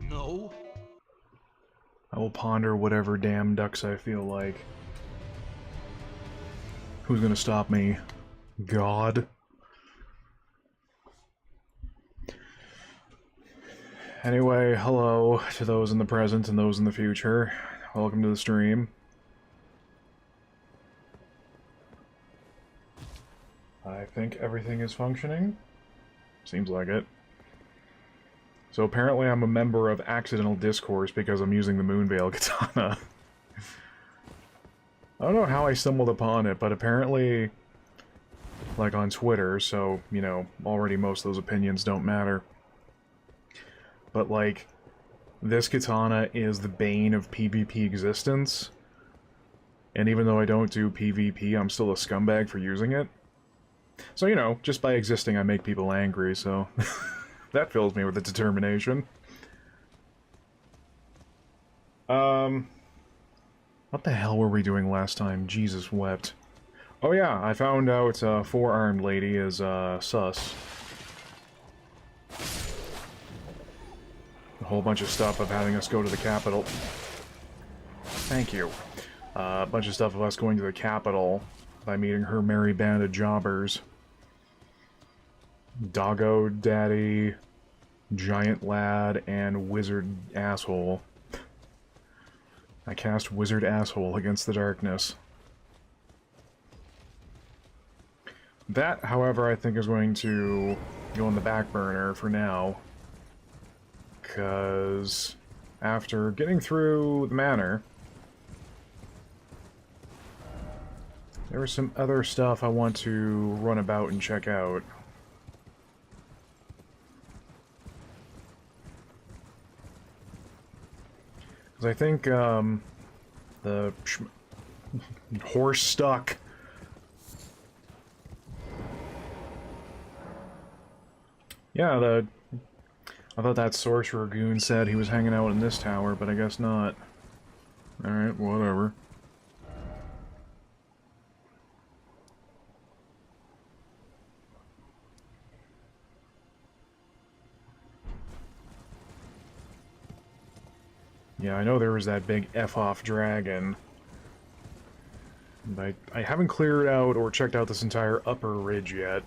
No. I will ponder whatever damn ducks I feel like. Who's gonna stop me? God? Anyway, hello to those in the present and those in the future. Welcome to the stream. I think everything is functioning. Seems like it. So apparently I'm a member of Accidental Discourse because I'm using the Moonveil Katana. I don't know how I stumbled upon it, but apparently, like on Twitter, so, you know, already most of those opinions don't matter. But, like, this katana is the bane of PvP existence, and even though I don't do PvP, I'm still a scumbag for using it. So, you know, just by existing I make people angry, so that fills me with a determination. What the hell were we doing last time? Jesus wept. Oh yeah, I found out Four-Armed Lady is sus. A whole bunch of stuff of having us go to the capital. Thank you. A bunch of stuff of us going to the capital by meeting her merry band of jobbers. Doggo Daddy, Giant Lad, and Wizard Asshole. I cast Wizard Asshole against the darkness. That, however, I think is going to go on the back burner for now. Because after getting through the manor, there was some other stuff I want to run about and check out. Because I think, the horse stuck. Yeah, I thought that sorcerer goon said he was hanging out in this tower, but I guess not. Alright, whatever. Yeah, I know there was that big F-off dragon. But I haven't cleared out or checked out this entire upper ridge yet.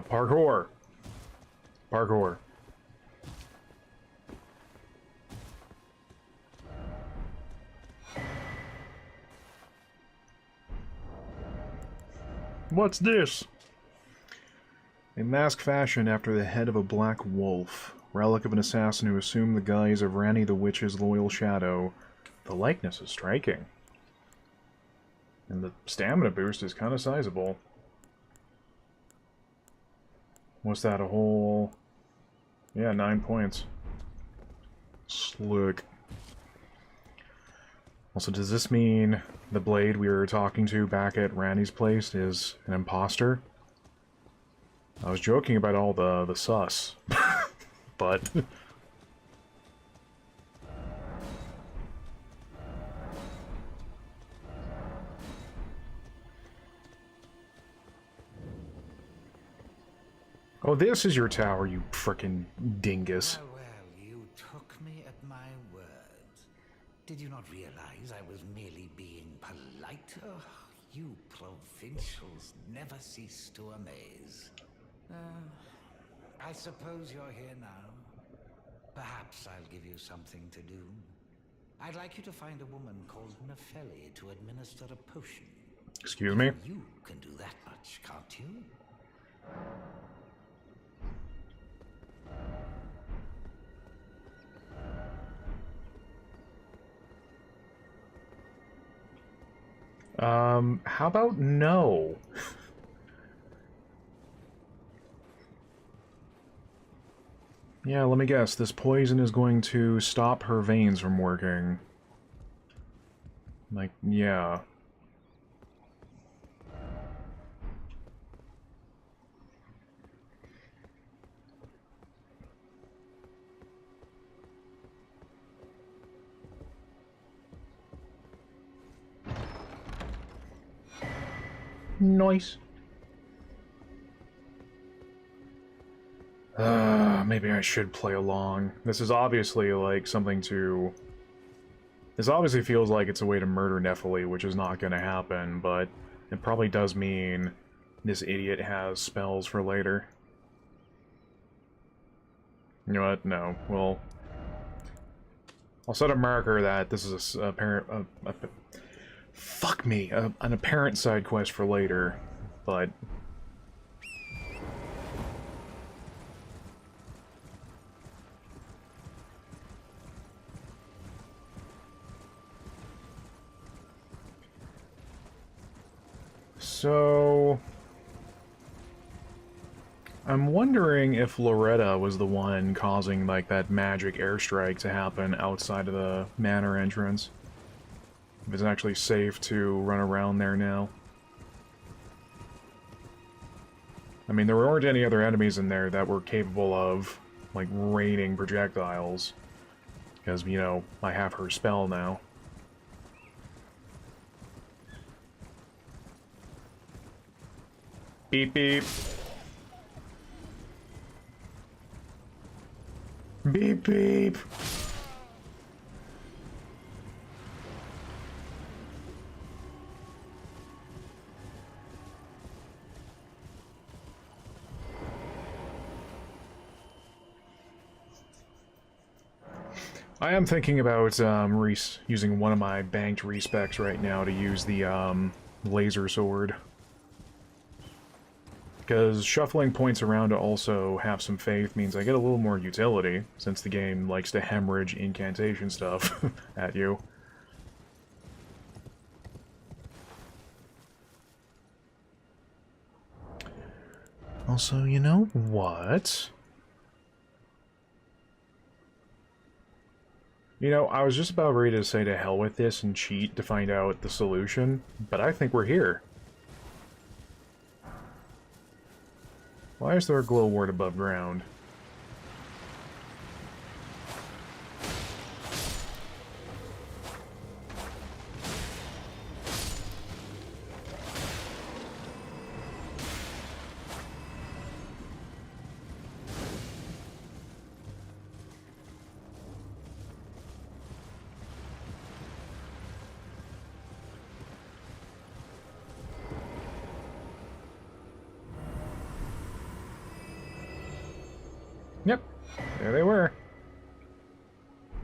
Parkour. Parkour. What's this? A mask fashioned after the head of a black wolf. Relic of an assassin who assumed the guise of Ranni the Witch's loyal shadow. The likeness is striking. And the stamina boost is kind of sizable. What's that, a whole... Yeah, 9 points. Slick. Also, does this mean the blade we were talking to back at Ranni's place is an imposter? I was joking about all the sus. but... Oh, this is your tower, you frickin' dingus. Well, you took me at my word. Did you not realize I was merely being polite? Oh, you provincials never cease to amaze. I suppose you're here now. Perhaps I'll give you something to do. I'd like you to find a woman called Nefeli to administer a potion. Excuse me? You can do that much, can't you? How about no? Yeah, let me guess. This poison is going to stop her veins from working. Like, yeah. Nice. Maybe I should play along. This is obviously, like, something to... This obviously feels like it's a way to murder Nefeli, which is not gonna happen, but it probably does mean this idiot has spells for later. You know what? No. Well... I'll set a marker that this is a apparent... fuck me! An apparent side quest for later, but... So... I'm wondering if Loretta was the one causing, like, that magic airstrike to happen outside of the manor entrance. If it's actually safe to run around there now. I mean, there weren't any other enemies in there that were capable of, like, raining projectiles. Because, you know, I have her spell now. Beep beep. Beep beep. I am thinking about using one of my banked respecs right now to use the laser sword. Because shuffling points around to also have some faith means I get a little more utility, since the game likes to hemorrhage incantation stuff at you. Also, you know what? You know, I was just about ready to say to hell with this and cheat to find out the solution, but I think we're here. Why is there a glowwort above ground? Yep, there they were.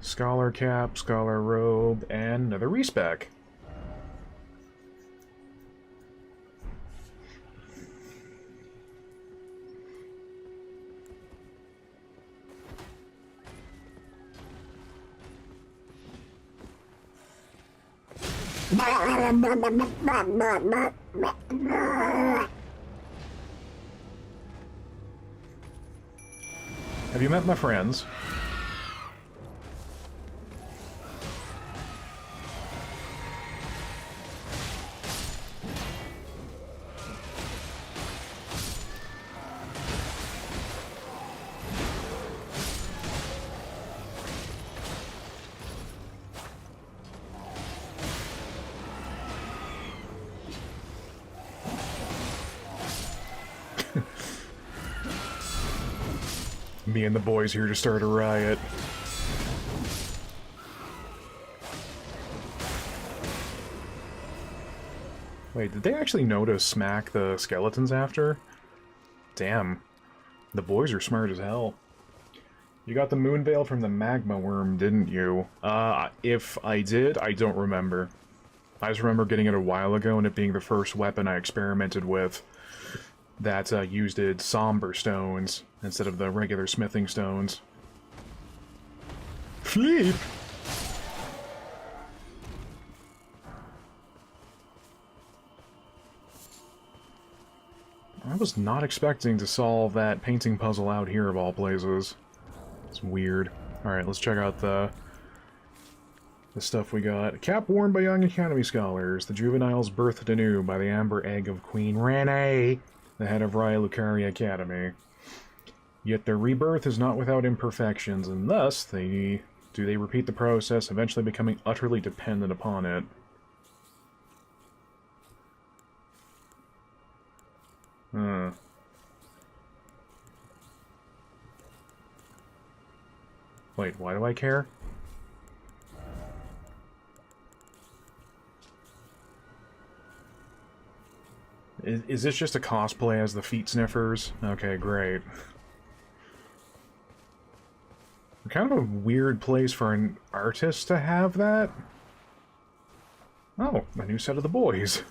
Scholar cap, scholar robe, and another respec. Have you met my friends? Me and the boys here to start a riot. Wait, did they actually know to smack the skeletons after? Damn. The boys are smart as hell. You got the moon veil from the magma worm, didn't you? If I did, I don't remember. I just remember getting it a while ago and it being the first weapon I experimented with that used somber stones instead of the regular smithing stones. Flip! I was not expecting to solve that painting puzzle out here of all places. It's weird. Alright, let's check out the stuff we got. Cap worn by young Academy scholars. The juveniles birthed anew by the amber egg of Queen Rene, the head of Raya Lucaria Academy. Yet their rebirth is not without imperfections, and thus they repeat the process, eventually becoming utterly dependent upon it. Wait, why do I care? Is this just a cosplay as the feet sniffers? Okay, great. Kind of a weird place for an artist to have that. Oh, a new set of the boys.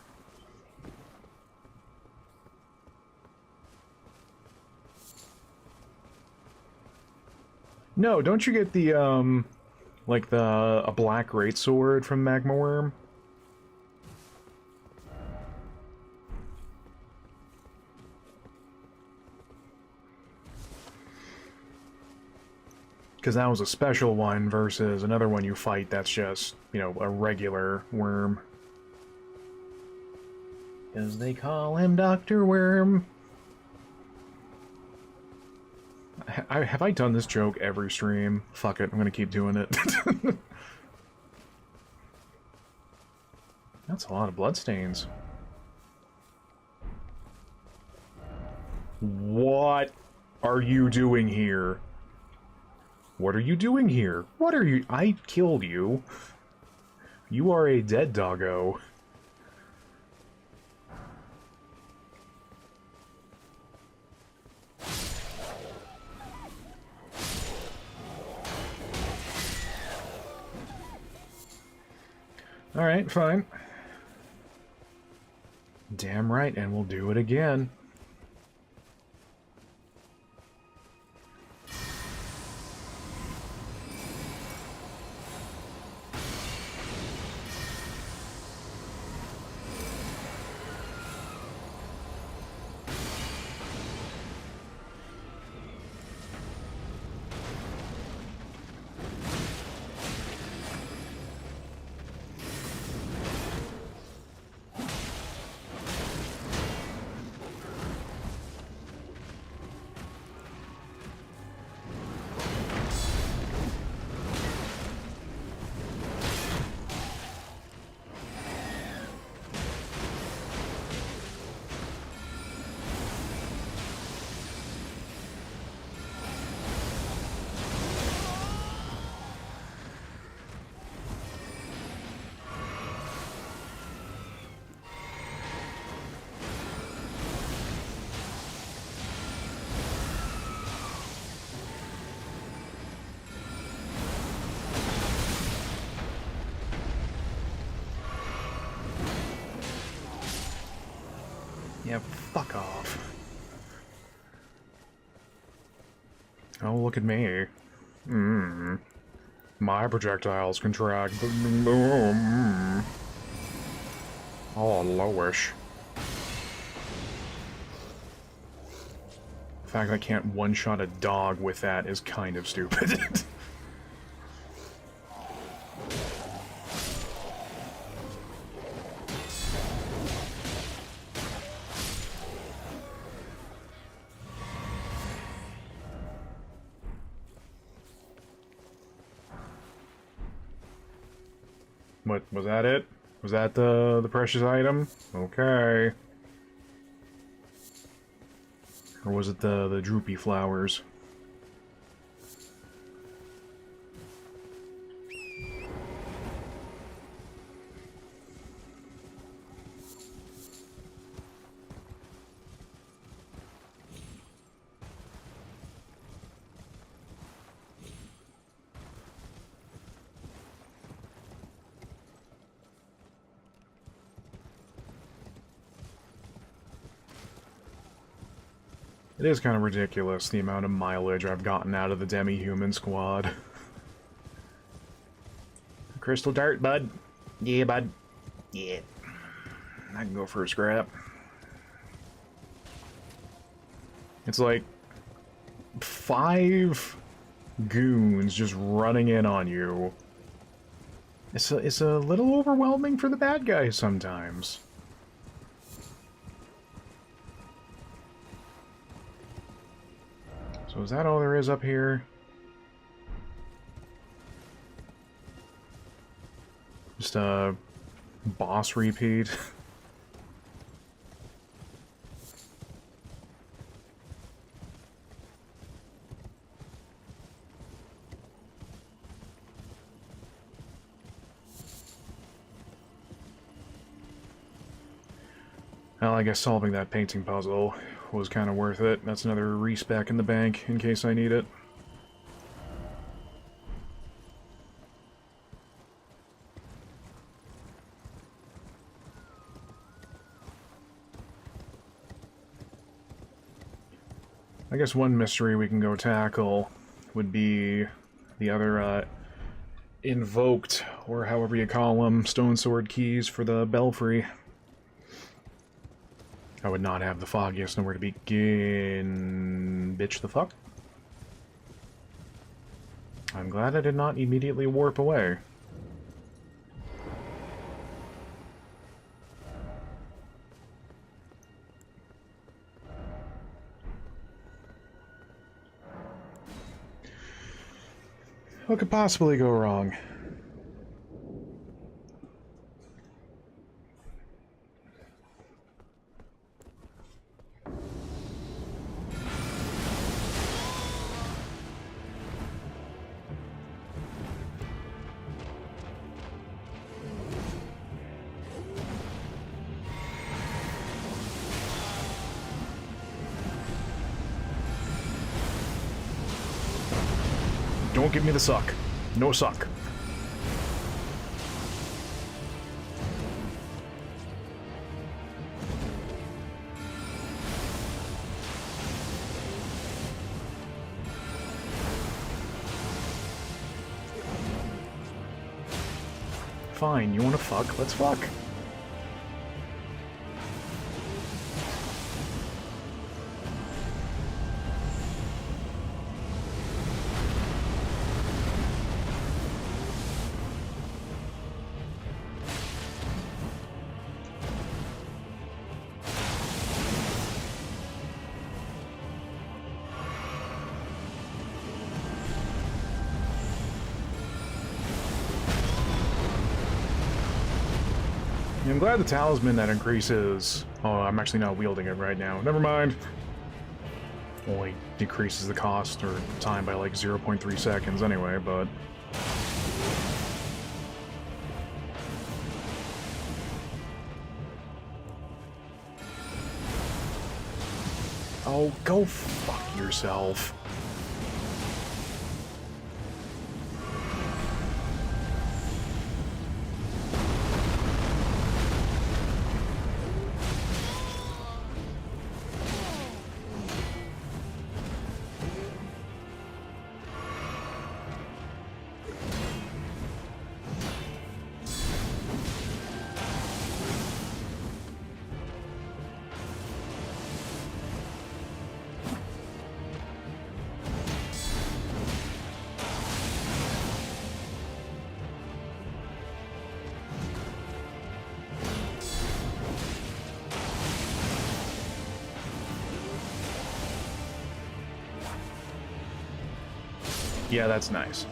No, don't you get the, like a black greatsword from Magma Worm? Because that was a special one versus another one you fight that's just, you know, a regular worm. Because they call him Dr. Worm. Have I done this joke every stream? Fuck it, I'm gonna keep doing it. That's a lot of bloodstains. What are you doing here? What are you doing here? What are you— I killed you. You are a dead doggo. Alright, fine. Damn right, and we'll do it again. Yeah, fuck off. Oh, look at me. My projectiles contract. Oh, lowish. The fact I can't one-shot a dog with that is kind of stupid. What, was that it? Was that the precious item? Okay. Or was it the droopy flowers? It is kind of ridiculous, the amount of mileage I've gotten out of the demi-human squad. Crystal dart, bud. Yeah, bud. Yeah. I can go for a scrap. It's like 5 goons just running in on you. It's a little overwhelming for the bad guys sometimes. So is that all there is up here? Just a boss repeat. Well, I guess solving that painting puzzle was kind of worth it. That's another respec in the bank in case I need it. I guess one mystery we can go tackle would be the other, invoked, or however you call them, stone sword keys for the belfry. I would not have the foggiest nowhere to begin. Bitch the fuck. I'm glad I did not immediately warp away. What could possibly go wrong? Don't give me the suck. No suck. Fine, you wanna fuck? Let's fuck. I'm glad the talisman that increases... Oh, I'm actually not wielding it right now. Never mind. Only decreases the cost or time by like 0.3 seconds anyway, but... Oh, go fuck yourself. Yeah, that's nice.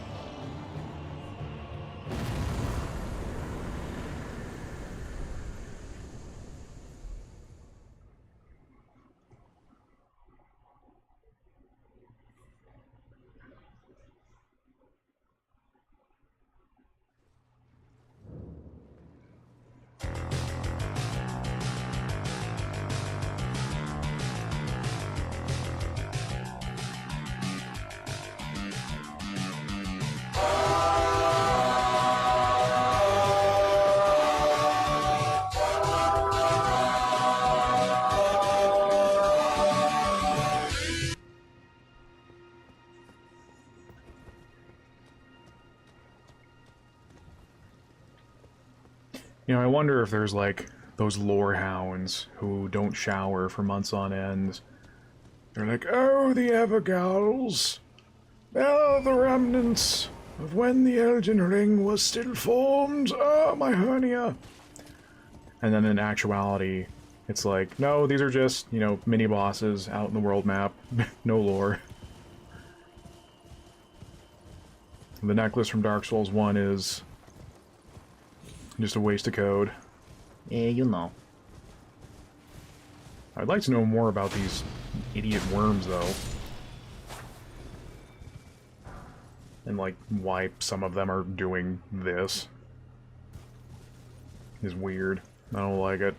You know, I wonder if there's, like, those lore hounds who don't shower for months on end. They're like, oh, the Evergals! Oh, the remnants of when the Elden Ring was still formed! Oh, my hernia! And then in actuality, it's like, no, these are just, you know, mini-bosses out in the world map. No lore. The necklace from Dark Souls 1 is just a waste of code. Yeah, you know. I'd like to know more about these idiot worms, though. And, like, why some of them are doing this. Is weird. I don't like it.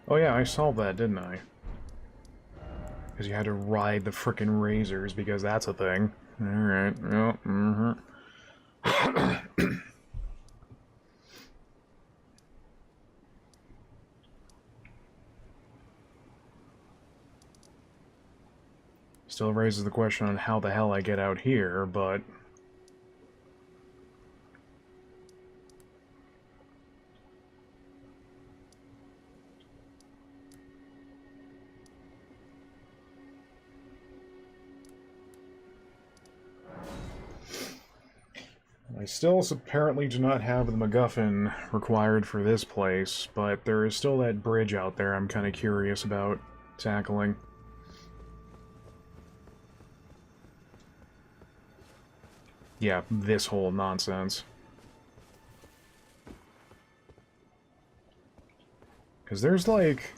Oh yeah, I solved that, didn't I? Because you had to ride the frickin' razors, because that's a thing. Alright, well, Still raises the question on how the hell I get out here, but... I still apparently do not have the MacGuffin required for this place, but there is still that bridge out there I'm kind of curious about tackling. Yeah, this whole nonsense. Because there's like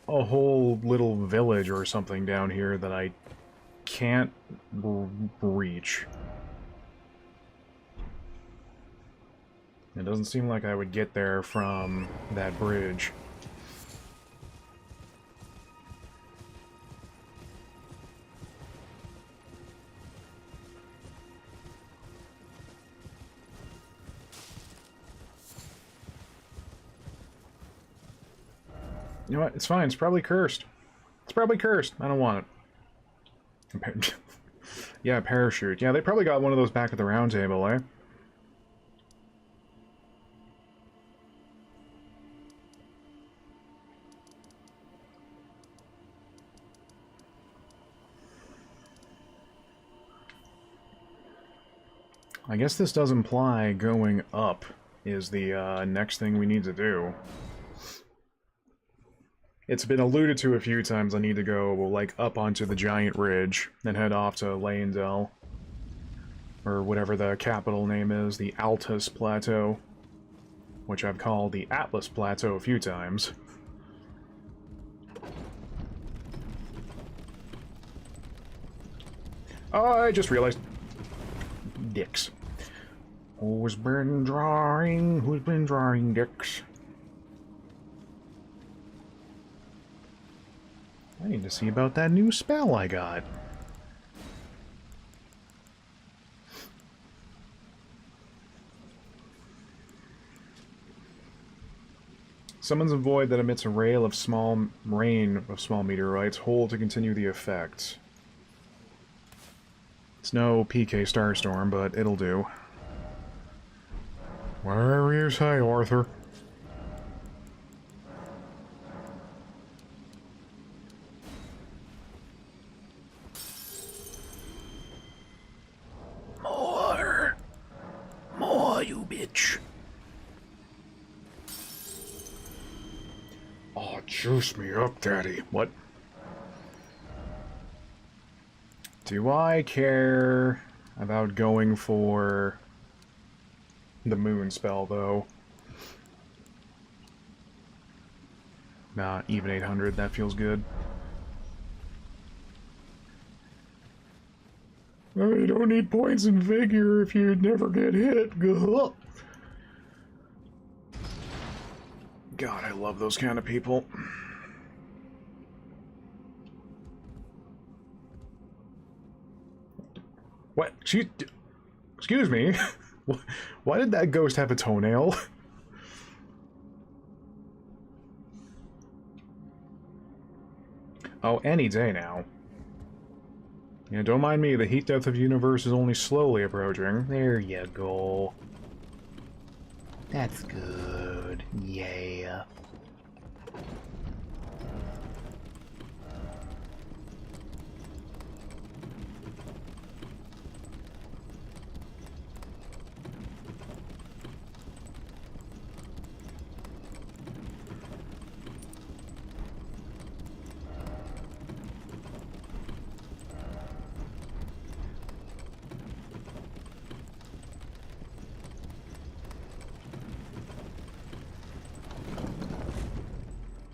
a whole little village or something down here that I can't reach. It doesn't seem like I would get there from that bridge. You know what? It's fine. It's probably cursed. It's probably cursed. I don't want it. Yeah, parachute. Yeah, they probably got one of those back at the round table, eh? I guess this does imply going up is the next thing we need to do. It's been alluded to a few times I need to go, like, up onto the giant ridge and head off to Leyndell. Or whatever the capital name is, the Altus Plateau. Which I've called the Atlas Plateau a few times. Oh, I just realized... Dicks. Who's been drawing? Who's been drawing dicks? I need to see about that new spell I got. Summons a void that emits a rain of small meteorites, whole to continue the effect. It's no PK Starstorm, but it'll do. Whatever you say, Arthur. More! More, you bitch! Oh, juice me up, Daddy. What? Do I care about going for the moon spell, though? Nah, even 800, that feels good. Oh, you don't need points in vigor if you never get hit. God, I love those kind of people. What? She... Excuse me? Why did that ghost have a toenail? Oh, any day now. Yeah, don't mind me, the heat death of the universe is only slowly approaching. There you go. That's good. Yeah.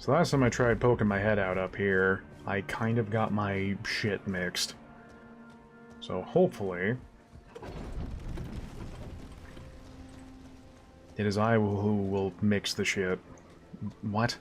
So last time I tried poking my head out up here, I kind of got my shit mixed. So hopefully... it is I who will mix the shit. What?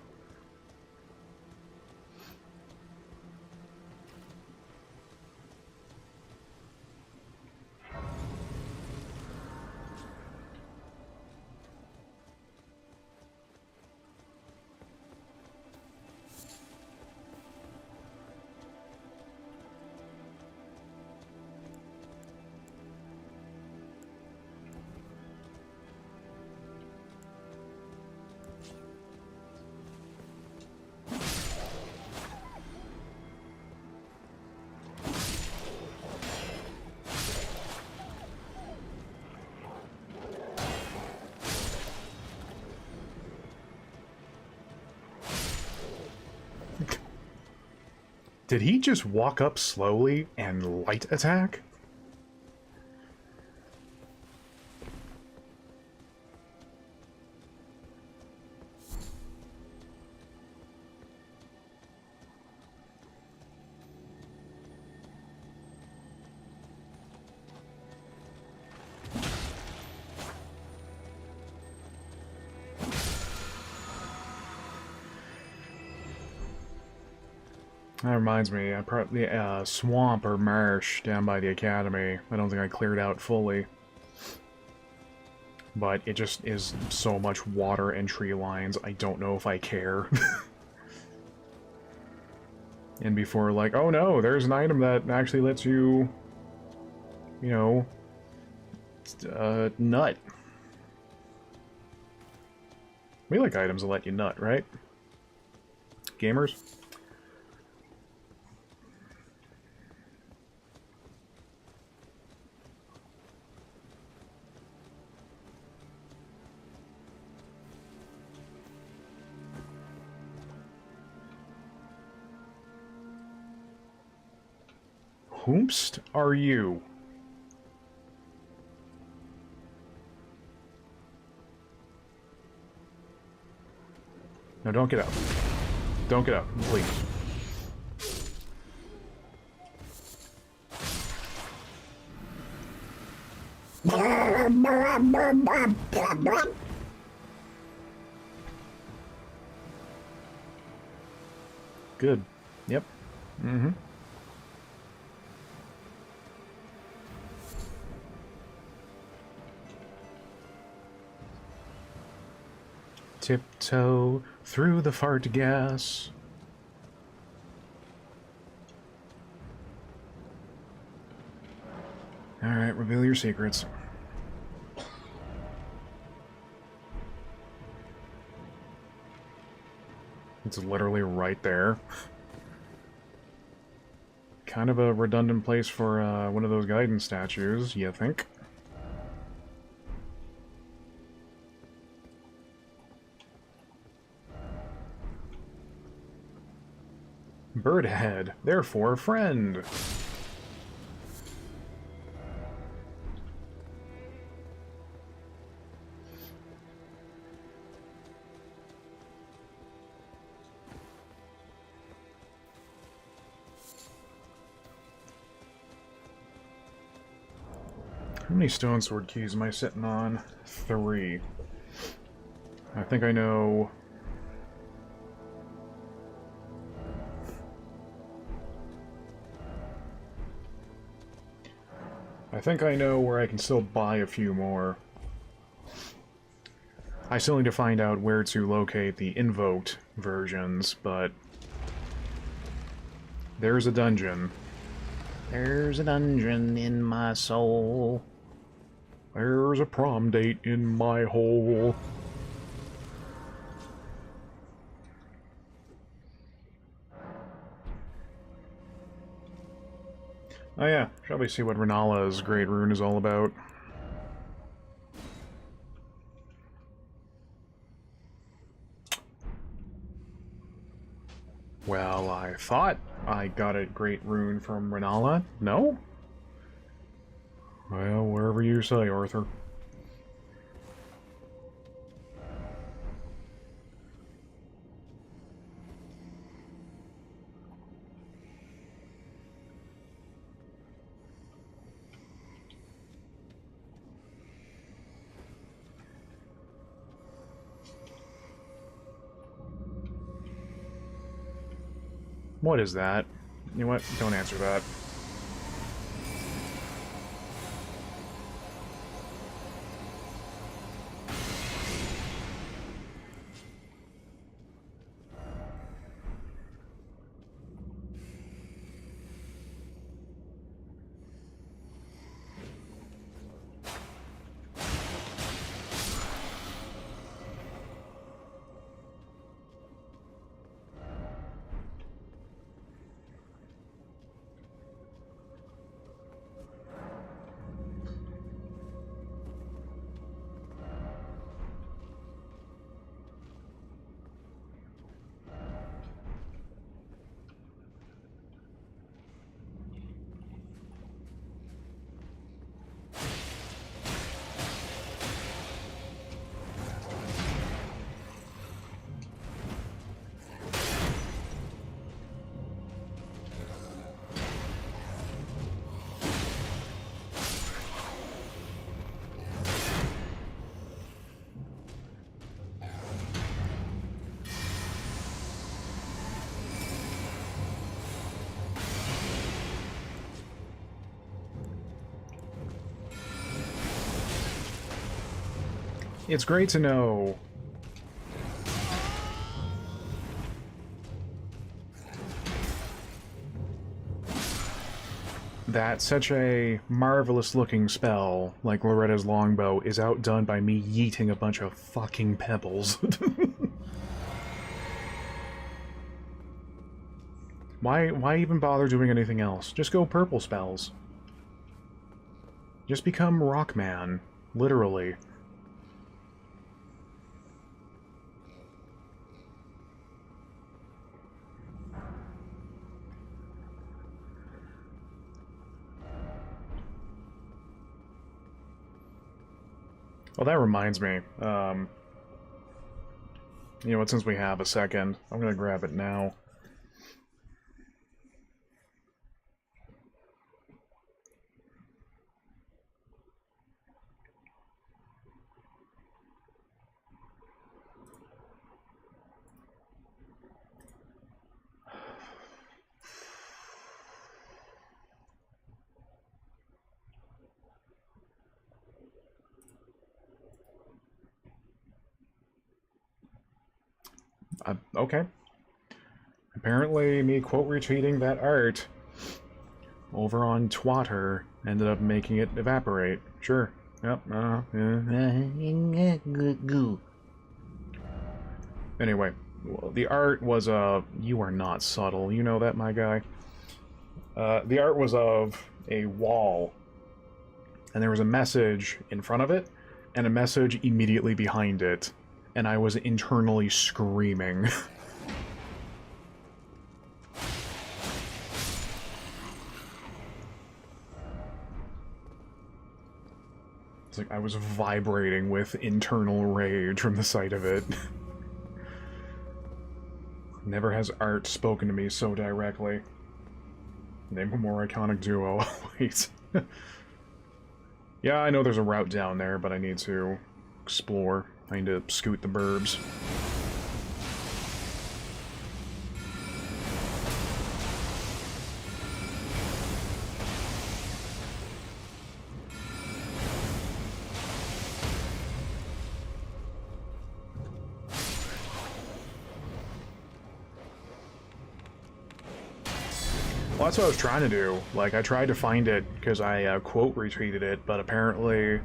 Did he just walk up slowly and light attack? That reminds me, the swamp or marsh down by the academy, I don't think I cleared out fully. But it just is so much water and tree lines, I don't know if I care. And before, like, oh no, there's an item that actually lets you, you know, nut. We like items that let you nut, right? Gamers? Whomst are you? No, don't get up. Don't get up, please. Good. Yep. Mm-hmm. Tiptoe through the fart gas. Alright, reveal your secrets. It's literally right there. Kind of a redundant place for one of those guidance statues, you think? Birdhead, therefore friend. How many stone sword keys am I sitting on? 3. I think I know... I think I know where I can still buy a few more. I still need to find out where to locate the invoked versions, but there's a dungeon. There's a dungeon in my soul. There's a prom date in my hole. Oh yeah, shall we see what Renala's Great Rune is all about? Well, I thought I got a Great Rune from Renala. No? Well, wherever you say, Arthur. What is that? You know what? Don't answer that. It's great to know that such a marvelous-looking spell like Loretta's Longbow is outdone by me yeeting a bunch of fucking pebbles. Why even bother doing anything else? Just go purple spells. Just become Rockman, literally. Well, that reminds me. You know what, since we have a second, I'm gonna grab it now. Okay. Apparently, me quote retweeting that art over on Twitter ended up making it evaporate. Sure. Yep. Anyway, well, the art was you are not subtle. You know that, my guy. The art was of a wall, and there was a message in front of it, and a message immediately behind it, and I was internally screaming. It's like I was vibrating with internal rage from the sight of it. Never has art spoken to me so directly. Name a more iconic duo. Wait. Yeah, I know there's a route down there, but I need to explore. I need to scoot the burbs. that's what I was trying to do. Like, I tried to find it because I quote retweeted it, but apparently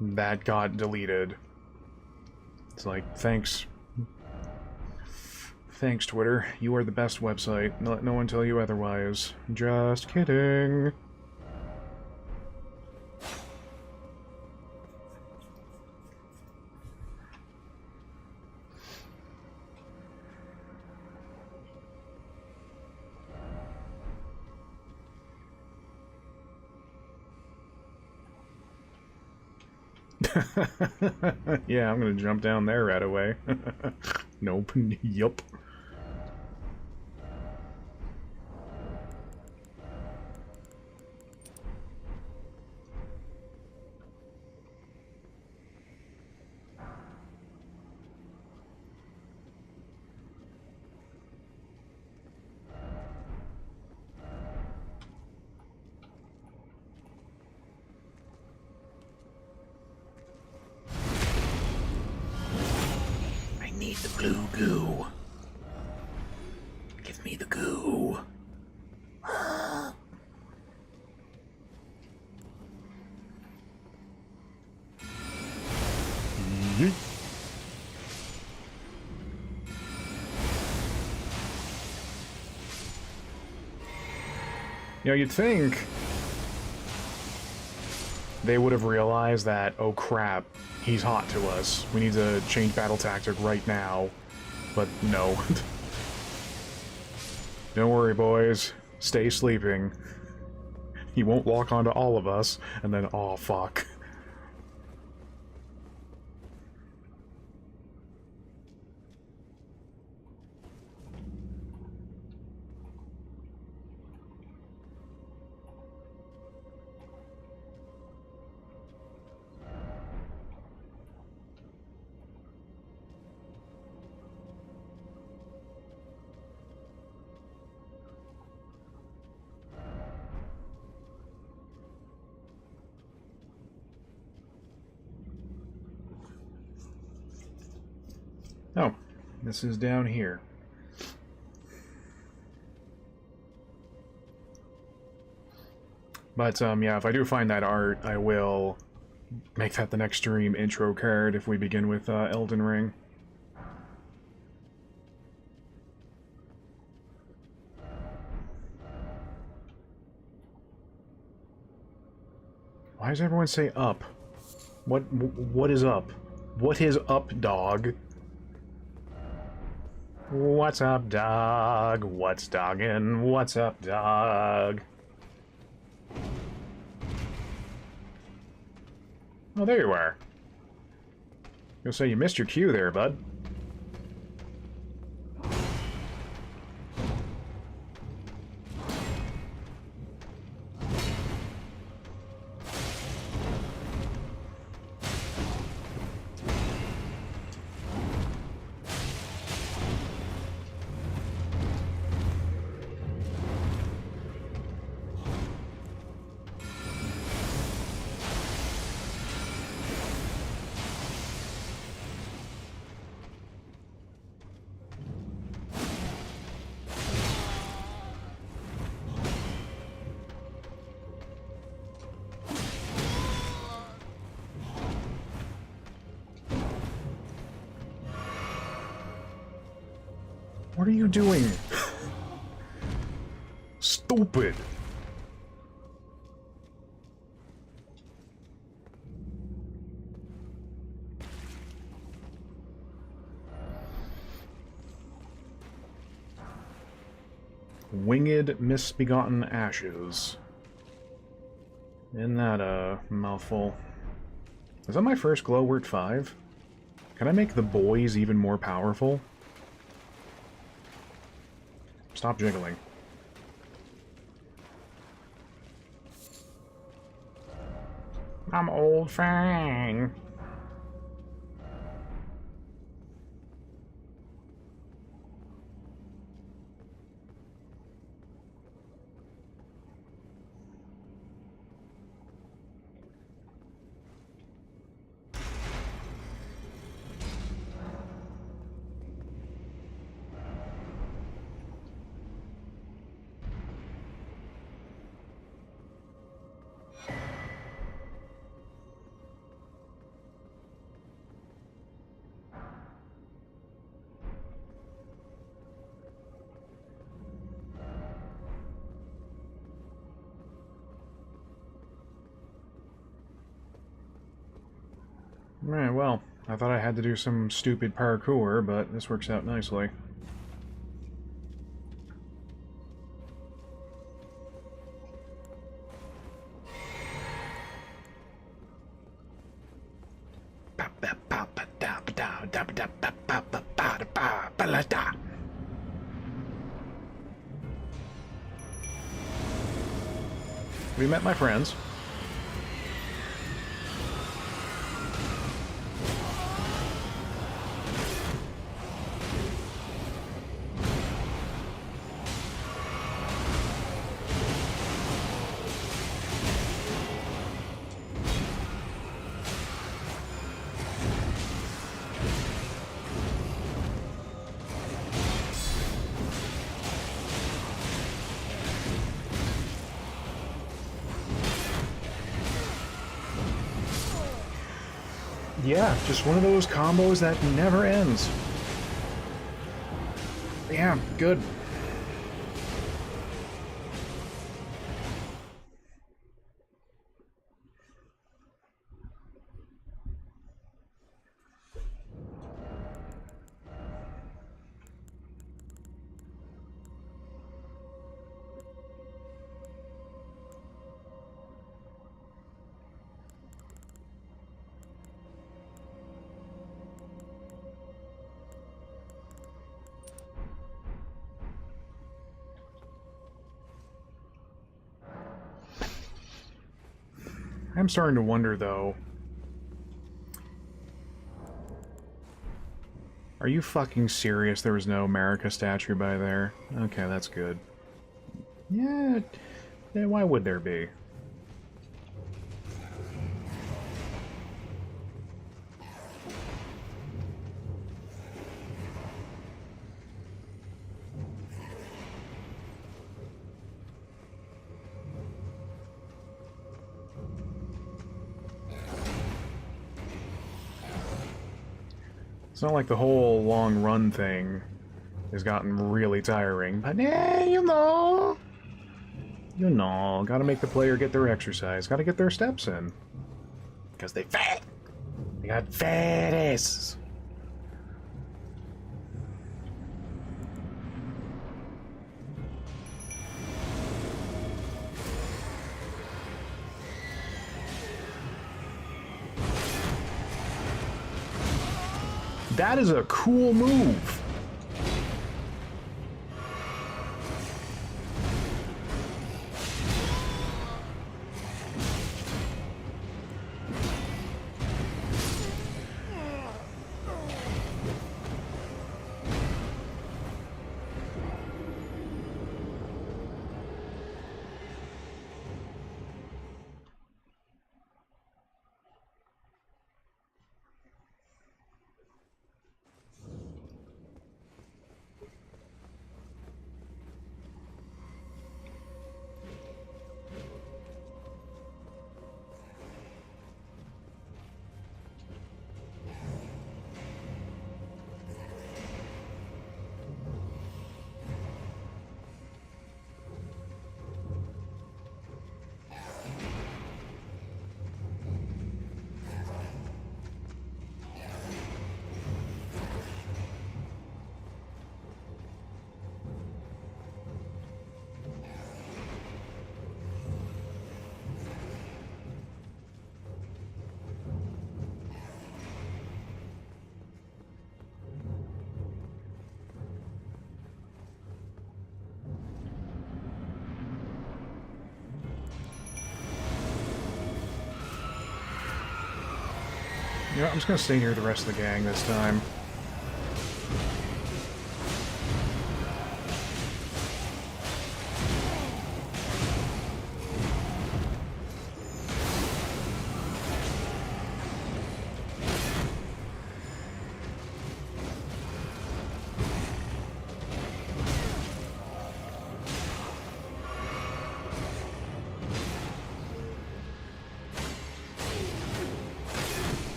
that got deleted. It's like, thanks. Thanks, Twitter. You are the best website. Let no one tell you otherwise. Just kidding. Yeah, I'm gonna jump down there right away. Nope. Yup. I need the blue goo. Give me the goo. Yeet. You know, you'd think they would have realized that, oh crap, he's hot to us. We need to change battle tactic right now. But no. Don't worry, boys. Stay sleeping. He won't lock onto all of us, and then, oh fuck. Oh, this is down here. But, yeah, if I do find that art, I will make that the next stream intro card if we begin with, Elden Ring. Why does everyone say up? What is up? What is up, dog? What's up, dog? What's doggin'? What's up, dog? Oh, there you are. You'll say you missed your cue there, bud. What are you doing? Stupid. Winged misbegotten ashes. Isn't that a mouthful? Is that my first Glowwort 5? Can I make the boys even more powerful? Stop jiggling. I'm Old Fang. Alright, well, I thought I had to do some stupid parkour, but this works out nicely. We met my friends. Yeah, just one of those combos that never ends. Yeah, good. I'm starting to wonder, though. Are you fucking serious there was no America statue by there? Okay, that's good. Yeah, why would there be? It's not like the whole long run thing has gotten really tiring, but you know, gotta make the player get their exercise, gotta get their steps in. Because they fat! They got fat asses! That is a cool move! You know, I'm just gonna stay near the rest of the gang this time.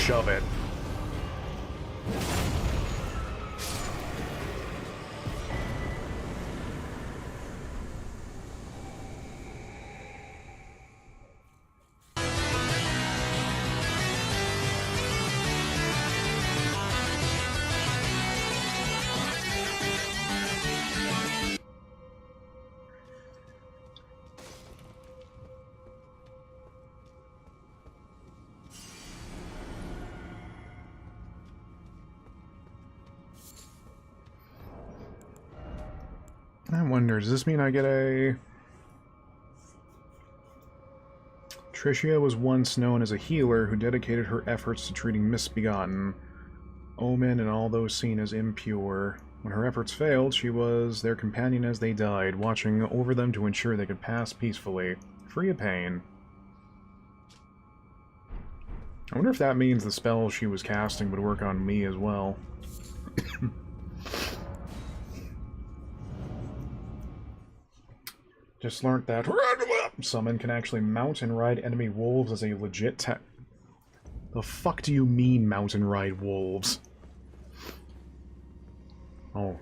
shove it. I wonder, does this mean I get a... Tricia was once known as a healer who dedicated her efforts to treating misbegotten, omen, and all those seen as impure. When her efforts failed, she was their companion as they died, watching over them to ensure they could pass peacefully, free of pain. I wonder if that means the spell she was casting would work on me as well. Just learned that summon can actually mount and ride enemy wolves as a legit tech. The fuck do you mean mount and ride wolves? Oh.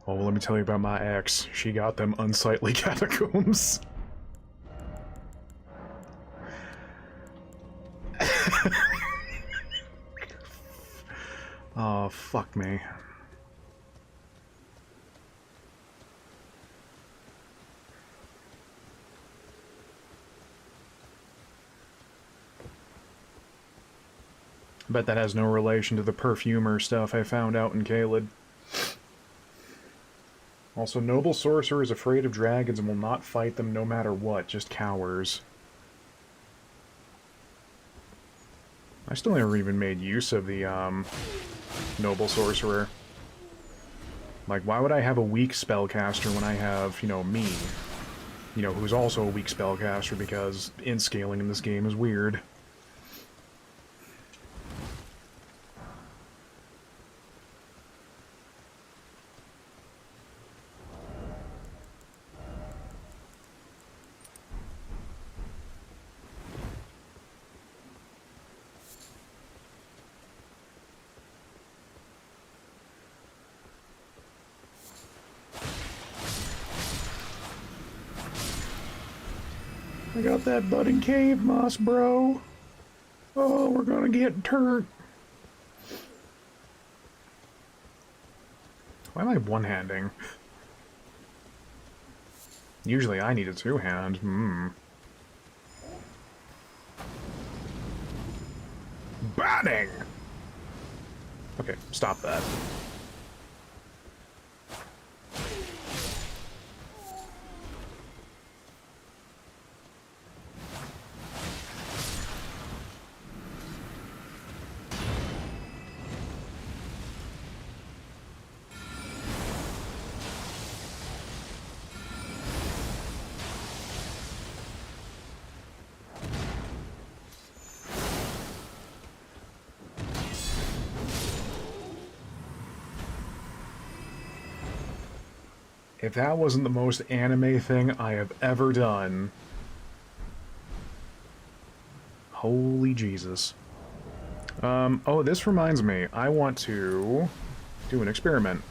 Oh, well, let me tell you about my ex. She got them unsightly catacombs. Oh, fuck me. Bet that has no relation to the perfumer stuff I found out in Caelid. Also, noble sorcerer is afraid of dragons and will not fight them no matter what, just cowers. I still never even made use of the, noble sorcerer. Like, why would I have a weak spellcaster when I have, you know, me? You know, who's also a weak spellcaster because in-scaling in this game is weird. I got that budding cave moss, bro. Oh, we're gonna get turned. Why am I one-handing? Usually I need a two-hand. Banning! Okay, stop that. If that wasn't the most anime thing I have ever done... Holy Jesus. Oh, this reminds me. I want to do an experiment.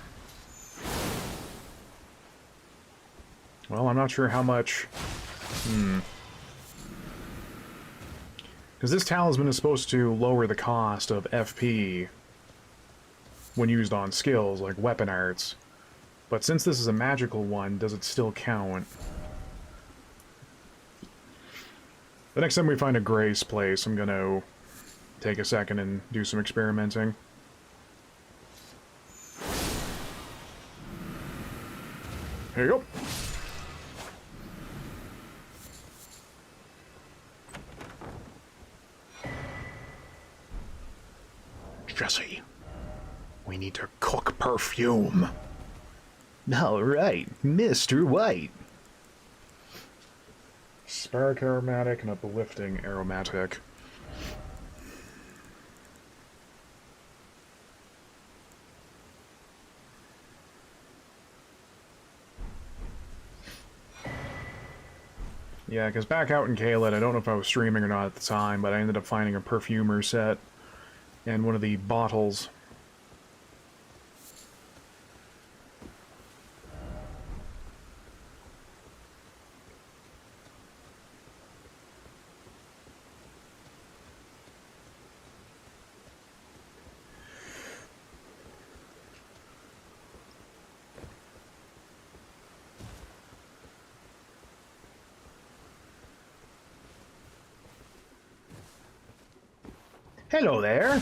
Well, I'm not sure how much... Because this talisman is supposed to lower the cost of FP when used on skills, like weapon arts. But since this is a magical one, does it still count? The next time we find a Grace place, I'm gonna take a second and do some experimenting. Here you go. Jesse, we need to cook perfume. All right, Mr. White. Spark aromatic and uplifting aromatic. Yeah, because back out in Caelid, I don't know if I was streaming or not at the time, but I ended up finding a perfumer set and one of the bottles. Hello there!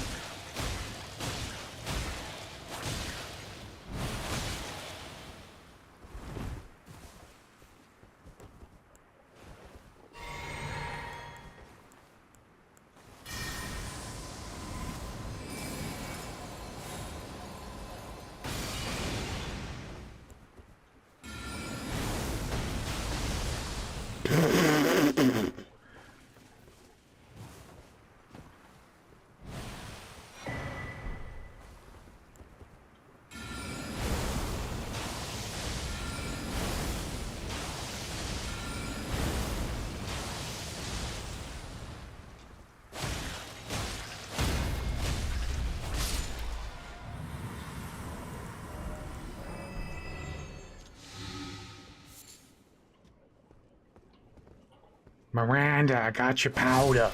Miranda, I got your powder.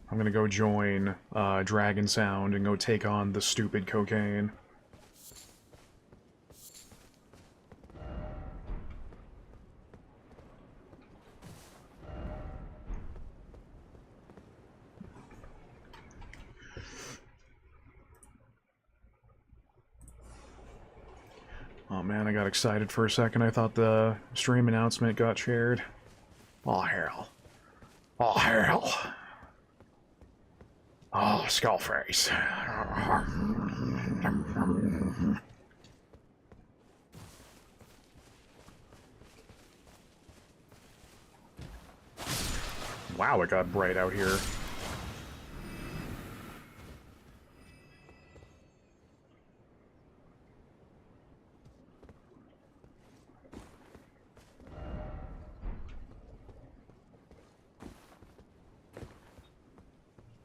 I'm gonna go join Dragon Sound and go take on the stupid cocaine. Oh man, I got excited for a second. I thought the stream announcement got shared. Oh hell. Oh hell. Oh, Skullface. Wow, it got bright out here.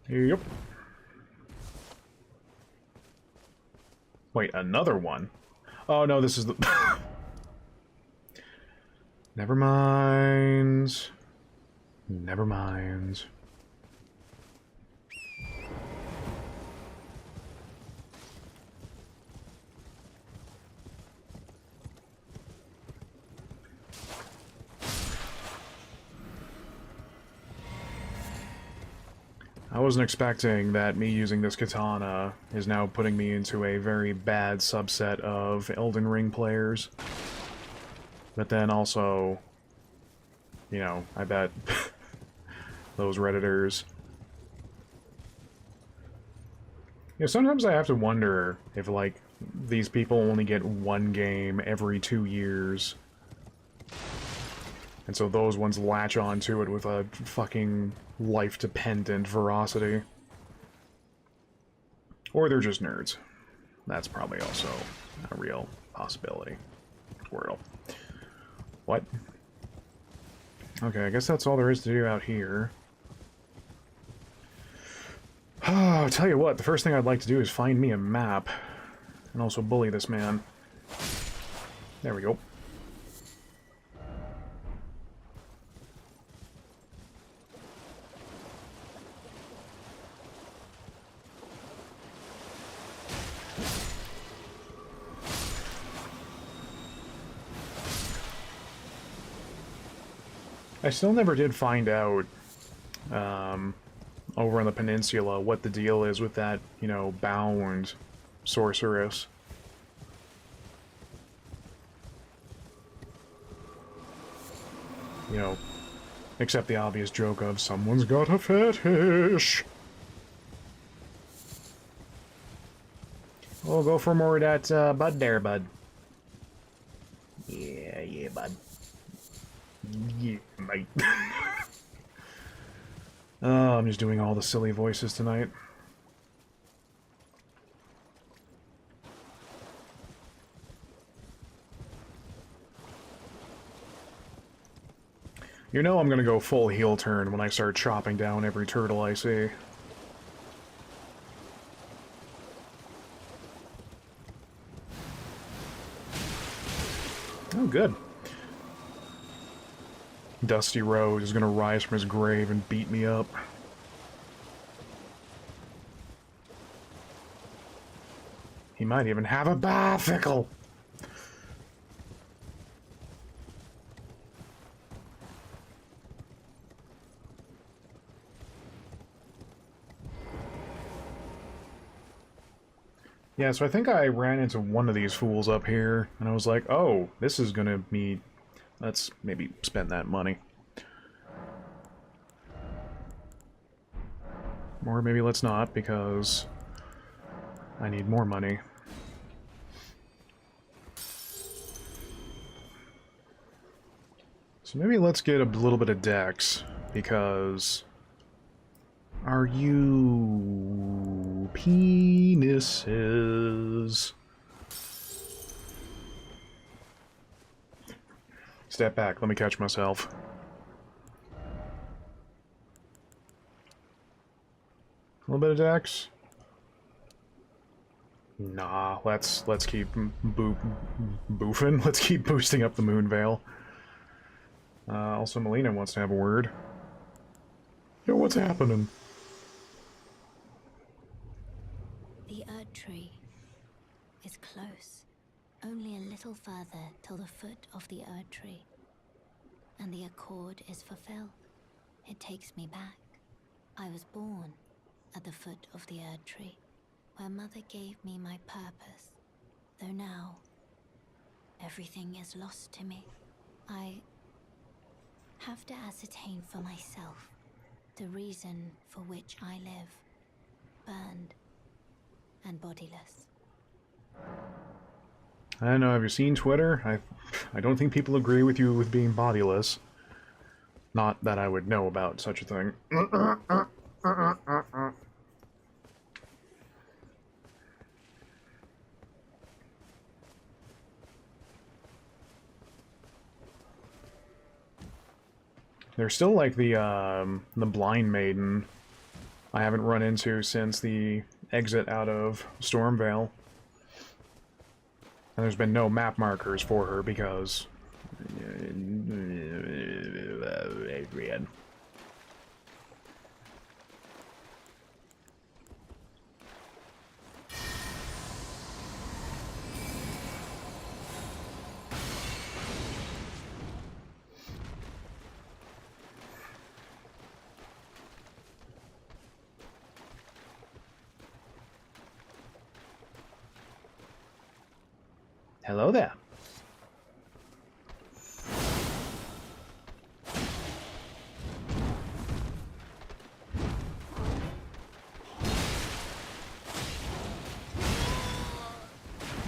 Yep. Wait, another one? Oh no, this is the... Never mind. Never mind. I wasn't expecting that me using this katana is now putting me into a very bad subset of Elden Ring players. But then also, you know, I bet those Redditors... You know, sometimes I have to wonder if, like, these people only get one game every 2 years. And so those ones latch onto it with a fucking life-dependent ferocity. Or they're just nerds. That's probably also a real possibility. Squirtle. What? Okay, I guess that's all there is to do out here. I'll tell you what, the first thing I'd like to do is find me a map. And also bully this man. There we go. I still never did find out, over on the peninsula, what the deal is with that, you know, bound sorceress. You know, except the obvious joke of, someone's got a fetish! We'll go for more of that, bud there, bud. Yeah, bud. Yeah, mate. Oh, I'm just doing all the silly voices tonight. You know I'm gonna go full heel turn when I start chopping down every turtle I see. Oh, good. Dusty Rose is gonna rise from his grave and beat me up. He might even have a bicycle! Yeah, so I think I ran into one of these fools up here, and I was like, oh, this is gonna be... Let's maybe spend that money. Or maybe let's not, because I need more money. So maybe let's get a little bit of dex, because... Are you... penises? Step back, let me catch myself. A little bit of dex? Nah, let's keep boofing. Let's keep boosting up the moon veil. Also, Melina wants to have a word. Yo, what's happening? The Erd Tree is close. Only a little further till the foot of the Erd Tree. And the accord is fulfilled. It takes me back. I was born at the foot of the Erd Tree, where Mother gave me my purpose. Though now, everything is lost to me. I have to ascertain for myself the reason for which I live, burned and bodiless. I don't know, have you seen Twitter? I don't think people agree with you with being bodiless. Not that I would know about such a thing. There's still like the Blind Maiden I haven't run into since the exit out of Stormvale. And there's been no map markers for her because... Adrian. Hello there.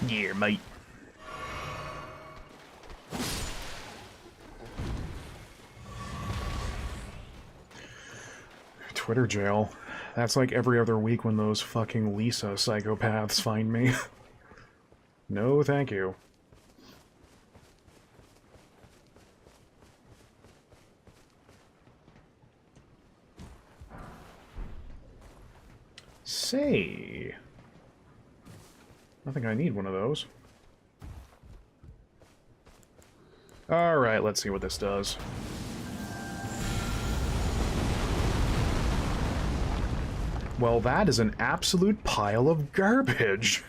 Yeah, mate. Twitter jail. That's like every other week when those fucking Lisa psychopaths find me. No, thank you. Say... I think I need one of those. Alright, let's see what this does. Well, that is an absolute pile of garbage.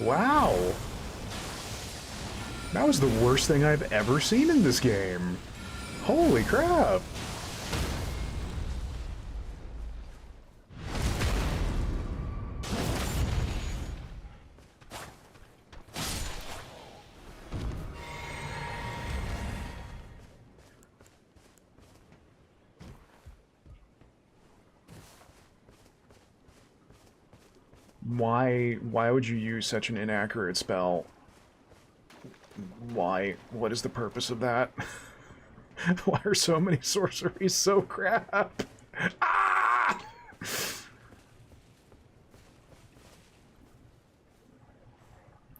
Wow. That was the worst thing I've ever seen in this game. Holy crap. Why would you use such an inaccurate spell? Why? What is the purpose of that? Why are so many sorceries so crap? Ah!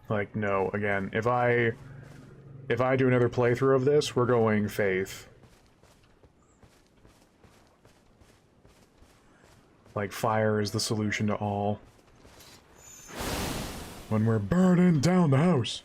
Like, no, again, if I do another playthrough of this, we're going Faith. Like, fire is the solution to all. When we're burning down the house.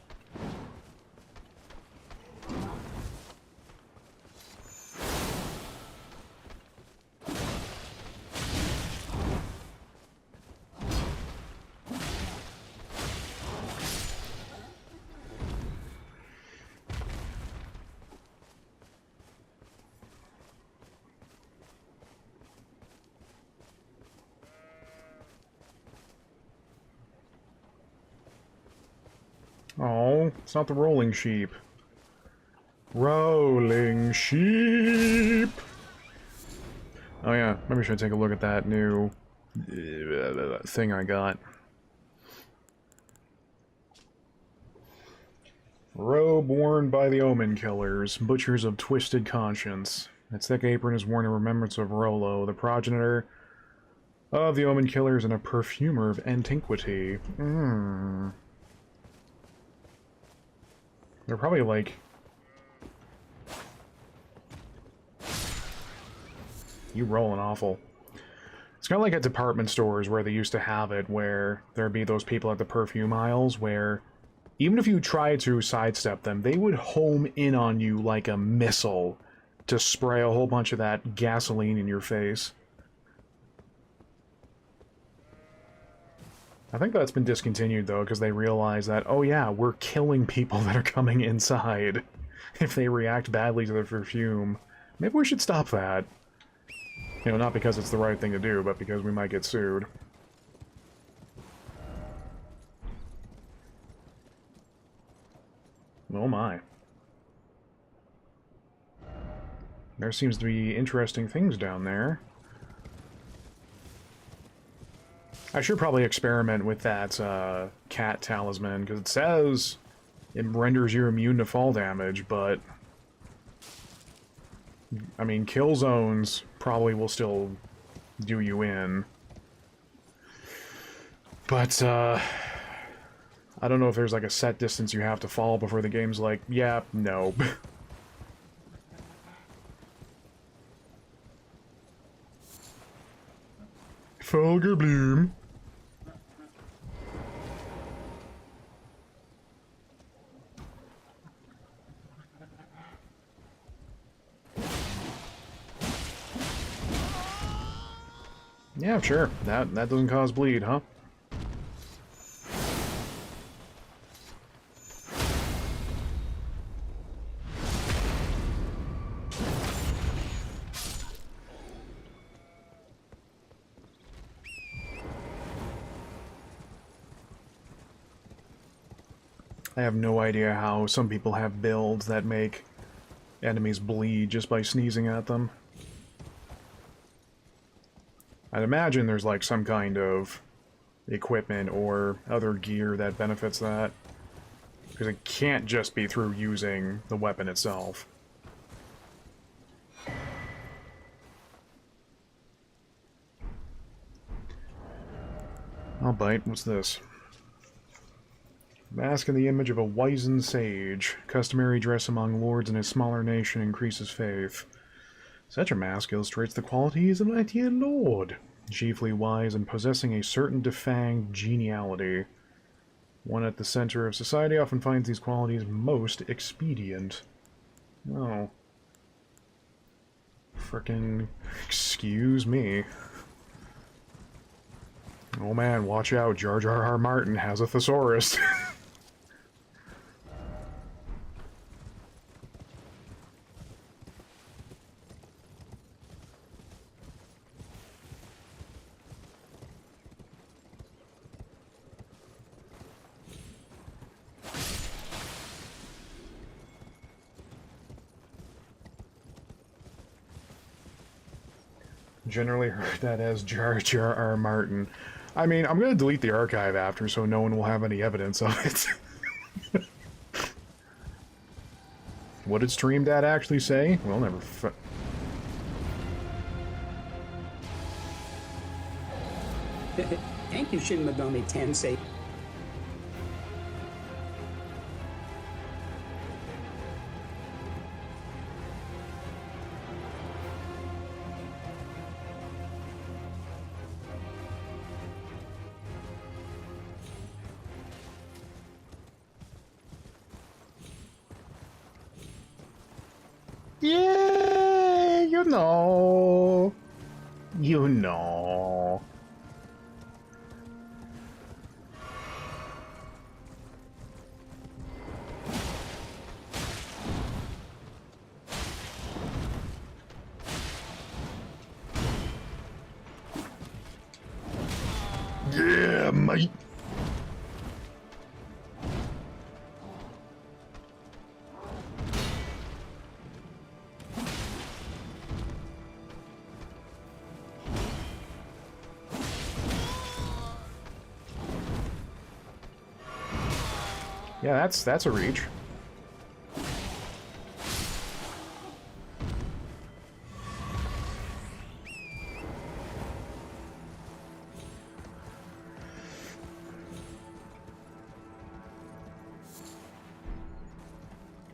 Oh, it's not the rolling sheep. Rolling sheep! Oh yeah, maybe I should take a look at that new thing I got. Robe worn by the Omen Killers, Butchers of Twisted Conscience. Its thick apron is worn in remembrance of Rollo, the progenitor of the Omen Killers and a perfumer of antiquity. They're probably like... You rolling awful. It's kind of like at department stores where they used to have it, where there'd be those people at the perfume aisles where even if you tried to sidestep them, they would home in on you like a missile to spray a whole bunch of that gasoline in your face. I think that's been discontinued, though, because they realize that, oh yeah, we're killing people that are coming inside if they react badly to the perfume. Maybe we should stop that. You know, not because it's the right thing to do, but because we might get sued. Oh my. There seems to be interesting things down there. I should probably experiment with that cat talisman, because it says it renders you immune to fall damage, but... I mean, kill zones probably will still do you in. But, I don't know if there's like a set distance you have to fall before the game's like, yeah, no. Fulgur Bloom. Yeah, sure. That doesn't cause bleed, huh? I have no idea how some people have builds that make enemies bleed just by sneezing at them. I'd imagine there's like some kind of equipment or other gear that benefits that. Because it can't just be through using the weapon itself. I'll bite. What's this? Mask in the image of a wizened sage. Customary dress among lords in a smaller nation increases faith. Such a mask illustrates the qualities of an ideal lord. Chiefly wise and possessing a certain defanged geniality. One at the center of society often finds these qualities most expedient. Oh. Frickin' excuse me. Oh man, watch out, Jar Jar R. Martin has a thesaurus. Generally heard that as Jar Jar R. Martin. I mean, I'm gonna delete the archive after, so no one will have any evidence of it. What did Stream Dad actually say? We'll never Thank you, Shin Megami Tensei. Yeah, you know. You know. Yeah, mate. Yeah, that's a reach.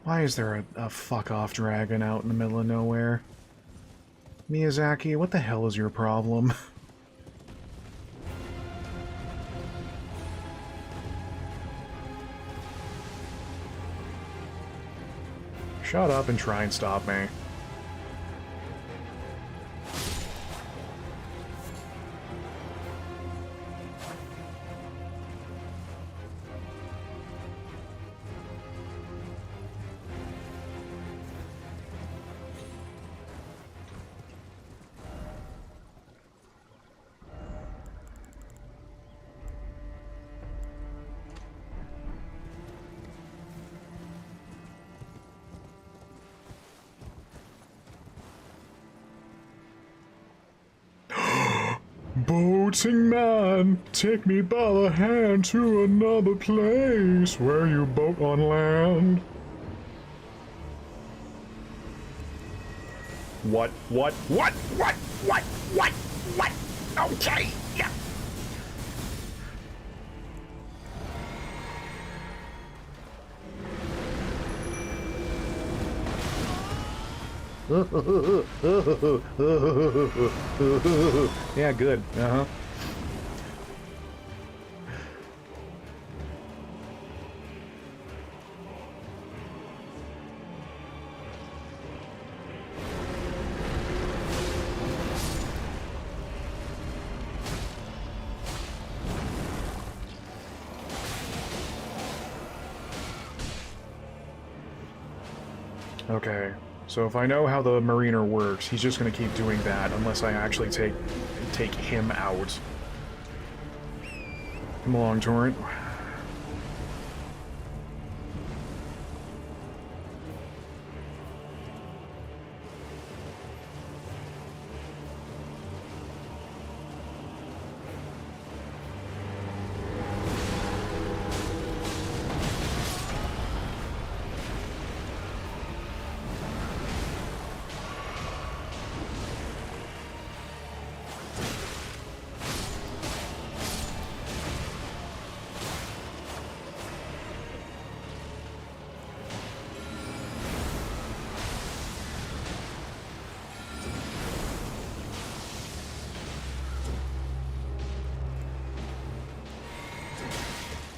Why is there a fuck-off dragon out in the middle of nowhere? Miyazaki, what the hell is your problem? Shut up and try and stop me. Boating man, take me by the hand to another place where you boat on land. What? Okay, yeah. Yeah, good. Uh-huh. Okay. So if I know how the Mariner works, he's just gonna keep doing that unless I actually take him out. Come along, Torrent.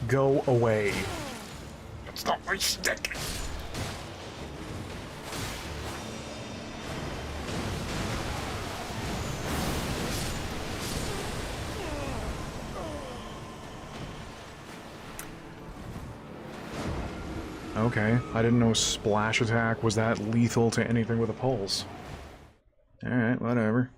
Go away. That's not my stick. Okay, I didn't know splash attack was that lethal to anything with a pulse. Alright, whatever.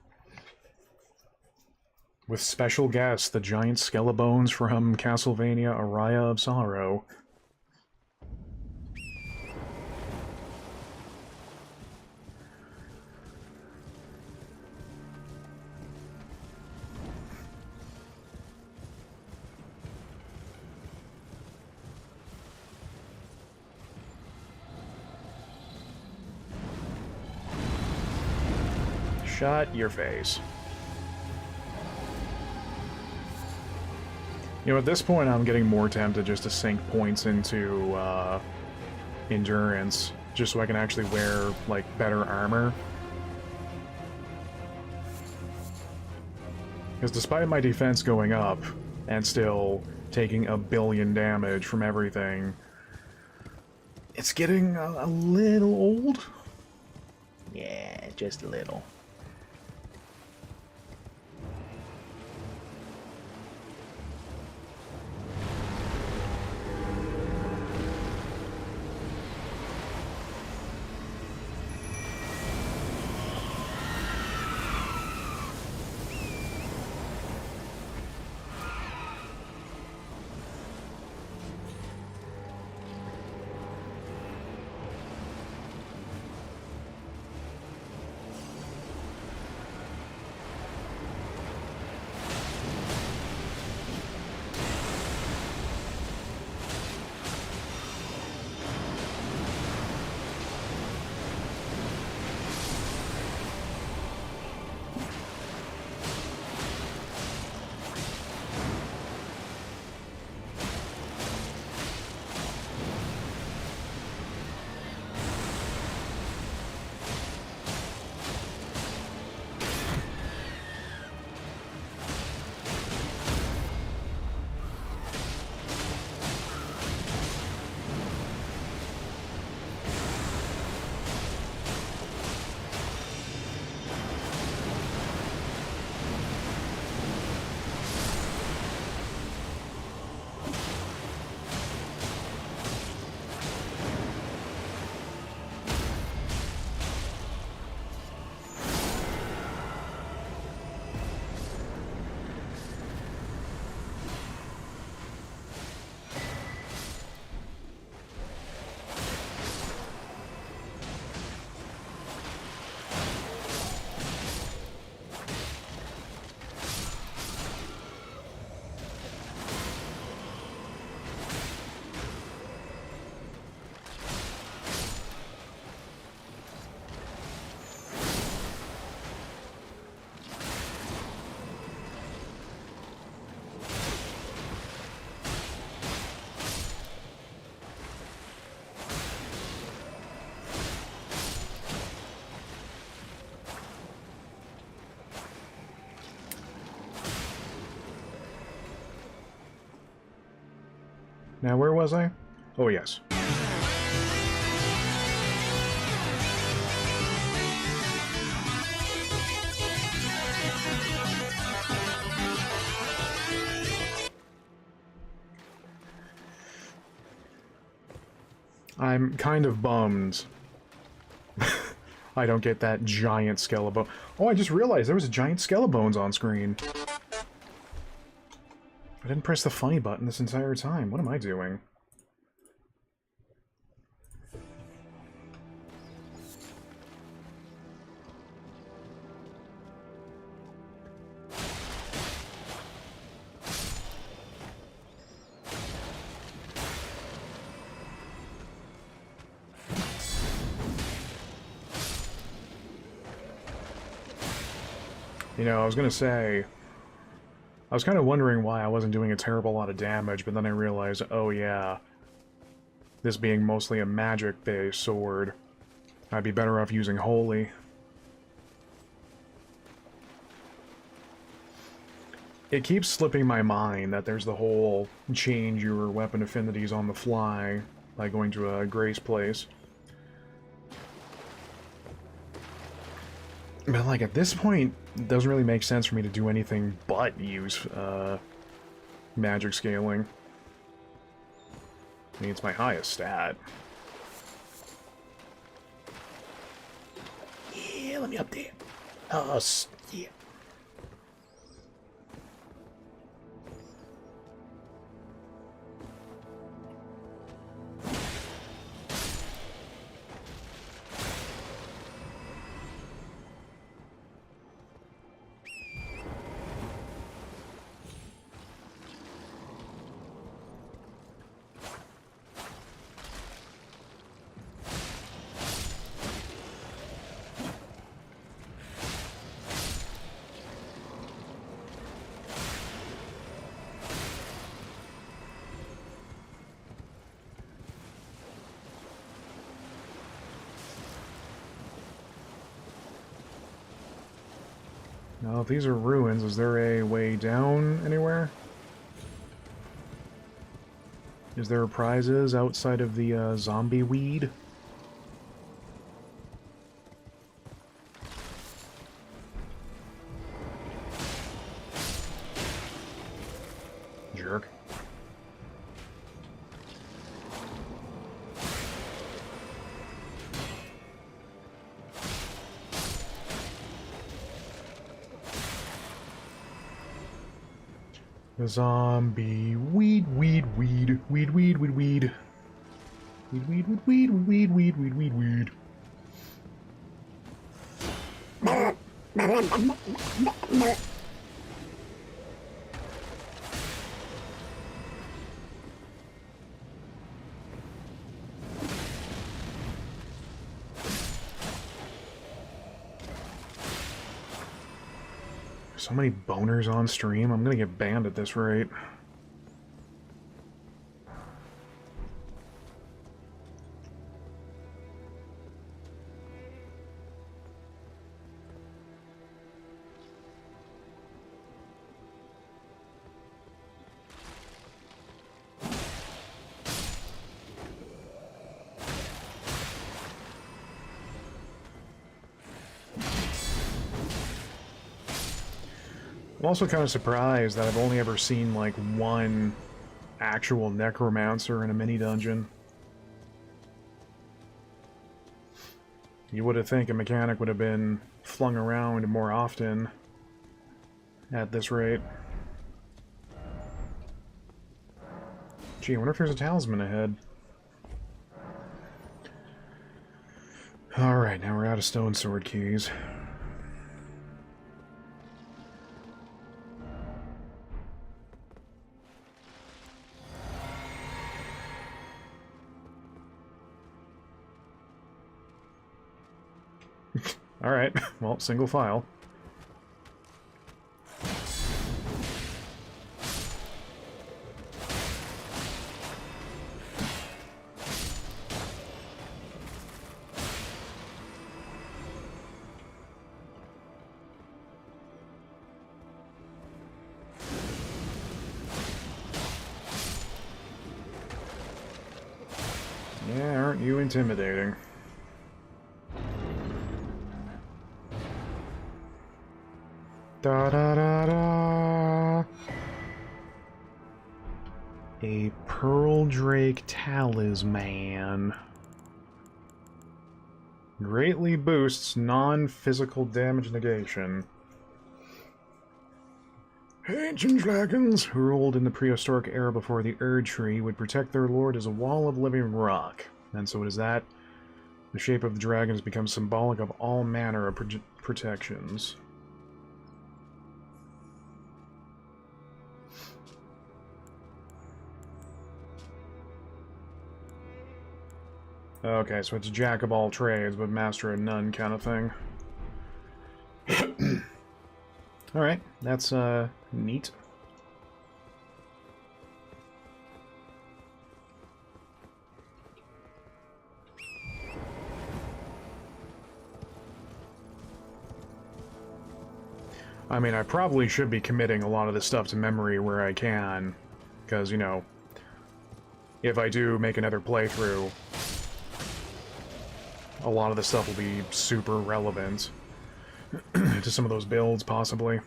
With special guest, the giant skelebones from Castlevania Araya of Sorrow. Shut your face. You know, at this point, I'm getting more tempted just to sink points into endurance, just so I can actually wear, like, better armor. Because despite my defense going up, and still taking a billion damage from everything, it's getting a little old. Yeah, just a little. Now, where was I? Oh, yes. I'm kind of bummed I don't get that giant skeleton. Oh, I just realized there was a giant skelebones on screen. I didn't press the funny button this entire time. What am I doing? You know, I was gonna say, I was kind of wondering why I wasn't doing a terrible lot of damage, but then I realized, oh yeah, this being mostly a magic-based sword, I'd be better off using Holy. It keeps slipping my mind that there's the whole change your weapon affinities on the fly by going to a Grace place. But, like, at this point, it doesn't really make sense for me to do anything but use, magic scaling. I mean, it's my highest stat. Yeah, let me up there. Oh, yeah. Now, if these are ruins, is there a way down anywhere? Is there prizes outside of the zombie weed? Jerk. The zombie weed, weed, weed, weed, weed, weed, weed. Weed, weed, weed, weed, weed, weed, weed, weed, weed. So many boners on stream, I'm gonna get banned at this rate. I'm also kind of surprised that I've only ever seen, like, one actual necromancer in a mini-dungeon. You would have think a mechanic would have been flung around more often at this rate. Gee, I wonder if there's a talisman ahead. Alright, now we're out of stone sword keys. Alright, well, single file. Yeah, aren't you intimidating? Da da da da. A Pearl Drake Talisman. Greatly boosts non-physical damage negation. Ancient dragons, who ruled in the prehistoric era before the Erd Tree, would protect their lord as a wall of living rock. And so it is that. The shape of the dragon has become symbolic of all manner of protections. Okay, so it's jack of all trades, but master of none kind of thing. Alright, that's, neat. I mean, I probably should be committing a lot of this stuff to memory where I can, because, you know, if I do make another playthrough, a lot of the stuff will be super relevant to some of those builds, possibly.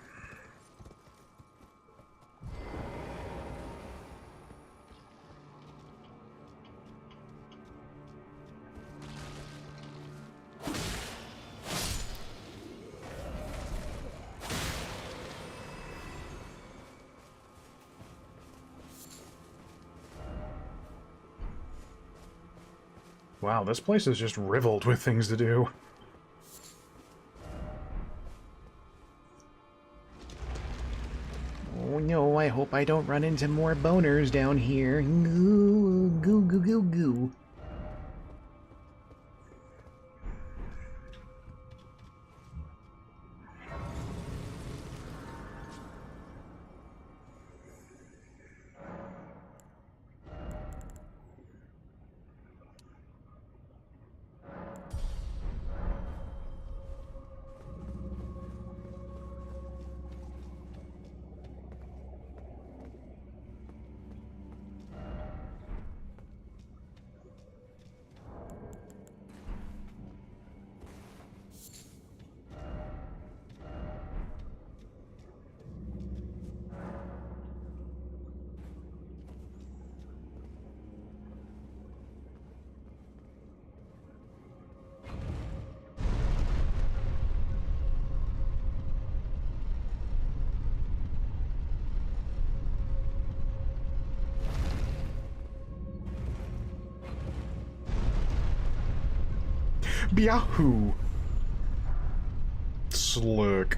Wow, this place is just riddled with things to do. Oh no, I hope I don't run into more boners down here. Goo, goo, goo, goo, goo. Biahoo! Slick.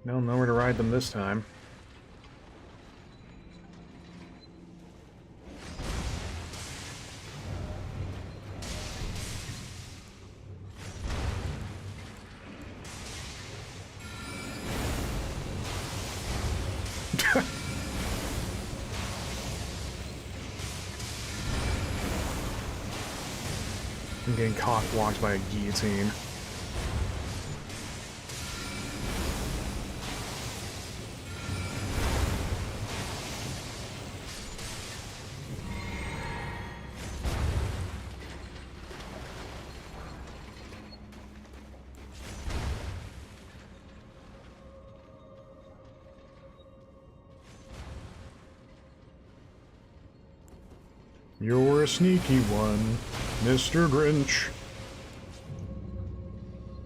No, nowhere to ride them this time. I'm getting cock-blocked by a guillotine. You're a sneaky one, Mr. Grinch.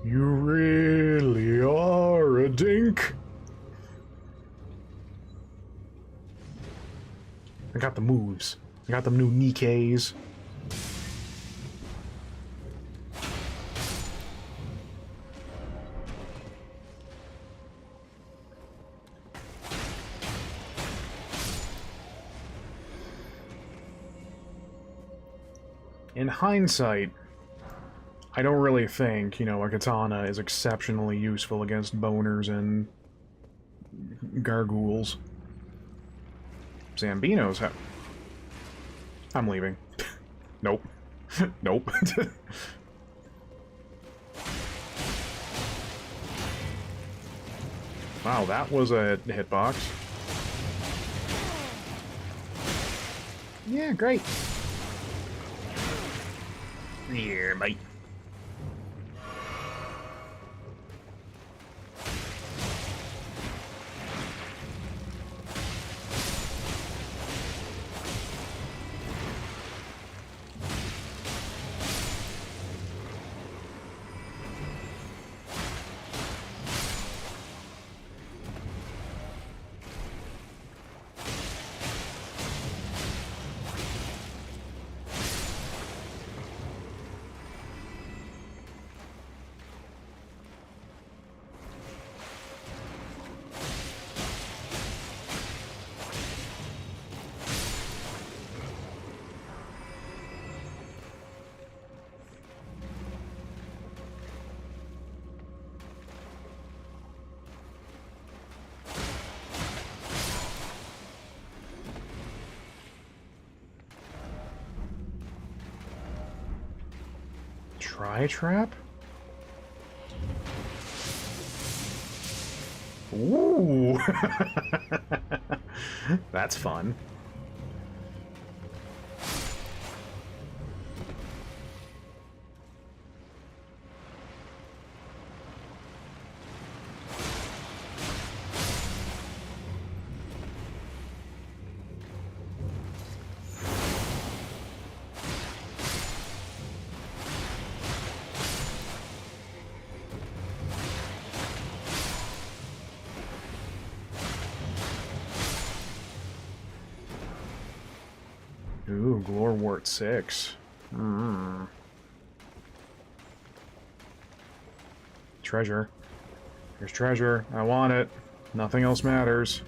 You really are a dink. I got the moves. I got them new Nikes. In hindsight, I don't really think, you know, a katana is exceptionally useful against boners and gargoules. Zambinos have... I'm leaving. Nope. Nope. Wow, that was a hitbox. Yeah, great. Yeah, mate. Tri-trap? Ooh! That's fun. Ooh, Glorwort 6. Treasure. Here's treasure. I want it. Nothing else matters.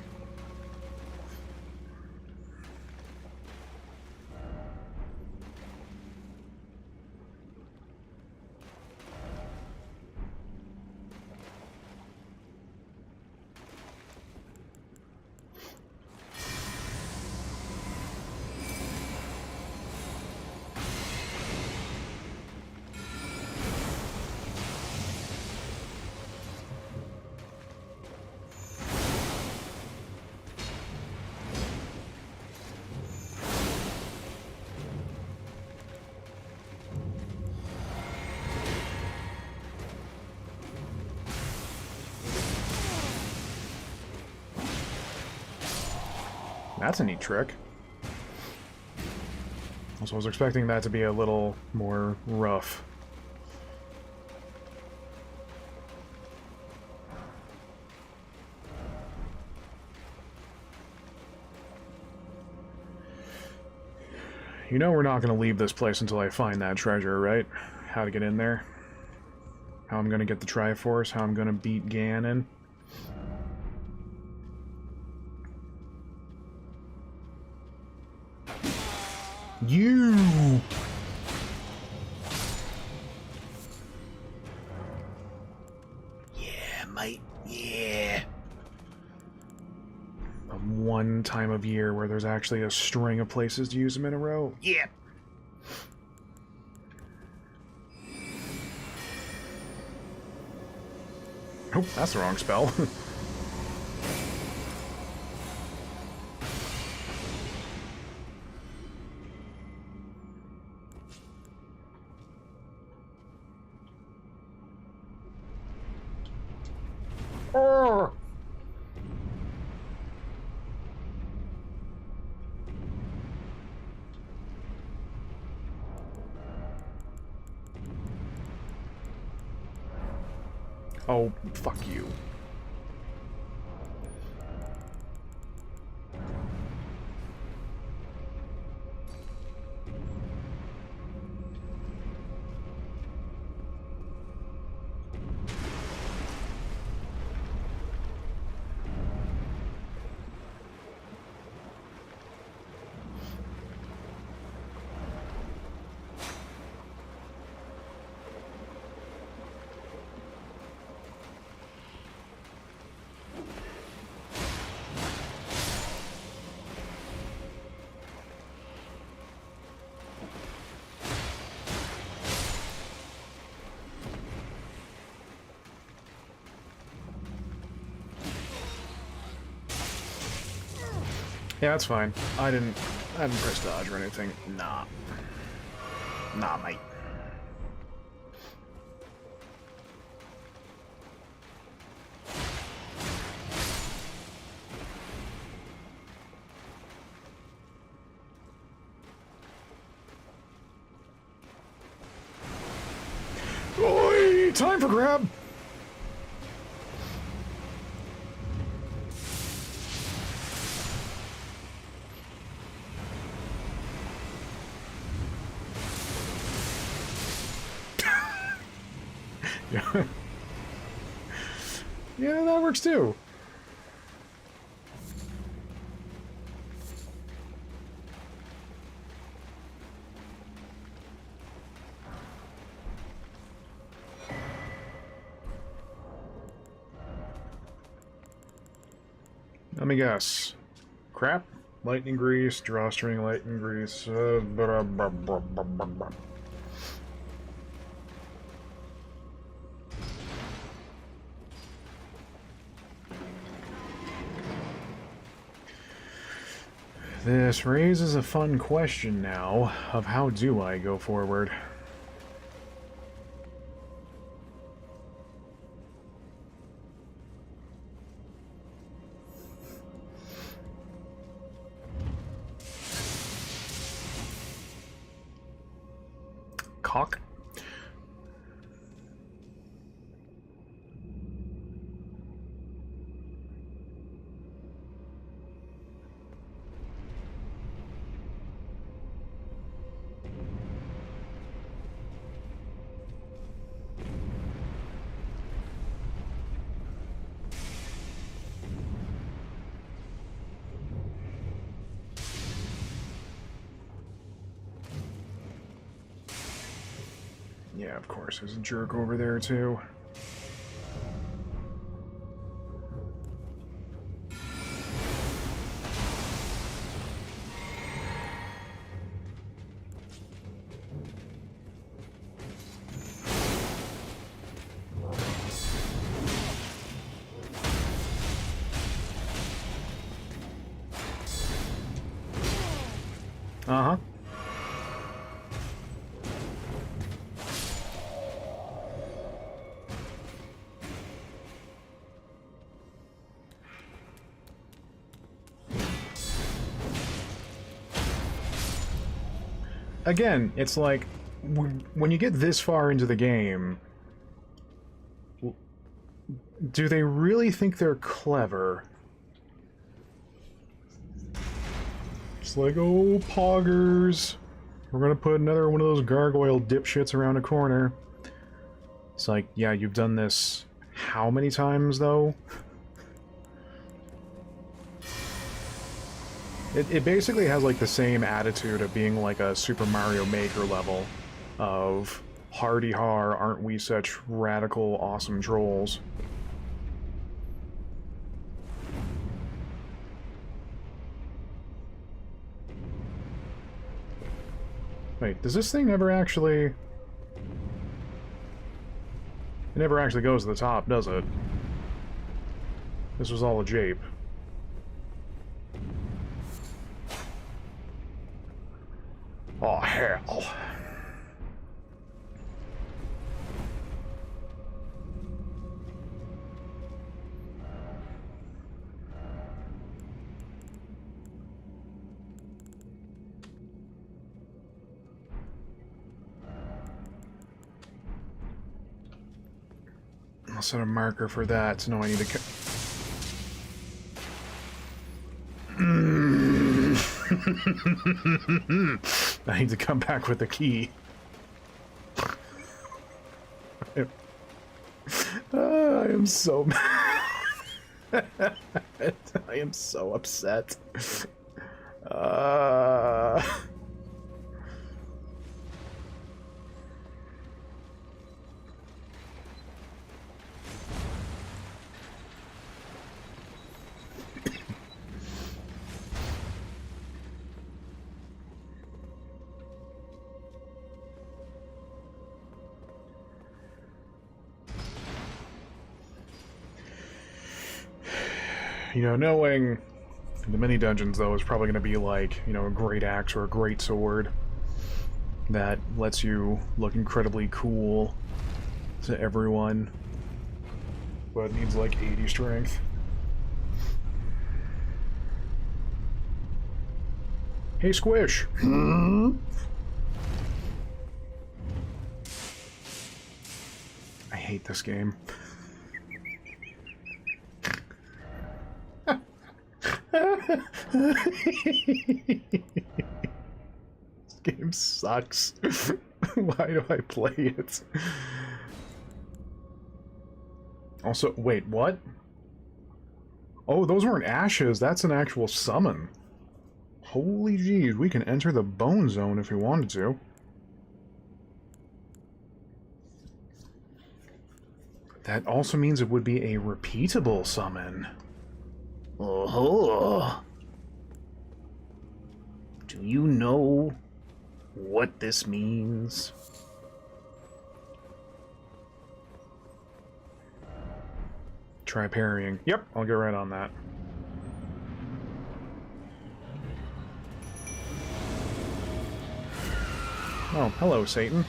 That's a neat trick. Also, I was expecting that to be a little more rough. You know we're not going to leave this place until I find that treasure, right? How to get in there? How I'm going to get the Triforce? How I'm going to beat Ganon? You! Yeah, mate. Yeah. One time of year where there's actually a string of places to use them in a row. Yeah. Oh, that's the wrong spell. Oh. Oh, fuck you. Yeah, that's fine. I didn't press dodge or anything. Nah. Nah, mate. Oi! Time for grab! Yeah. Yeah, that works too. Let me guess. Crap? Lightning grease, drawstring, lightning grease. This raises a fun question now of how do I go forward? Cock? Yeah, of course, there's a jerk over there, too. Uh-huh. again, it's like, when you get this far into the game, do they really think they're clever? It's like, oh, poggers. We're gonna put another one of those gargoyle dipshits around a corner. It's like, yeah, you've done this how many times, though? It basically has, like, the same attitude of being like a Super Mario Maker level of hardy-har, aren't we such radical, awesome trolls? Wait, does this thing never actually... It never actually goes to the top, does it? This was all a jape. Oh, hell. I'll set a marker for that to know I need to... I need to come back with the key. I am so mad. I am so upset. You know, knowing the mini dungeons, though, is probably going to be like, you know, a great axe or a great sword that lets you look incredibly cool to everyone, but needs like 80 strength. Hey, Squish! I hate this game. This game sucks. Why do I play it? Also, wait, what? Oh, those weren't ashes. That's an actual summon. Holy jeez, we can enter the bone zone if we wanted to. That also means it would be a repeatable summon. Oh. Do you know what this means? Try parrying. Yep, I'll get right on that. Oh, hello, Satan.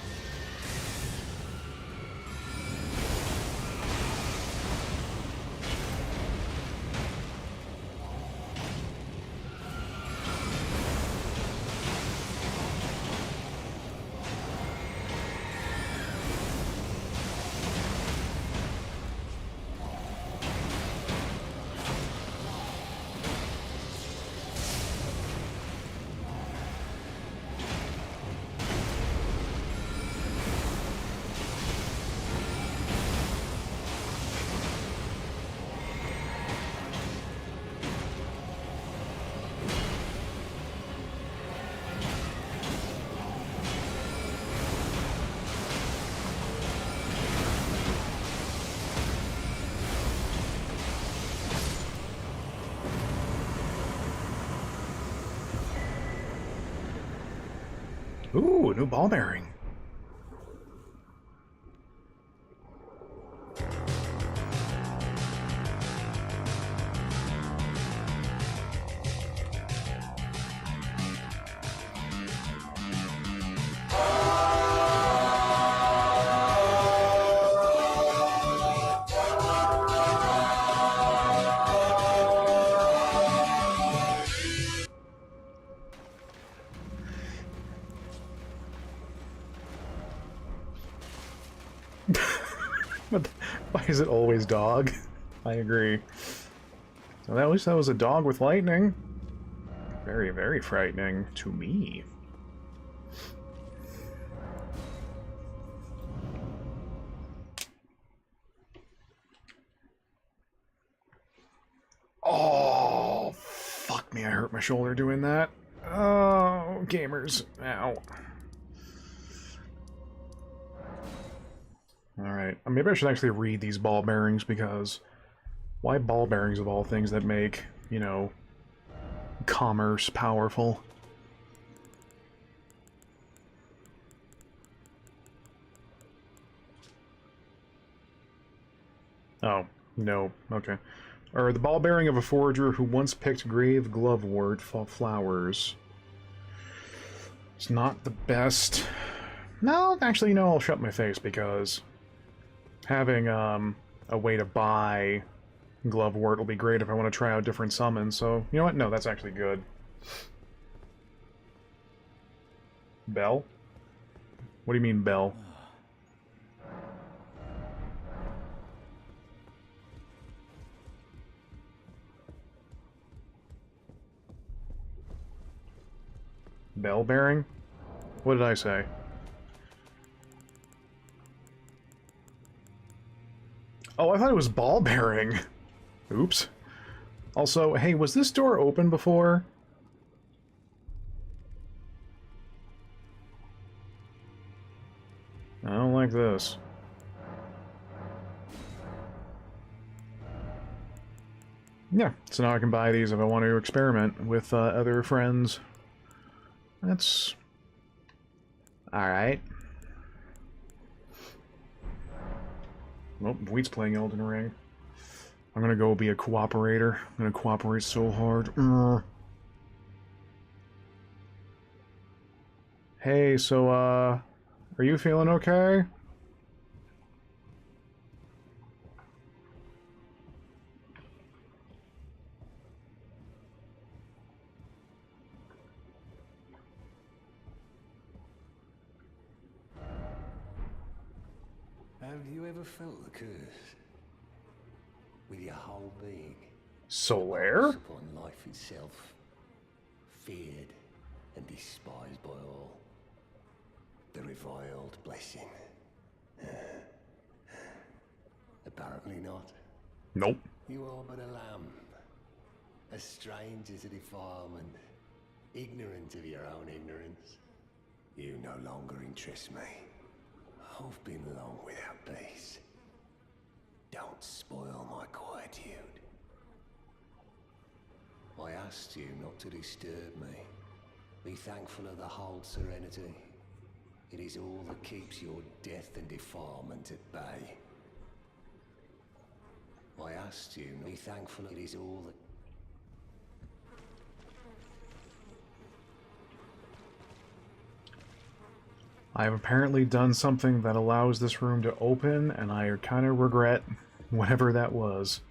Ooh, a new ball bearing. But why is it always dog? I agree. So at least that was a dog with lightning. Very, very frightening to me. Oh, fuck me, I hurt my shoulder doing that. Oh, gamers. Ow. Alright, maybe I should actually read these ball bearings, because why ball bearings of all things that make, you know, commerce powerful? Oh, no, okay. Or the ball bearing of a forager who once picked grave glovewort for flowers. It's not the best. No, actually, no, I'll shut my face, because having a way to buy glovewort will be great if I want to try out different summons, so you know what? No, that's actually good. Bell? What do you mean, bell? Bell bearing? What did I say? Oh, I thought it was ball bearing. Oops. Also, hey, was this door open before? I don't like this. Yeah, so now I can buy these if I want to experiment with other friends. That's... alright. Well, Wheat's playing Elden Ring. I'm gonna go be a cooperator. I'm gonna cooperate so hard. Hey, so, are you feeling okay? Have you ever felt the curse? With your whole being? Solaire? Upon life itself. Feared and despised by all. The reviled blessing. Apparently not. Nope. You are but a lamb. A stranger to defilement. Ignorant of your own ignorance. You no longer interest me. I've been long without peace. Don't spoil my quietude. I asked you not to disturb me. Be thankful of the whole serenity. It is all that keeps your death and defilement at bay. I asked you, be thankful it is all that... I have apparently done something that allows this room to open, and I kind of regret whatever that was.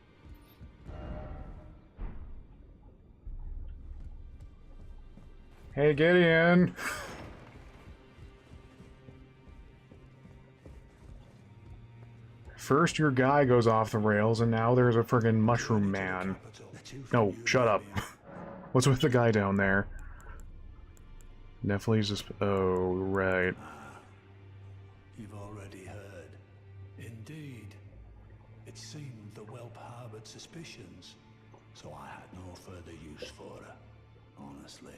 Hey, Gideon! First your guy goes off the rails, and now there's a friggin' mushroom man. No, shut up. What's with the guy down there? Nephile's just... oh, right. You've already heard. Indeed. It seemed the whelp harbored suspicions, so I had no further use for her. Honestly,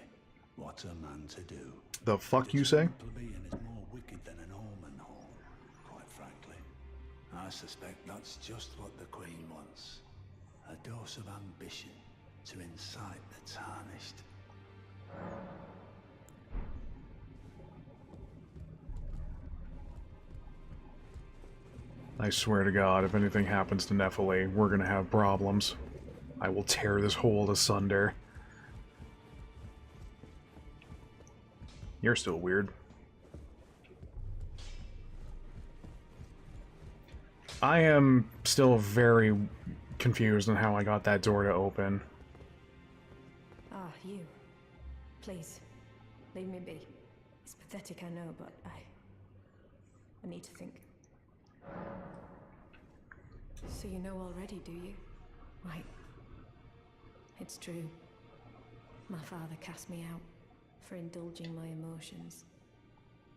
what's a man to do? The fuck you say? A plebeian is more wicked than an omen hole, quite frankly. I suspect that's just what the Queen wants. A dose of ambition to incite the tarnished. I swear to God, if anything happens to Nephile, we're gonna have problems. I will tear this hole asunder. You're still weird. I am still very confused on how I got that door to open. Ah, you. Please, leave me be. It's pathetic, I know, but I need to think. So you know already, do you? Right. It's true. My father cast me out for indulging my emotions,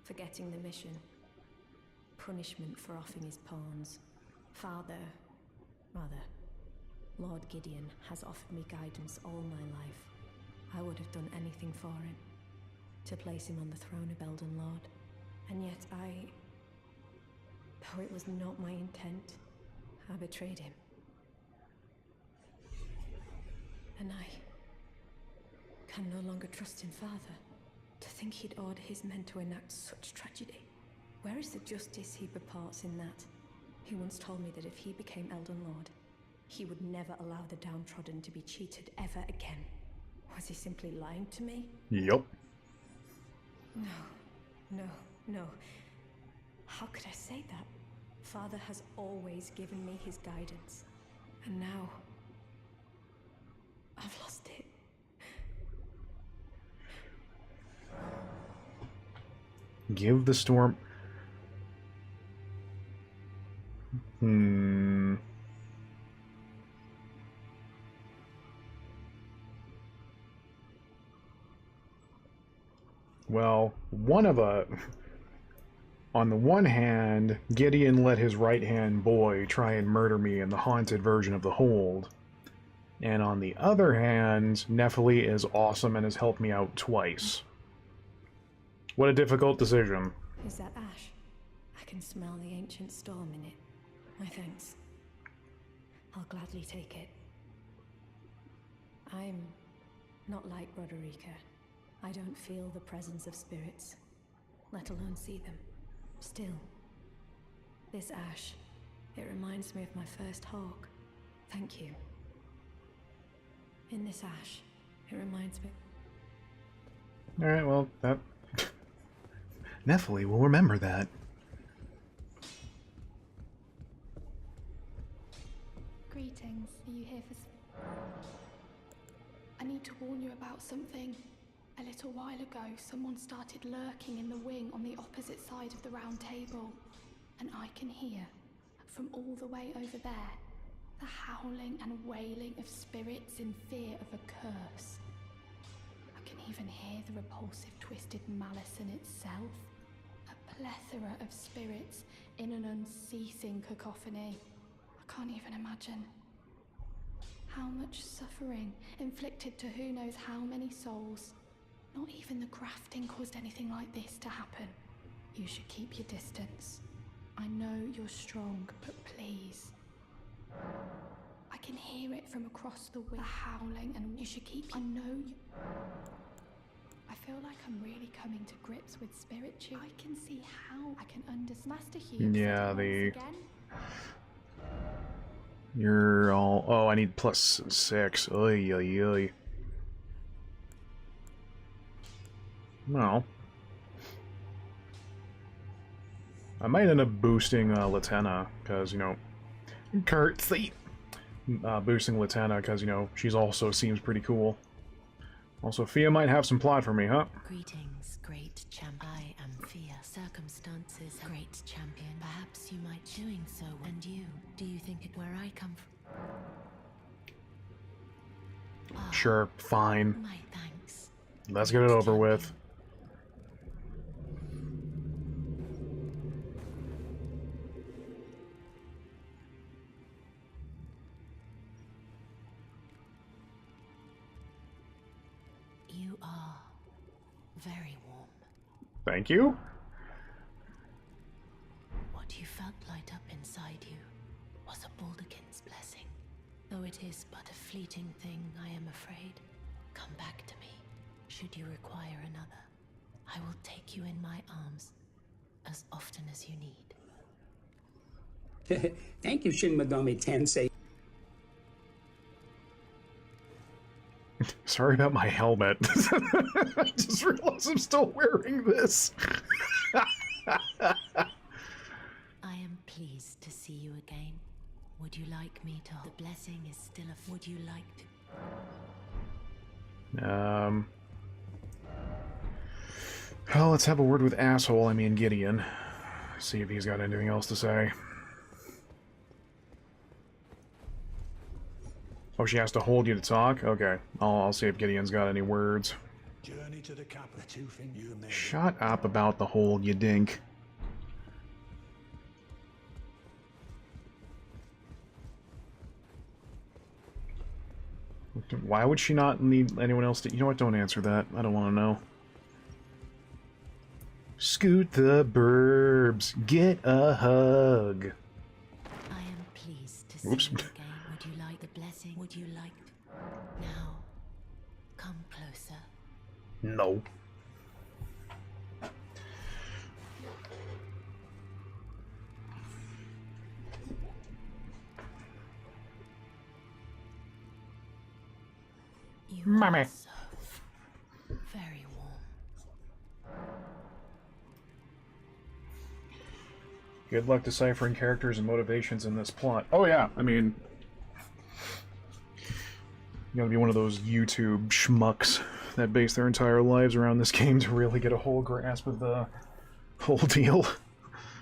forgetting the mission, punishment for offing his pawns. Lord Gideon has offered me guidance all my life. I would have done anything for him, to place him on the throne of Elden Lord. And yet though it was not my intent, I betrayed him. And I can no longer trust in Father. To think he'd order his men to enact such tragedy. Where is the justice he purports in that? He once told me that if he became Elden Lord, he would never allow the downtrodden to be cheated ever again. Was he simply lying to me? Yup. No. How could I say that? Father has always given me his guidance. And now, I've lost it. Give the storm... Well, on the one hand, Gideon let his right-hand boy try and murder me in the haunted version of the Hold. And on the other hand, Nephili is awesome and has helped me out twice. What a difficult decision. Is that ash? I can smell the ancient storm in it. My thanks. I'll gladly take it. I'm not like Roderica. I don't feel the presence of spirits, let alone see them. Still, this ash, it reminds me of my first hawk. Thank you. In this ash, it reminds me... Alright, well, that... Nephili will remember that. Greetings. Are you here for... I need to warn you about something. A little while ago, someone started lurking in the wing on the opposite side of the round table. And I can hear, from all the way over there, the howling and wailing of spirits in fear of a curse. I can even hear the repulsive twisted malice in itself. A plethora of spirits in an unceasing cacophony. I can't even imagine. How much suffering inflicted to who knows how many souls. Not even the grafting caused anything like this to happen. You should keep your distance. I know you're strong, but please. I can hear it from across the wing, the howling, and you should keep... I know you... I feel like I'm really coming to grips with spiritual. I can see how I can understand. Master Hugh. Yeah, again. You're all... Oh, I need +6. Oy, oy, oy. Well. I might end up boosting Latenna, because, you know... Curtsy! Boosting Latenna, because, you know, she's also seems pretty cool. Also, Fia might have some plot for me, huh? Greetings, great champ. I am Fia. Circumstances, great champion. Perhaps you might doing so. And you, do you think it where I come from? Sure, fine. My thanks. Let's get it over with. You are very warm. Thank you. What you felt light up inside you was a Baldakin's blessing. Though it is but a fleeting thing, I am afraid. Come back to me, should you require another. I will take you in my arms as often as you need. Thank you, Shin Megami Tensei. Sorry about my helmet. I just realized I'm still wearing this. I am pleased to see you again. Would you like me to? The blessing is still a... Would you like to? Well, let's have a word with asshole, I mean Gideon. See if he's got anything else to say. Oh, she has to hold you to talk? Okay. I'll see if Gideon's got any words. Journey to the capital. Two things you made. Shut up about the hold, you dink. Why would she not need anyone else to... You know what? Don't answer that. I don't want to know. Scoot the burbs. Get a hug. I am pleased to see Oops. you again. Would you like the blessing? Would you like... Now, come closer. No. You Mommy. are so very warm. Good luck deciphering characters and motivations in this plot. Oh yeah, I mean... You gotta be one of those YouTube schmucks that base their entire lives around this game to really get a whole grasp of the whole deal.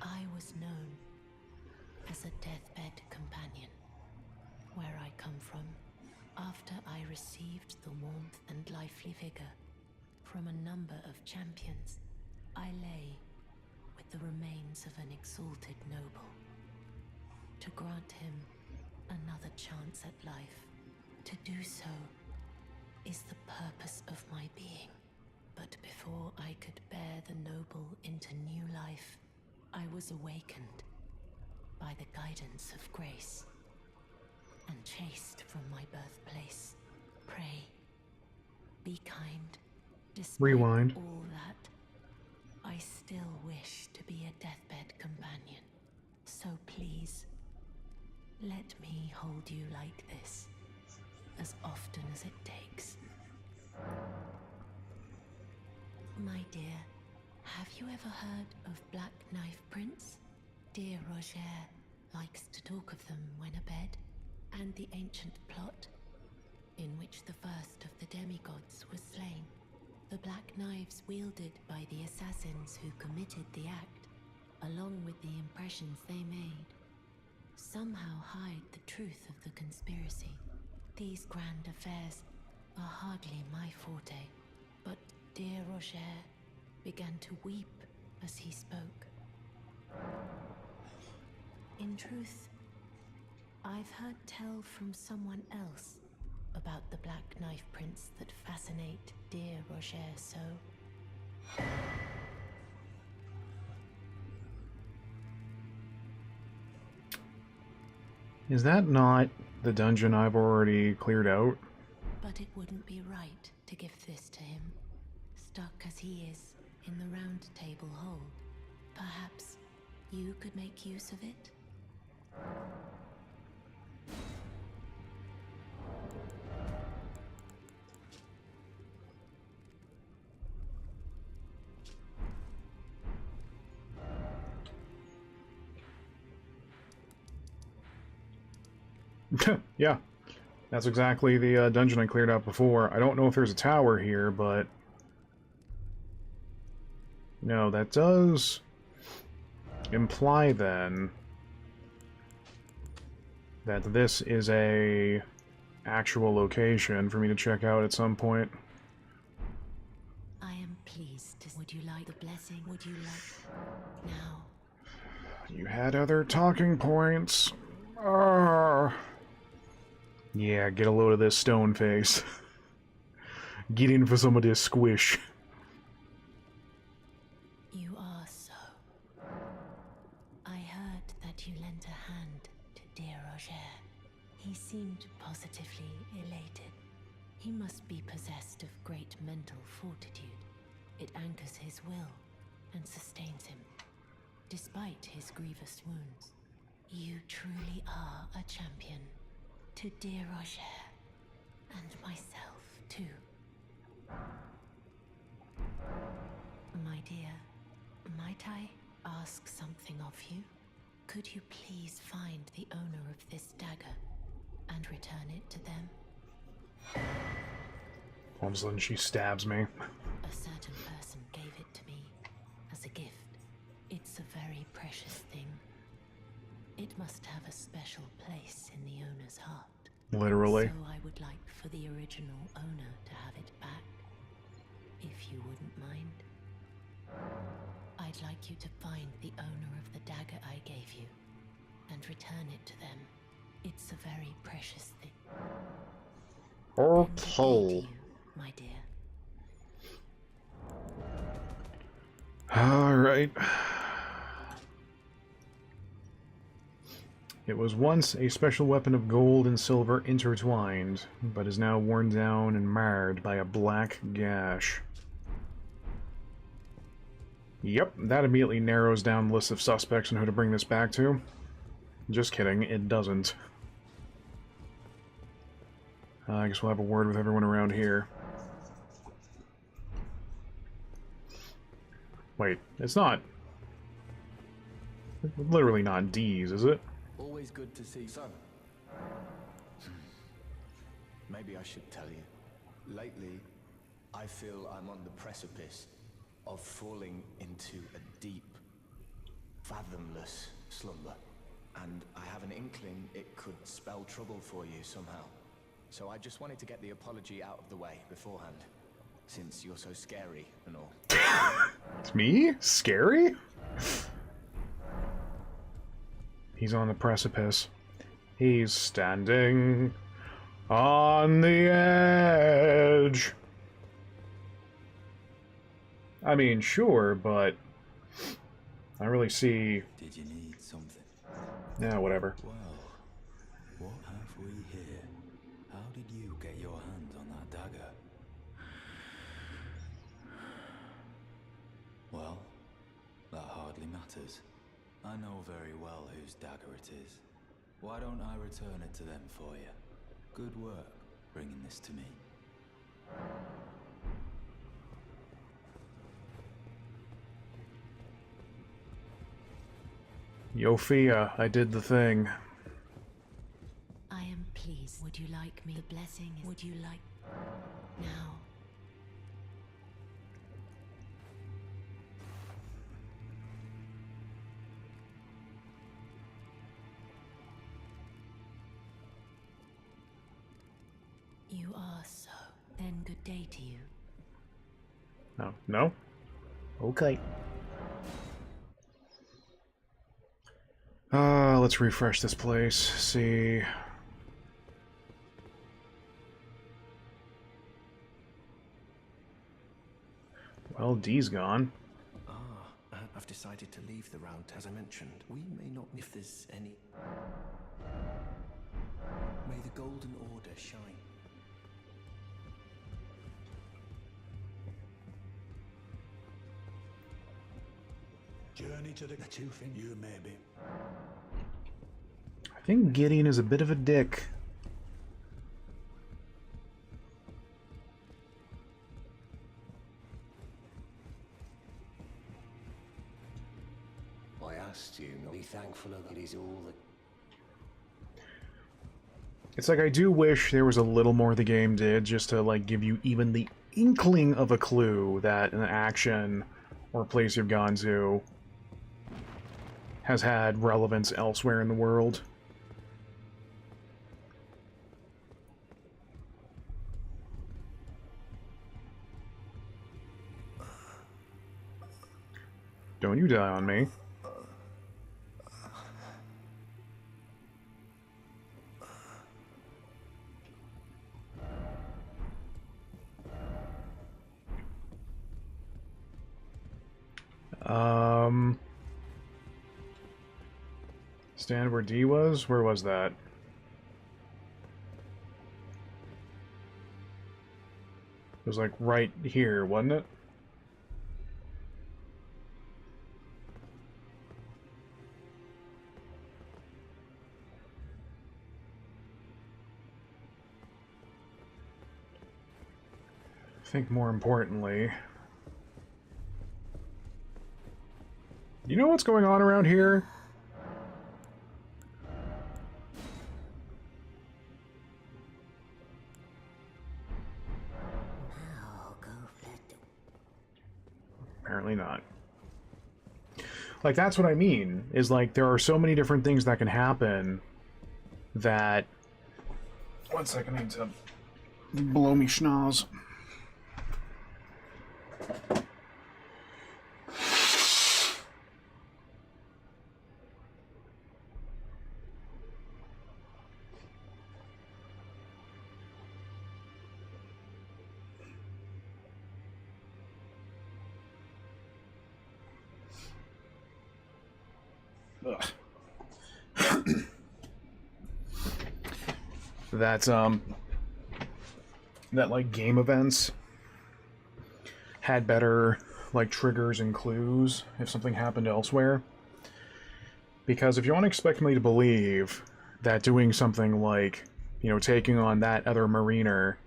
I was known as a deathbed companion. Where I come from, after I received the warmth and lively vigor from a number of champions, I lay with the remains of an exalted noble. To grant him another chance at life, to do so is the purpose of my being. But before I could bear the noble into new life, I was awakened by the guidance of grace and chased from my birthplace. Pray, be kind. Despite Rewind. all that, I still wish to be a deathbed companion. So please, let me hold you like this, as often as it takes. My dear, have you ever heard of Black Knife Prince? Dear Roger likes to talk of them when abed, and the ancient plot in which the first of the demigods was slain. The black knives wielded by the assassins who committed the act, along with the impressions they made, somehow hide the truth of the conspiracy. These grand affairs are hardly my forte, but dear Roger began to weep as he spoke. In truth, I've heard tell from someone else about the Black Knife Prince that fascinate dear Roger so. Is that not the dungeon I've already cleared out? But it wouldn't be right to give this to him, stuck as he is in the round table hold. Perhaps you could make use of it? Yeah, that's exactly the dungeon I cleared out before. I don't know if there's a tower here, but... No, that does imply, then, that this is a actual location for me to check out at some point. I am pleased to... Would you like the blessing? Would you like... Now... You had other talking points. Yeah, get a load of this stone face. Get in for some of this squish. You are so. I heard that you lent a hand to dear Roger. He seemed positively elated. He must be possessed of great mental fortitude. It anchors his will and sustains him, despite his grievous wounds. You truly are a champion. To dear Roger, and myself, too. My dear, might I ask something of you? Could you please find the owner of this dagger and return it to them? All of a sudden she stabs me. A certain person gave it to me as a gift. It's a very precious thing. It must have a special place in the owner's heart. Literally. So I would like for the original owner to have it back, if you wouldn't mind. I'd like you to find the owner of the dagger I gave you and return it to them. It's a very precious thing. Then good day to Okay. you, my dear. Alright. It was once a special weapon of gold and silver intertwined, but is now worn down and marred by a black gash. Yep, that immediately narrows down the list of suspects and who to bring this back to. Just kidding, it doesn't. I guess we'll have a word with everyone around here. Wait, it's not... literally not D's, is it? Always good to see son. Maybe I should tell you. Lately, I feel I'm on the precipice of falling into a deep, fathomless slumber. And I have an inkling it could spell trouble for you somehow. So I just wanted to get the apology out of the way beforehand, since you're so scary and all. It's me? Scary? He's on the precipice. He's standing on the edge. I mean, sure, but I really see... Did you need something? Yeah, whatever. Well, what have we here? How did you get your hands on that dagger? Well, that hardly matters. I know very well whose dagger it is. Why don't I return it to them for you? Good work bringing this to me. Yophia, I did the thing. I am pleased. Would you like me? The blessing is... Would you like... Now. You are so. Then good day to you. No. No? Okay. Let's refresh this place. See. Well, D's gone. I've decided to leave the round, as I mentioned. We may not, if there's any... May the Golden Order shine. Journey to the two thing you maybe. I think Gideon is a bit of a dick. I asked you, not be thankful that it is all that... It's like I do wish there was a little more the game did, just to like give you even the inkling of a clue that an action or place you've gone to has had relevance elsewhere in the world. Don't you die on me. Stand where D was? Where was that? It was like right here, wasn't it? I think more importantly... You know what's going on around here? Apparently not. Like, that's what I mean, is like, there are so many different things that can happen that One second, I need to blow me schnoz. That like game events had better like triggers and clues if something happened elsewhere. Because if you want to expect me to believe that doing something like, you know, taking on that other mariner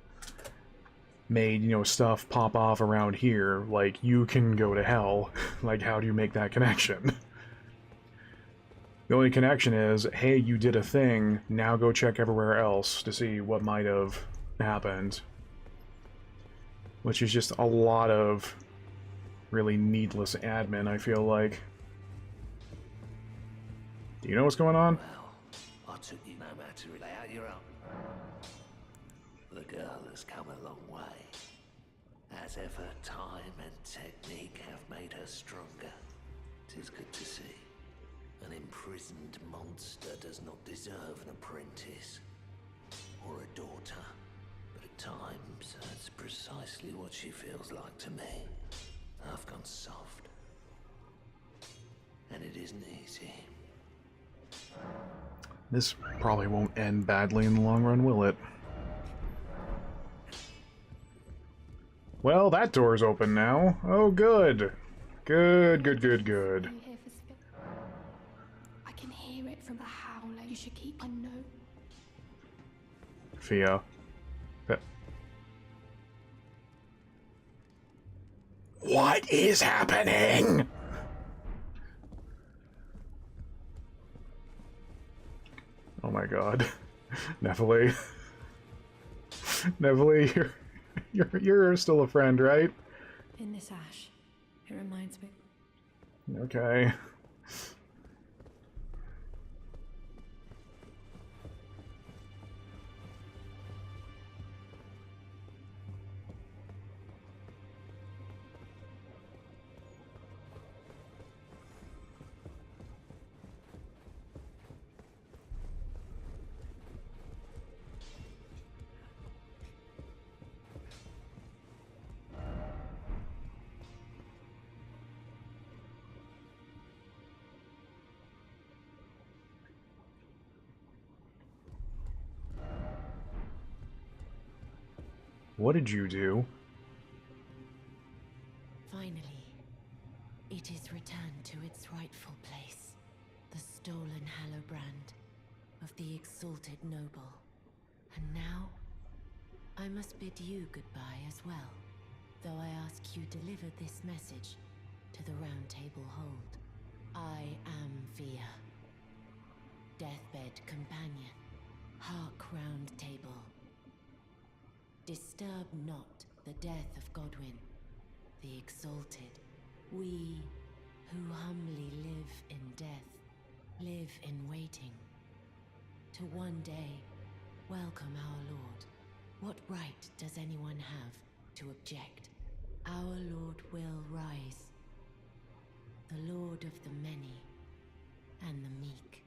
made, you know, stuff pop off around here, like, you can go to hell. Like, how do you make that connection? The only connection is, hey, you did a thing, now go check everywhere else to see what might have happened. Which is just a lot of really needless admin, I feel like. Do you know what's going on? Well, I took you no matter lay out your own. The girl has come a long way. As ever, time and technique have made her stronger. 'Tis good to see. An imprisoned monster does not deserve an apprentice. Or a daughter. But at times, that's precisely what she feels like to me. I've gone soft. And it isn't easy. This probably won't end badly in the long run, will it? Well, that door's open now. Oh, good. Good, good, good, good. Are you here for I can hear it from the howler. You should keep. I know. Fia. What is happening? Oh my god. Nephilim. Nephilim, you're still a friend, right? In this ash, it reminds me. Okay. What did you do? Finally, it is returned to its rightful place. The stolen Hallowbrand of the exalted noble. And now, I must bid you goodbye as well, though I ask you deliver this message to the Round Table Hold. I am Fia, deathbed companion, hark Round Table. Disturb not the death of Godwyn, the exalted. We who humbly live in death, live in waiting, to one day welcome our Lord. What right does anyone have to object? Our Lord will rise, the Lord of the many and the meek.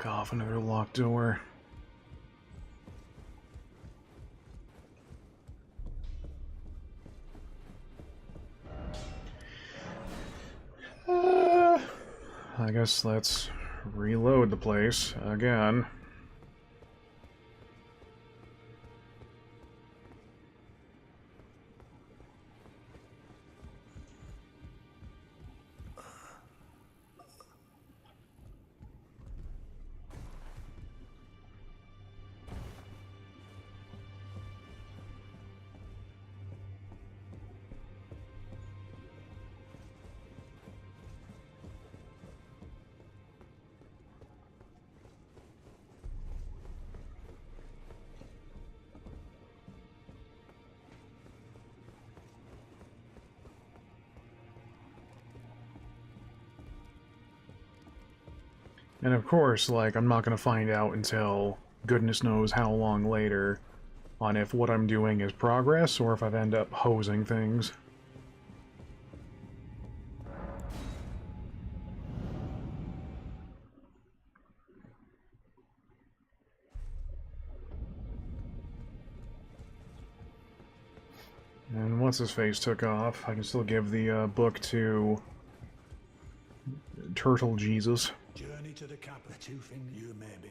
Fuck off, another locked door. I guess let's reload the place again. And of course, like, I'm not gonna find out until goodness knows how long later on if what I'm doing is progress or if I've end up hosing things. And once his face took off, I can still give the book to Turtle Jesus. Journey to the capital. Two things you maybe.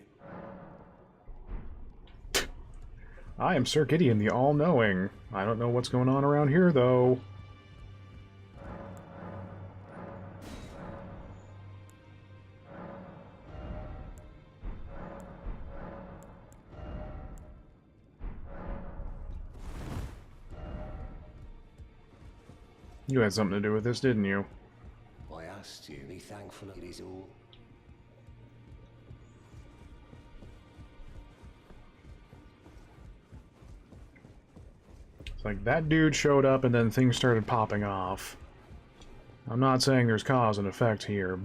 I am Sir Gideon, the All-Knowing. I don't know what's going on around here, though. You had something to do with this, didn't you? I asked you, be thankful it is all. It's like, that dude showed up and then things started popping off. I'm not saying there's cause and effect here.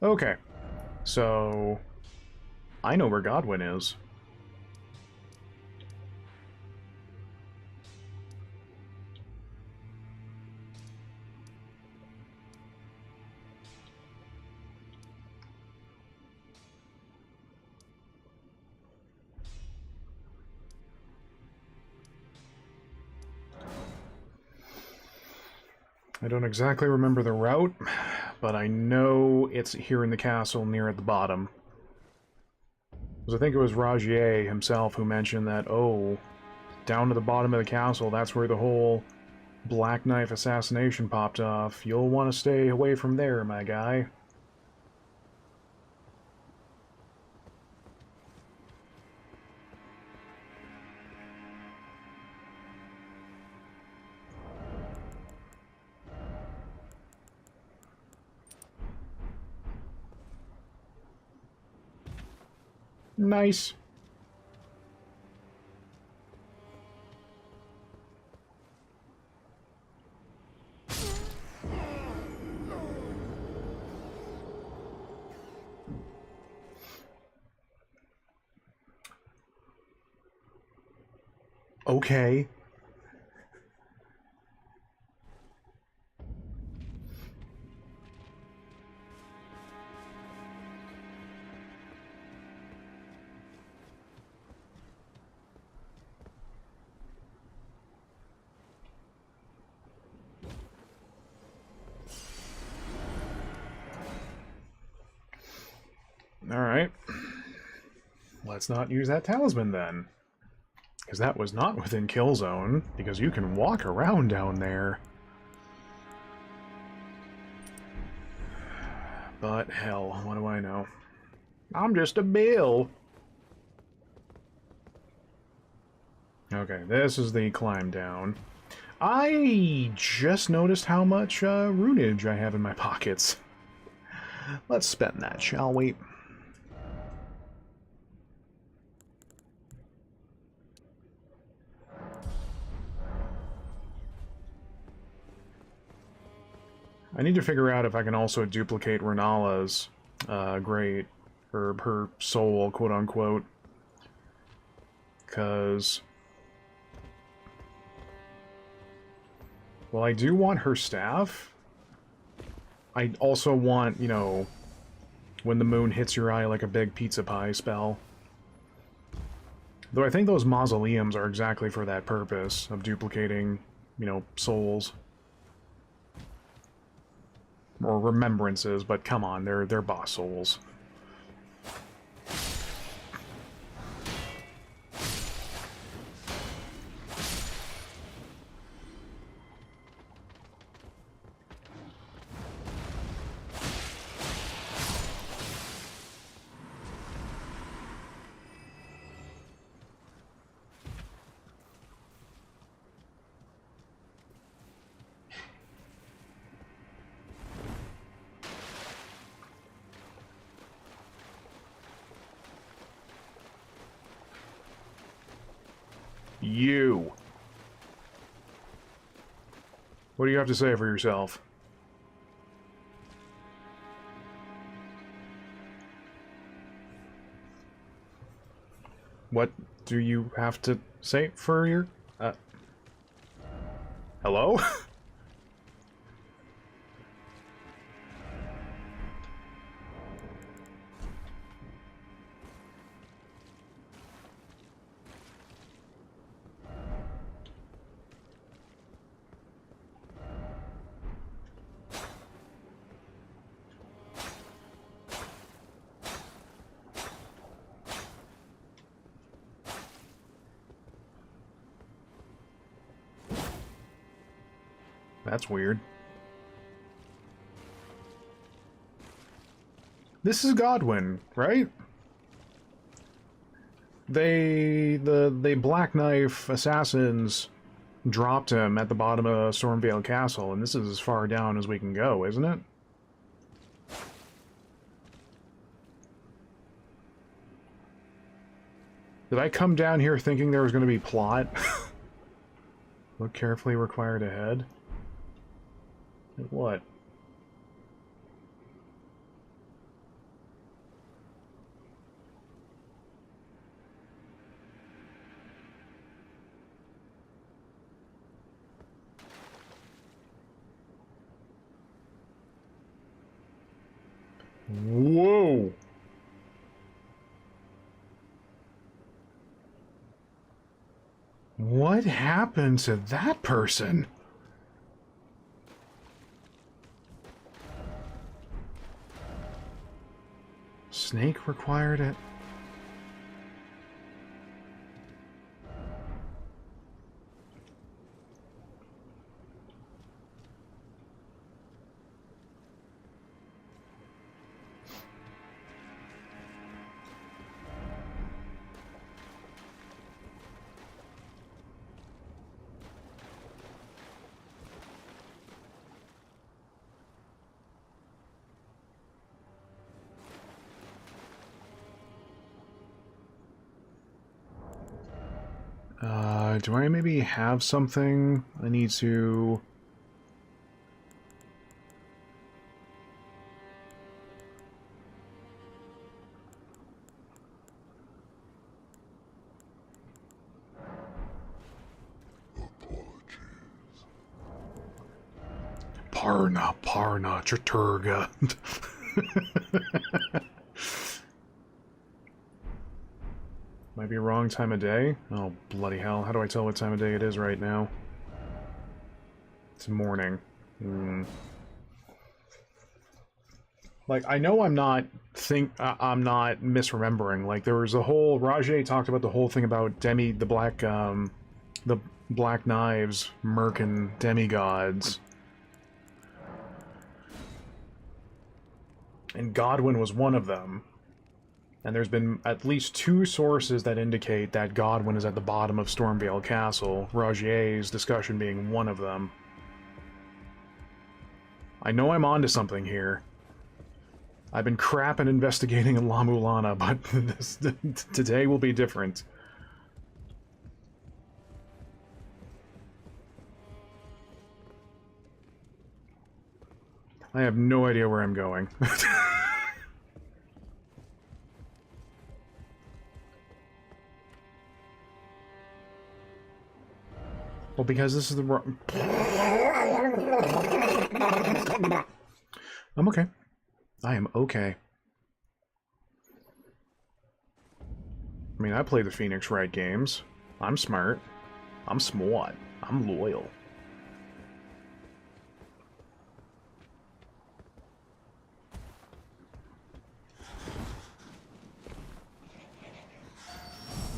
Okay. So... I know where Godwin is. I don't exactly remember the route, but I know it's here in the castle near at the bottom. Because I think it was Rajier himself who mentioned that, oh, down to the bottom of the castle, that's where the whole Black Knife assassination popped off. You'll want to stay away from there, my guy. Nice. Okay. Alright. Let's not use that talisman then. Because that was not within kill zone, because you can walk around down there. But hell, what do I know? I'm just a bill. Okay, this is the climb down. I just noticed how much runage I have in my pockets. Let's spend that, shall we? I need to figure out if I can also duplicate Renala's great, or her soul, quote-unquote. Because Well, I do want her staff. I also want, you know, when the moon hits your eye like a big pizza pie spell. Though I think those mausoleums are exactly for that purpose, of duplicating, you know, souls. Or remembrances, but come on, they're boss souls. You. What do you have to say for yourself? What do you have to say for your... Hello? That's weird. This is Godwin, right? The Black Knife assassins dropped him at the bottom of Stormvale Castle, and this is as far down as we can go, isn't it? Did I come down here thinking there was going to be plot? Look carefully required ahead. What? Whoa! What happened to that person? Snake required it. Do I maybe have something I need to... Parna, Chaturga. Might be wrong time of day? Oh, bloody hell. How do I tell what time of day it is right now? It's morning. Like, I know I'm not misremembering. Like, there was a whole... Rajay talked about the whole thing about the Black Knives, Merkin demigods. And Godwin was one of them. And there's been at least 2 sources that indicate that Godwin is at the bottom of Stormvale Castle, Rajay's discussion being one of them. I know I'm onto something here. I've been crap at investigating in La Mulana, but today will be different. I have no idea where I'm going. Well, because this is the wrong... I'm okay. I am okay. I mean, I play the Phoenix Wright games. I'm smart. I'm smart. I'm loyal.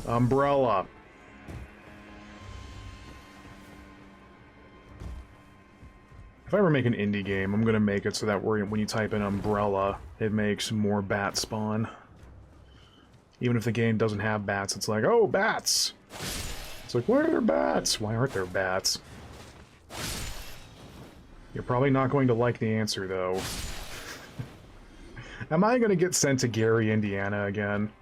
Umbrella. If I ever make an indie game, I'm gonna make it so that when you type in umbrella, it makes more bat spawn. Even if the game doesn't have bats, it's like, oh, bats! It's like, where are there bats? Why aren't there bats? You're probably not going to like the answer, though. Am I gonna get sent to Gary, Indiana again?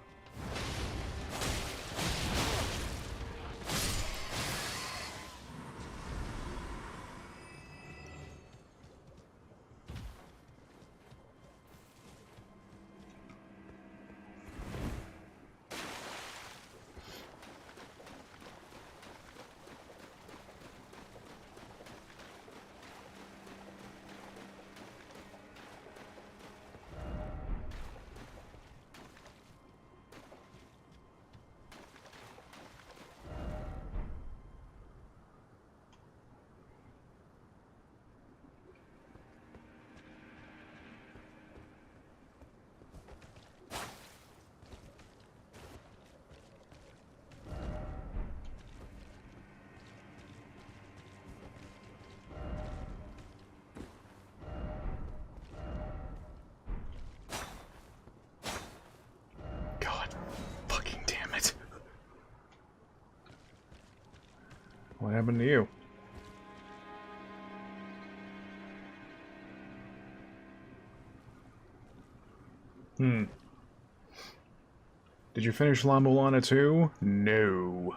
What happened to you? Did you finish La Mulana 2? No.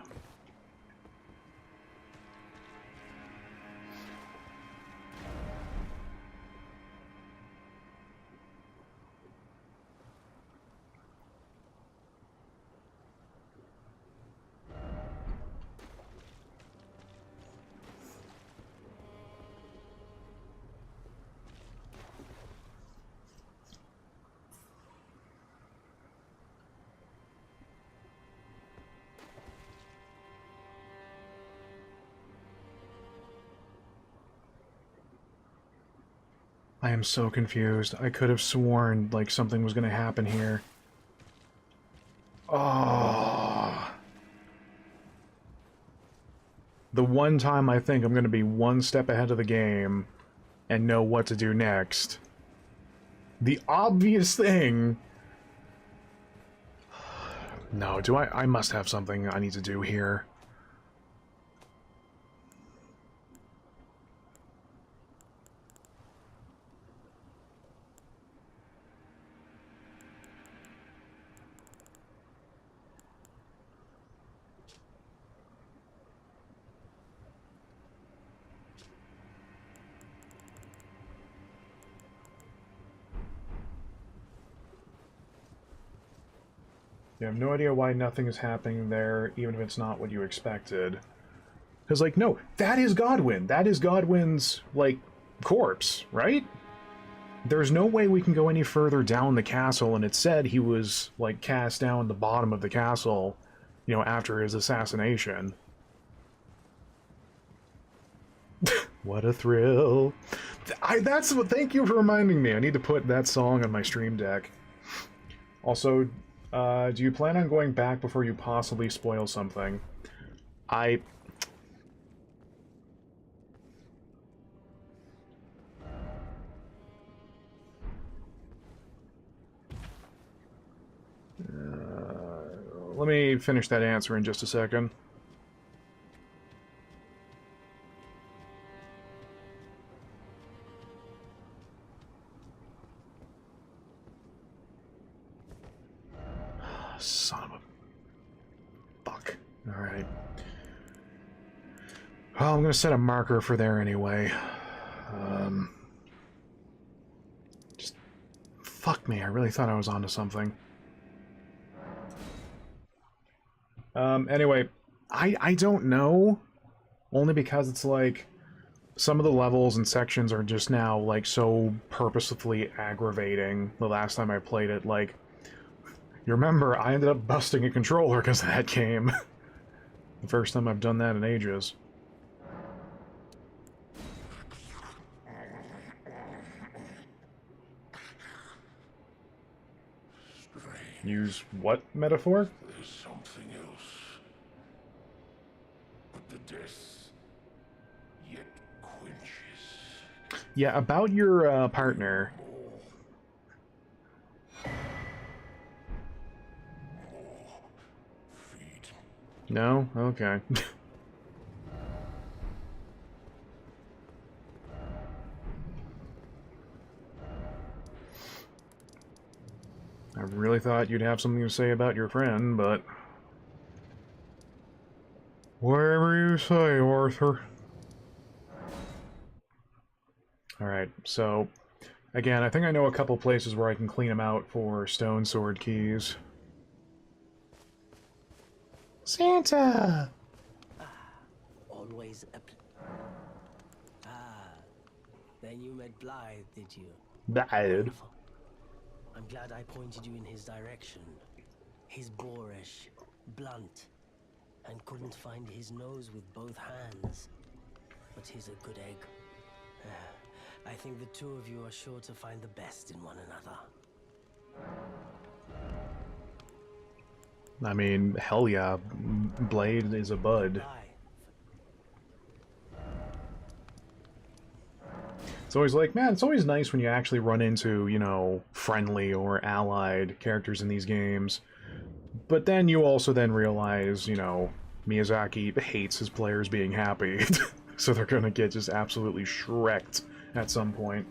I am so confused. I could have sworn, like, something was going to happen here. Oh. The one time I think I'm going to be one step ahead of the game and know what to do next. The obvious thing... No, do I must have something I need to do here. You have no idea why nothing is happening there, even if it's not what you expected. Because, like, no, that is Godwin. That is Godwin's, like, corpse, right? There's no way we can go any further down the castle, and it said he was, like, cast down the bottom of the castle, you know, after his assassination. What a thrill. That's what, thank you for reminding me. I need to put that song on my stream deck. Also, do you plan on going back before you possibly spoil something? Let me finish that answer in just a second. Son of a... Fuck. Alright. Well, I'm gonna set a marker for there anyway. Just... Fuck me, I really thought I was onto something. Anyway, I don't know Only because it's like some of the levels and sections are just now like so purposefully aggravating. The last time I played it, like, you remember I ended up busting a controller because of that game. The first time I've done that in ages. Use what metaphor? There's something else. But the death yet quenches. Yeah, about your partner. No? Okay. I really thought you'd have something to say about your friend, but... Whatever you say, Arthur. Alright, so... Again, I think I know a couple places where I can clean them out for stone sword keys. Santa! Always a then you met Blythe, did you? Blythe. I'm glad I pointed you in his direction. He's boorish, blunt, and couldn't find his nose with both hands. But he's a good egg. I think the two of you are sure to find the best in one another. I mean, hell yeah, Blade is a bud. It's always like, man, it's always nice when you actually run into, you know, friendly or allied characters in these games. But then you also then realize, you know, Miyazaki hates his players being happy. So they're gonna get just absolutely shreked at some point.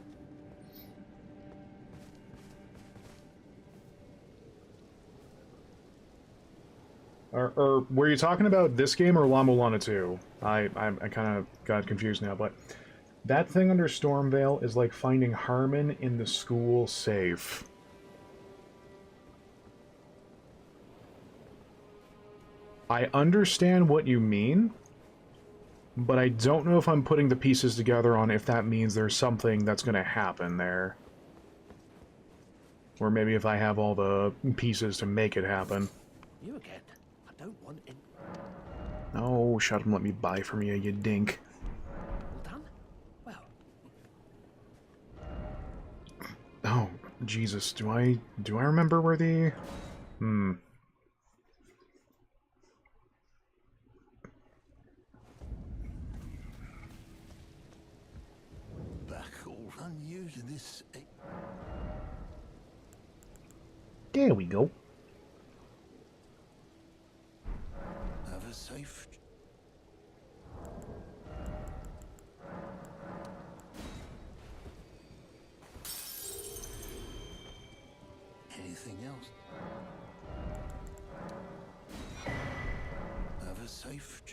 Or were you talking about this game or La Mulana 2? I kind of got confused now, but that thing under Stormvale is like finding Harmon in the school safe. I understand what you mean, but I don't know if I'm putting the pieces together on if that means there's something that's going to happen there. Or maybe if I have all the pieces to make it happen. You again. I don't want it. Oh, shut up and let me buy from you, you dink. All done? Well. Oh, Jesus, do I remember where the... Back all unused in this... There we go. Have a safe... Anything else? Have a safe...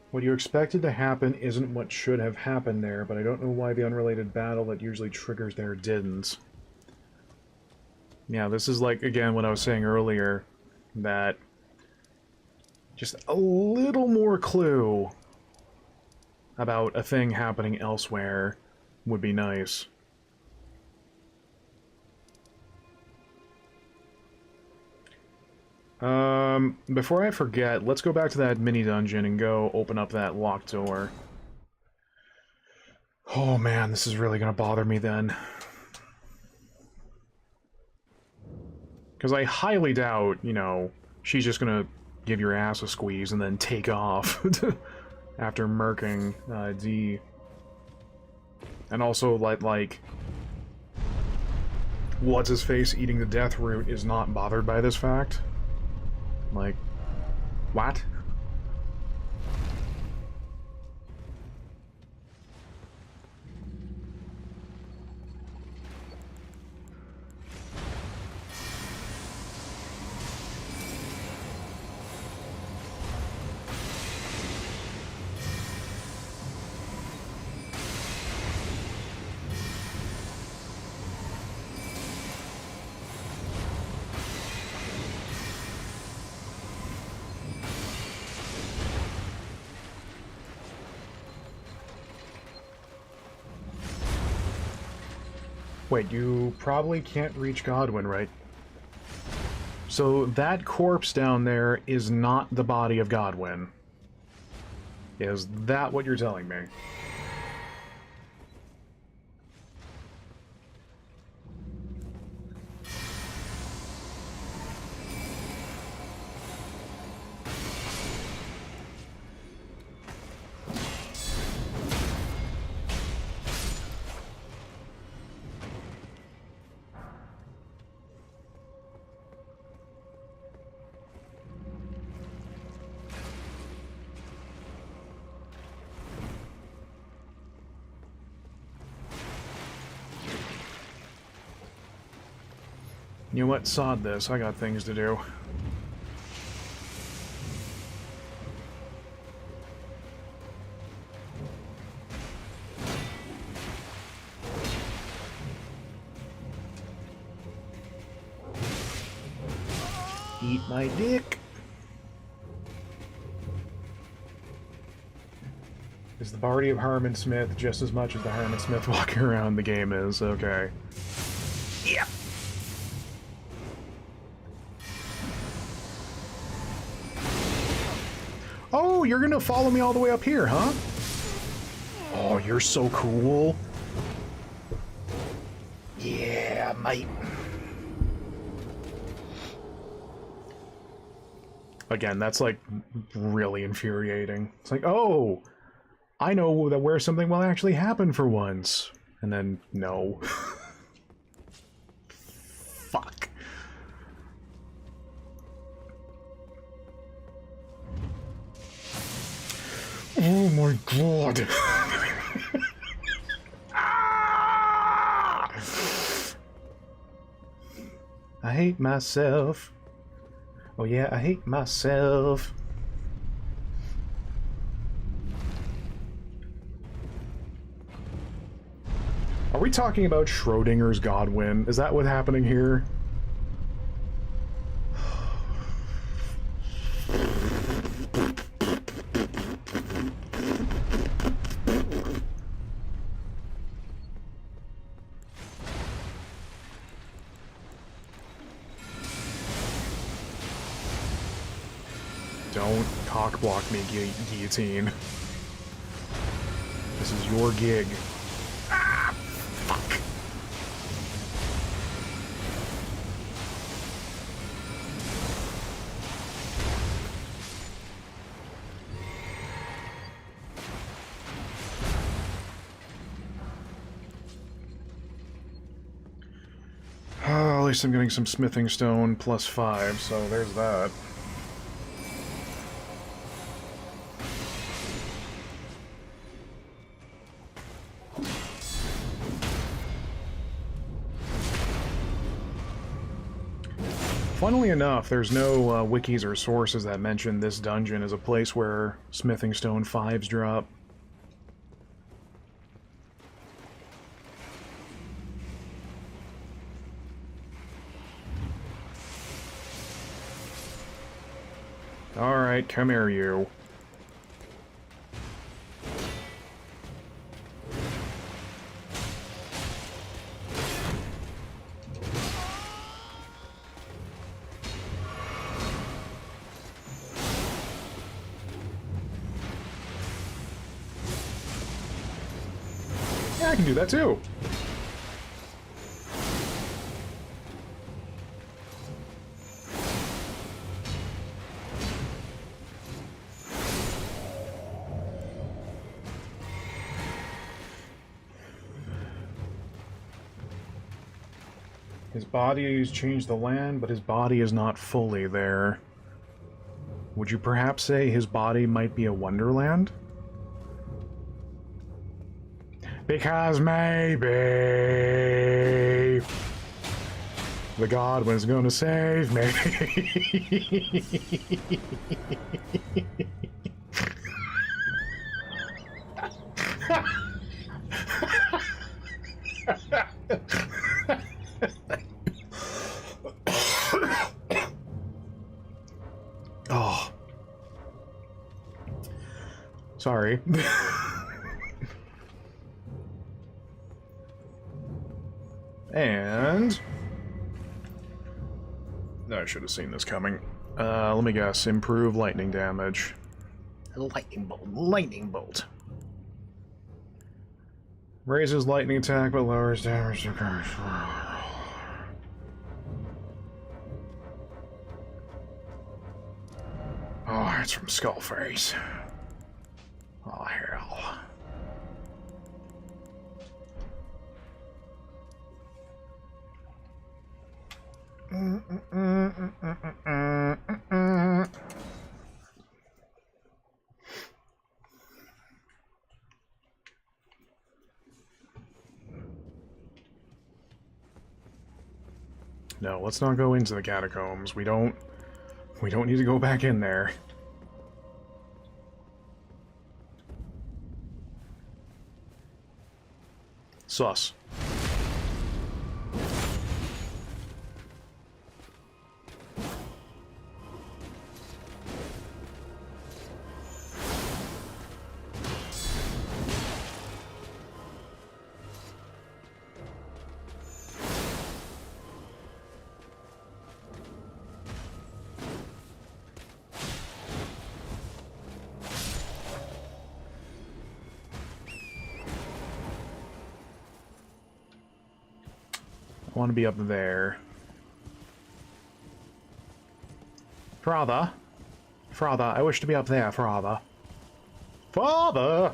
What you expected to happen isn't what should have happened there, but I don't know why the unrelated battle that usually triggers there didn't. Yeah, this is like, again, what I was saying earlier, that just a little more clue about a thing happening elsewhere would be nice. Before I forget, let's go back to that mini dungeon and go open up that locked door. Oh man, this is really gonna bother me then. Because I highly doubt, you know, she's just gonna give your ass a squeeze and then take off after murking D. And also, like, what's-his-face eating the death root is not bothered by this fact. Like, what? Wait, you probably can't reach Godwin, right? So that corpse down there is not the body of Godwin. Is that what you're telling me? You know what? Sod this. I got things to do. Eat my dick. Is the body of Harmon Smith just as much as the Harmon Smith walking around the game is? Okay. Yep. Oh, you're gonna follow me all the way up here, huh? Oh, you're so cool. Yeah, mate. Again, that's like really infuriating. It's like, oh, I know that where something will actually happen for once. And then, no. Fuck. Oh my god. I hate myself. Oh yeah, I hate myself. Are we talking about Schrodinger's Godwin? Is that what's happening here? Don't cockblock me, guillotine. This is your gig. Ah, fuck. At least I'm getting some smithing stone +5, so there's that. Funnily enough, there's no wikis or sources that mention this dungeon as a place where smithing stone 5s drop. Alright, come here, you. Yeah, I can do that too. His body has changed the land, but his body is not fully there. Would you perhaps say his body might be a wonderland? Because maybe the Godwin's gonna save me. Oh. Sorry. And... I should have seen this coming. Let me guess. Improve lightning damage. Lightning bolt. Lightning bolt. Raises lightning attack but lowers damage to curse. Oh, it's from Skullface. Oh, hell. No, let's not go into the catacombs. We don't need to go back in there. Sus. I want to be up there. Father? Father, I wish to be up there, Father. Father!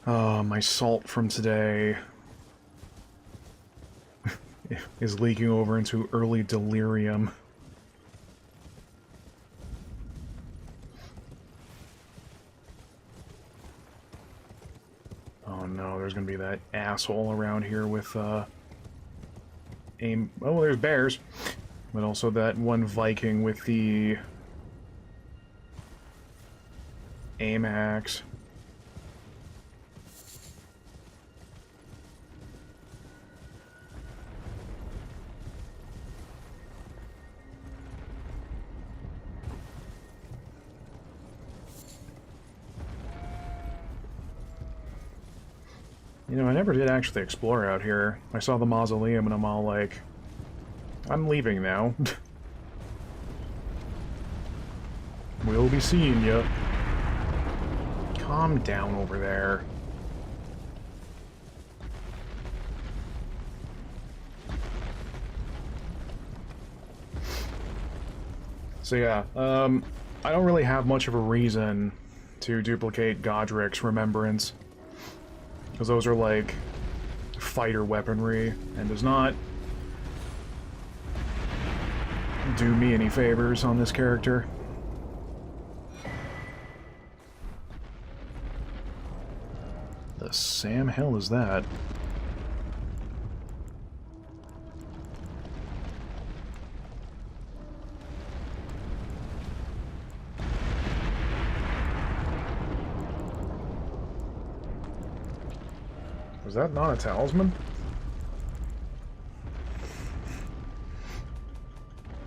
Oh, my salt from today is leaking over into early delirium. Oh no, there's gonna be that asshole around here with, aim... Oh, there's bears. But also that one Viking with the... aim axe. You know, I never did actually explore out here. I saw the mausoleum and I'm all like, I'm leaving now. We'll be seeing ya. Calm down over there. So yeah, I don't really have much of a reason to duplicate Godric's Remembrance. Because those are like fighter weaponry, and does not do me any favors on this character. The Sam hell is that? Was that not a talisman?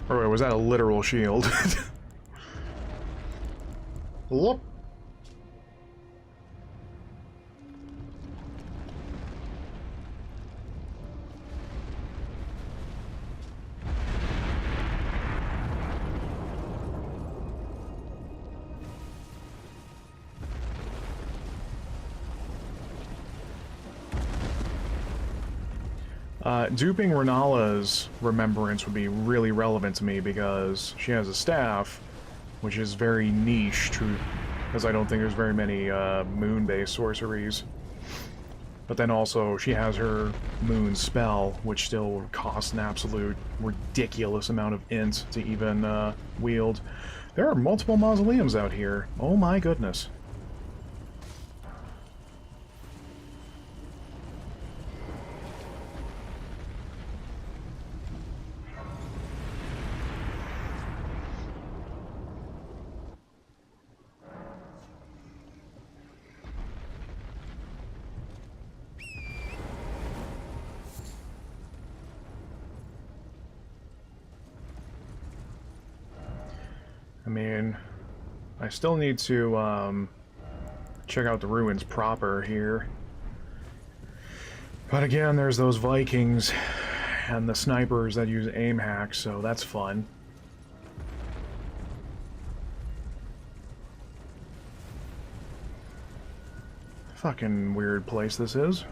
Or wait, was that a literal shield? Whoop. Duping Renala's Remembrance would be really relevant to me because she has a staff, which is very niche, because I don't think there's very many moon-based sorceries. But then also, she has her moon spell, which still costs an absolute ridiculous amount of int to even wield. There are multiple mausoleums out here. Oh my goodness. I mean, I still need to check out the ruins proper here. But again, there's those Vikings and the snipers that use aim hacks, so that's fun. Fucking weird place this is.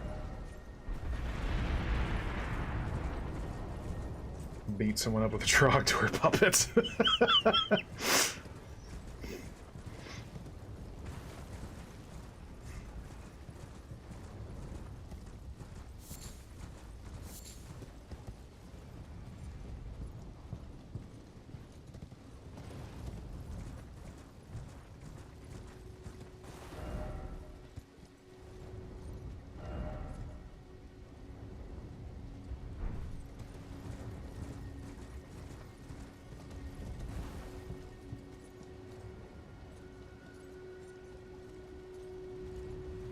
Beat someone up with a trogdor puppet.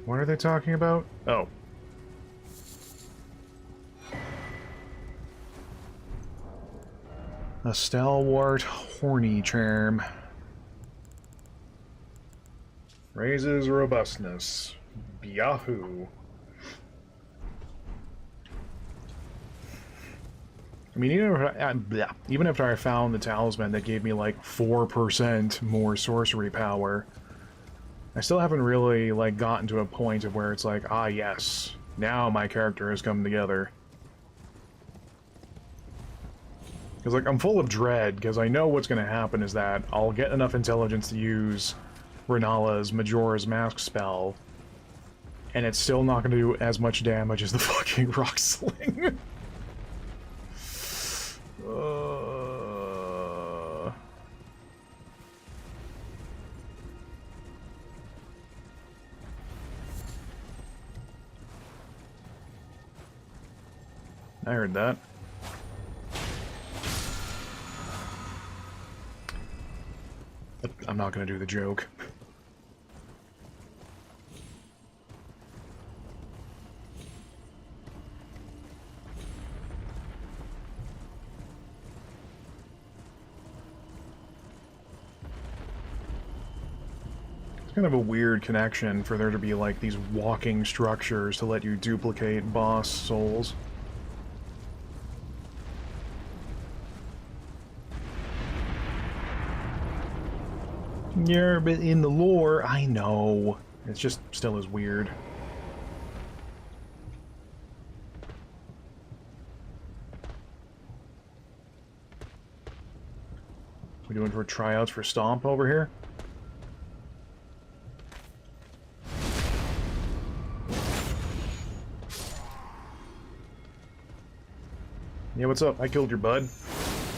What are they talking about? Oh. A stalwart horny charm. Raises robustness. Yahoo. I mean, even after I found the talisman that gave me like 4% more sorcery power, I still haven't really, like, gotten to a point of where it's like, ah, yes, now my character has come together. Because, like, I'm full of dread, because I know what's going to happen is that I'll get enough intelligence to use Renala's Majora's Mask spell, and it's still not going to do as much damage as the fucking Rock Sling. I heard that. But I'm not going to do the joke. It's kind of a weird connection for there to be like these walking structures to let you duplicate boss souls. Yeah, but in the lore, I know. It's just still as weird. We doing for tryouts for Stomp over here? Yeah, what's up? I killed your bud.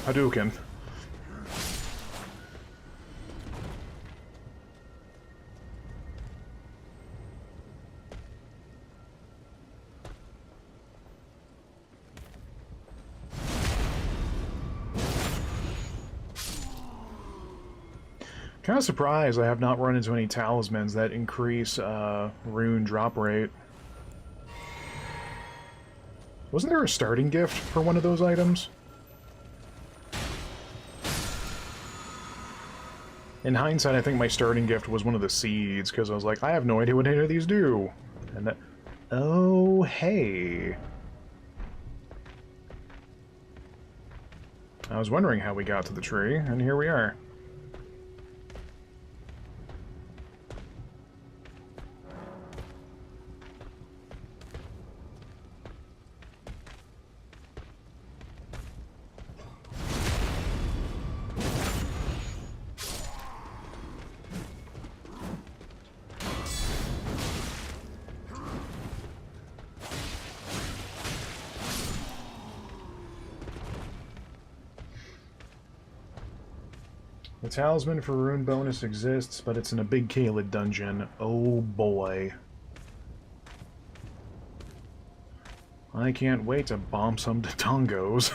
Hadouken. Kind of surprised I have not run into any talismans that increase rune drop rate. Wasn't there a starting gift for one of those items? In hindsight, I think my starting gift was one of the seeds, because I was like, I have no idea what any of these do. And that... Oh, hey. I was wondering how we got to the tree, and here we are. The talisman for rune bonus exists, but it's in a big Caelid dungeon. Oh boy. I can't wait to bomb some Tongos.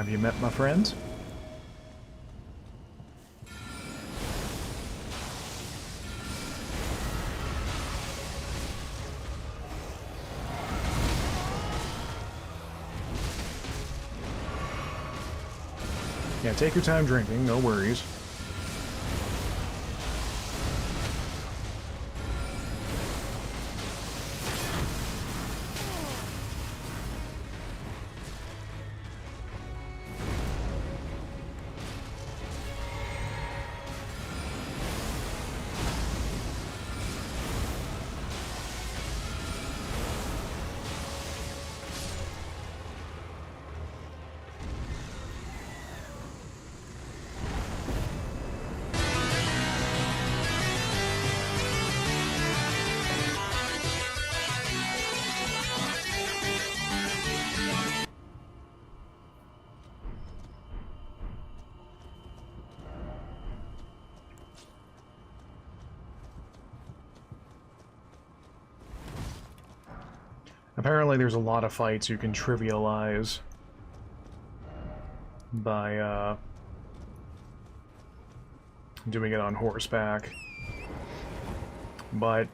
Have you met my friends? Yeah, take your time drinking, no worries. Apparently there's a lot of fights you can trivialize by, doing it on horseback. But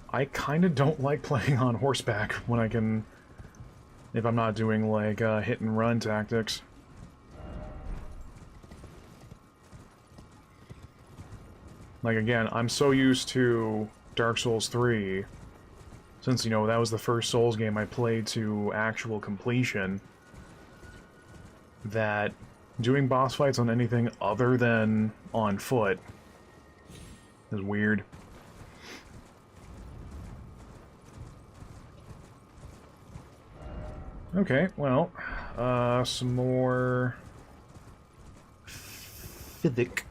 I kinda don't like playing on horseback when I can... if I'm not doing, like, hit-and-run tactics. Like, again, I'm so used to Dark Souls 3... since, you know, that was the first Souls game I played to actual completion, that doing boss fights on anything other than on foot is weird. Okay, well, some more... Physic.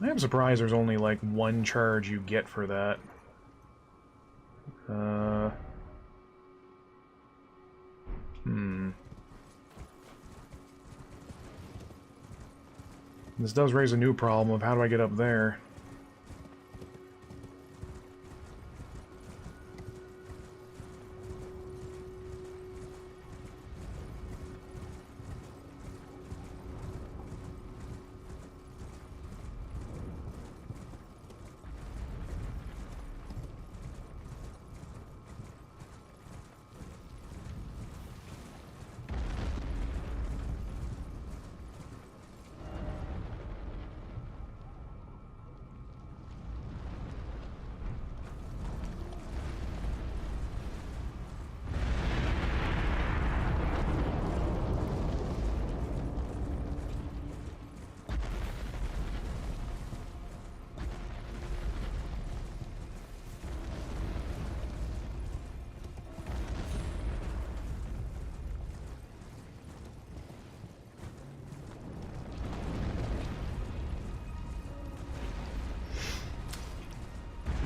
I am surprised there's only, like, one charge you get for that. This does raise a new problem of how do I get up there?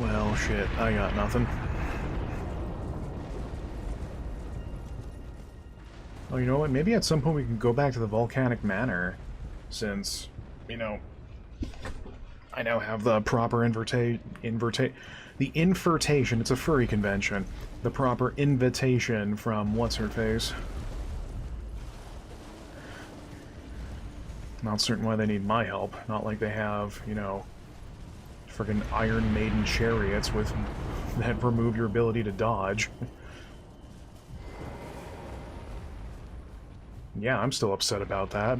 Well, shit, I got nothing. Oh, you know what? Maybe at some point we can go back to the Volcanic Manor, since, you know, I now have the proper the invitation, it's a furry convention, the proper invitation from What's-Her-Face. Not certain why they need my help, not like they have, you know, friggin' Iron Maiden chariots with that remove your ability to dodge. Yeah, I'm still upset about that.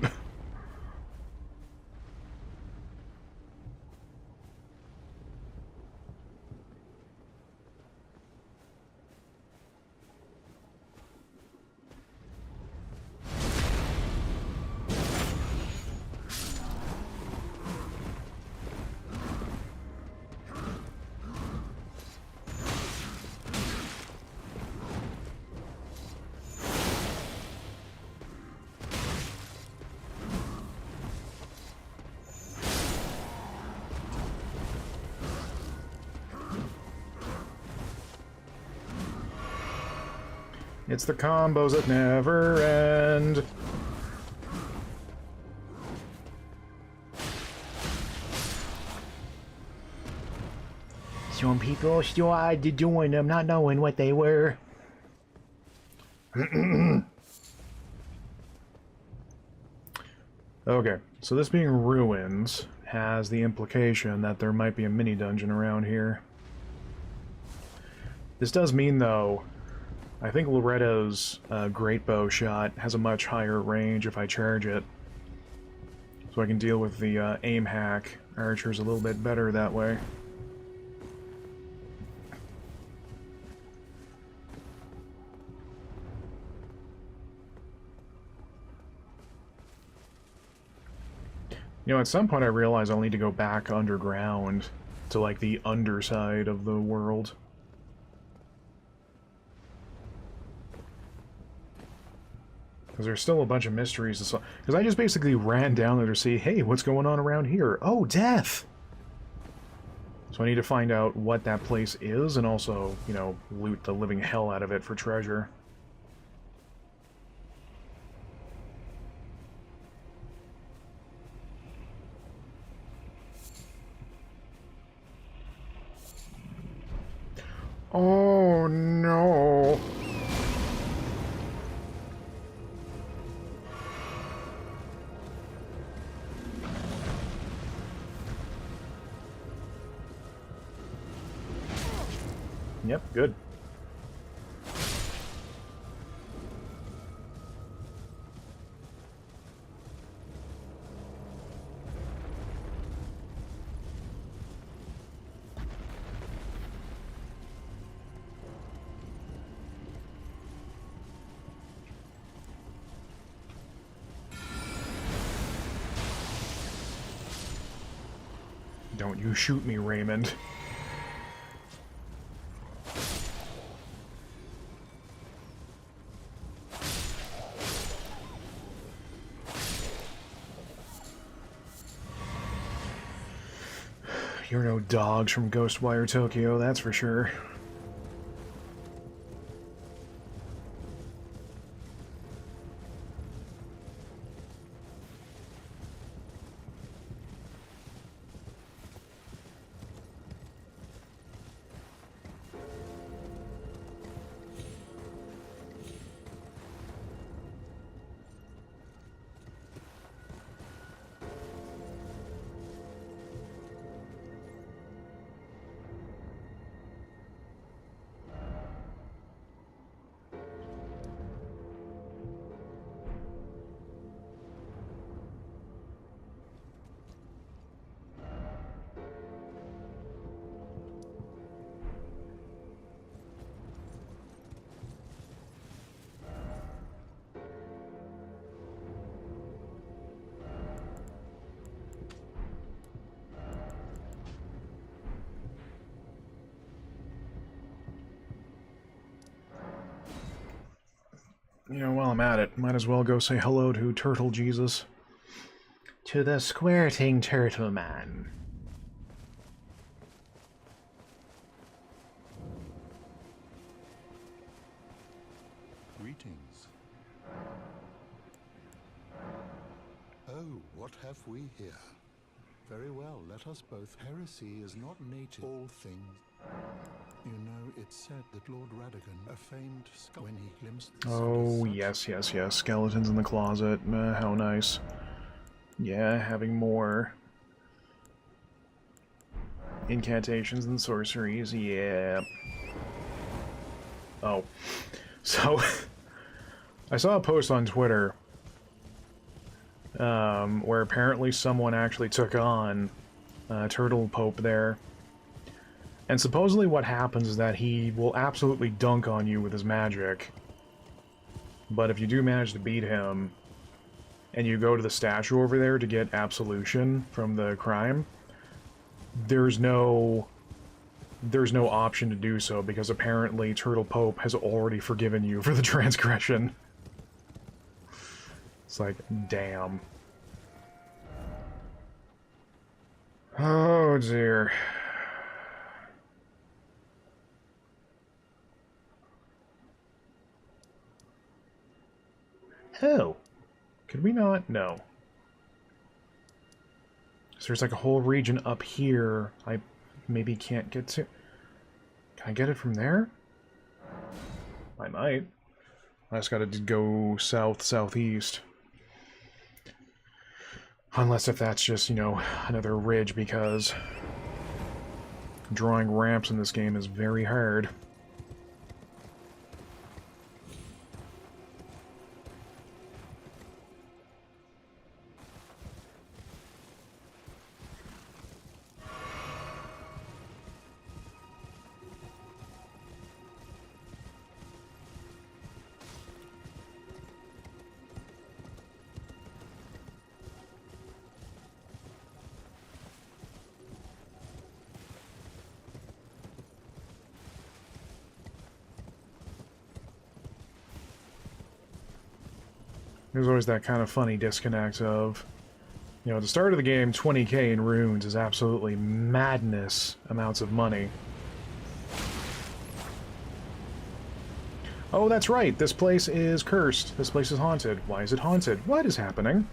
It's the combos that never end. Some people still had to doing them, not knowing what they were. Okay, so this being ruins has the implication that there might be a mini-dungeon around here. This does mean, though, I think Loretto's great bow shot has a much higher range if I charge it. So I can deal with the aim hack archers a little bit better that way. You know, at some point I realize I'll need to go back underground to, like, the underside of the world. Because there's still a bunch of mysteries to solve. Because I just basically ran down there to see, hey, what's going on around here? Oh, death! So I need to find out what that place is, and also, you know, loot the living hell out of it for treasure. Oh, no. Yep, good. Don't you shoot me, Raymond. You're no dogs from Ghostwire Tokyo, that's for sure. You know, while I'm at it, might as well go say hello to Turtle Jesus. To the squirting turtle man. Greetings. Oh, what have we here? Very well, let us both. Heresy is not native. All things. You know, it's said that Lord Radigan, a famed when he glimpsed the Oh, yes, yes, yes. Skeletons in the closet. How nice. Yeah, having more incantations and sorceries. Yeah. Oh. So, I saw a post on Twitter where apparently someone actually took on Turtle Pope there. And supposedly what happens is that he will absolutely dunk on you with his magic. But if you do manage to beat him, and you go to the statue over there to get absolution from the crime, there's no option to do so, because apparently Turtle Pope has already forgiven you for the transgression. It's like, damn. Oh dear. Oh. Could we not? No. So there's like a whole region up here I maybe can't get to. Can I get it from there? I might. I just gotta go south, southeast. Unless if that's just, you know, another ridge, because drawing ramps in this game is very hard. There's always that kind of funny disconnect of, you know, at the start of the game, 20k in runes is absolutely madness amounts of money. Oh, that's right, this place is cursed. This place is haunted. Why is it haunted? What is happening?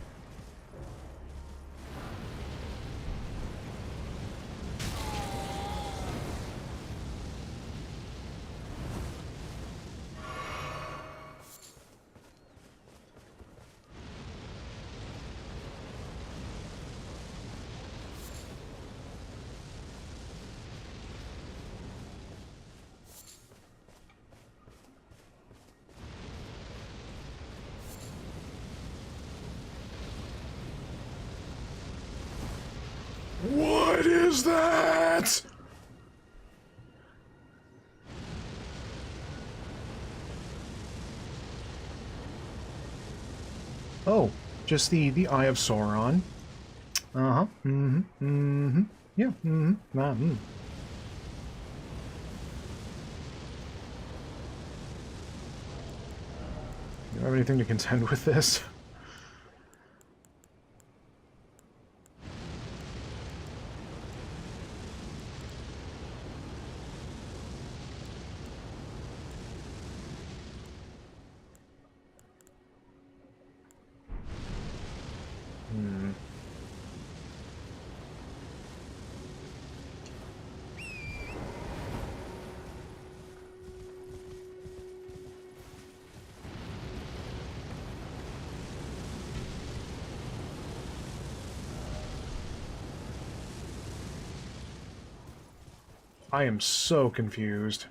What is that? Oh, just the Eye of Sauron. Uh-huh. Mm-hmm. Mm-hmm. Yeah. Mm-hmm. Mm-hmm. Do you have anything to contend with this? I am so confused.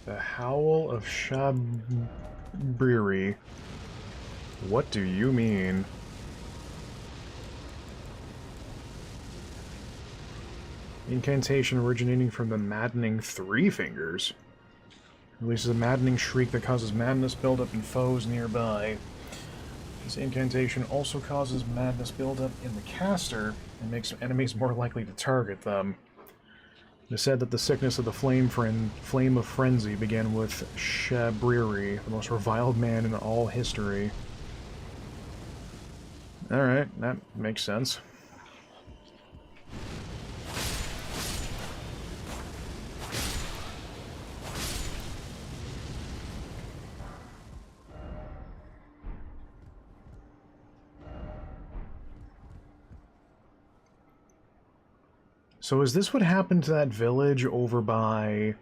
The Howl of Shabriri. What do you mean? Incantation originating from the maddening Three Fingers. Releases a maddening shriek that causes madness buildup in foes nearby. This incantation also causes madness buildup in the caster and makes enemies more likely to target them. It is said that the sickness of the flame of frenzy began with Shabriri, the most reviled man in all history. Alright, that makes sense. So is this what happened to that village over by...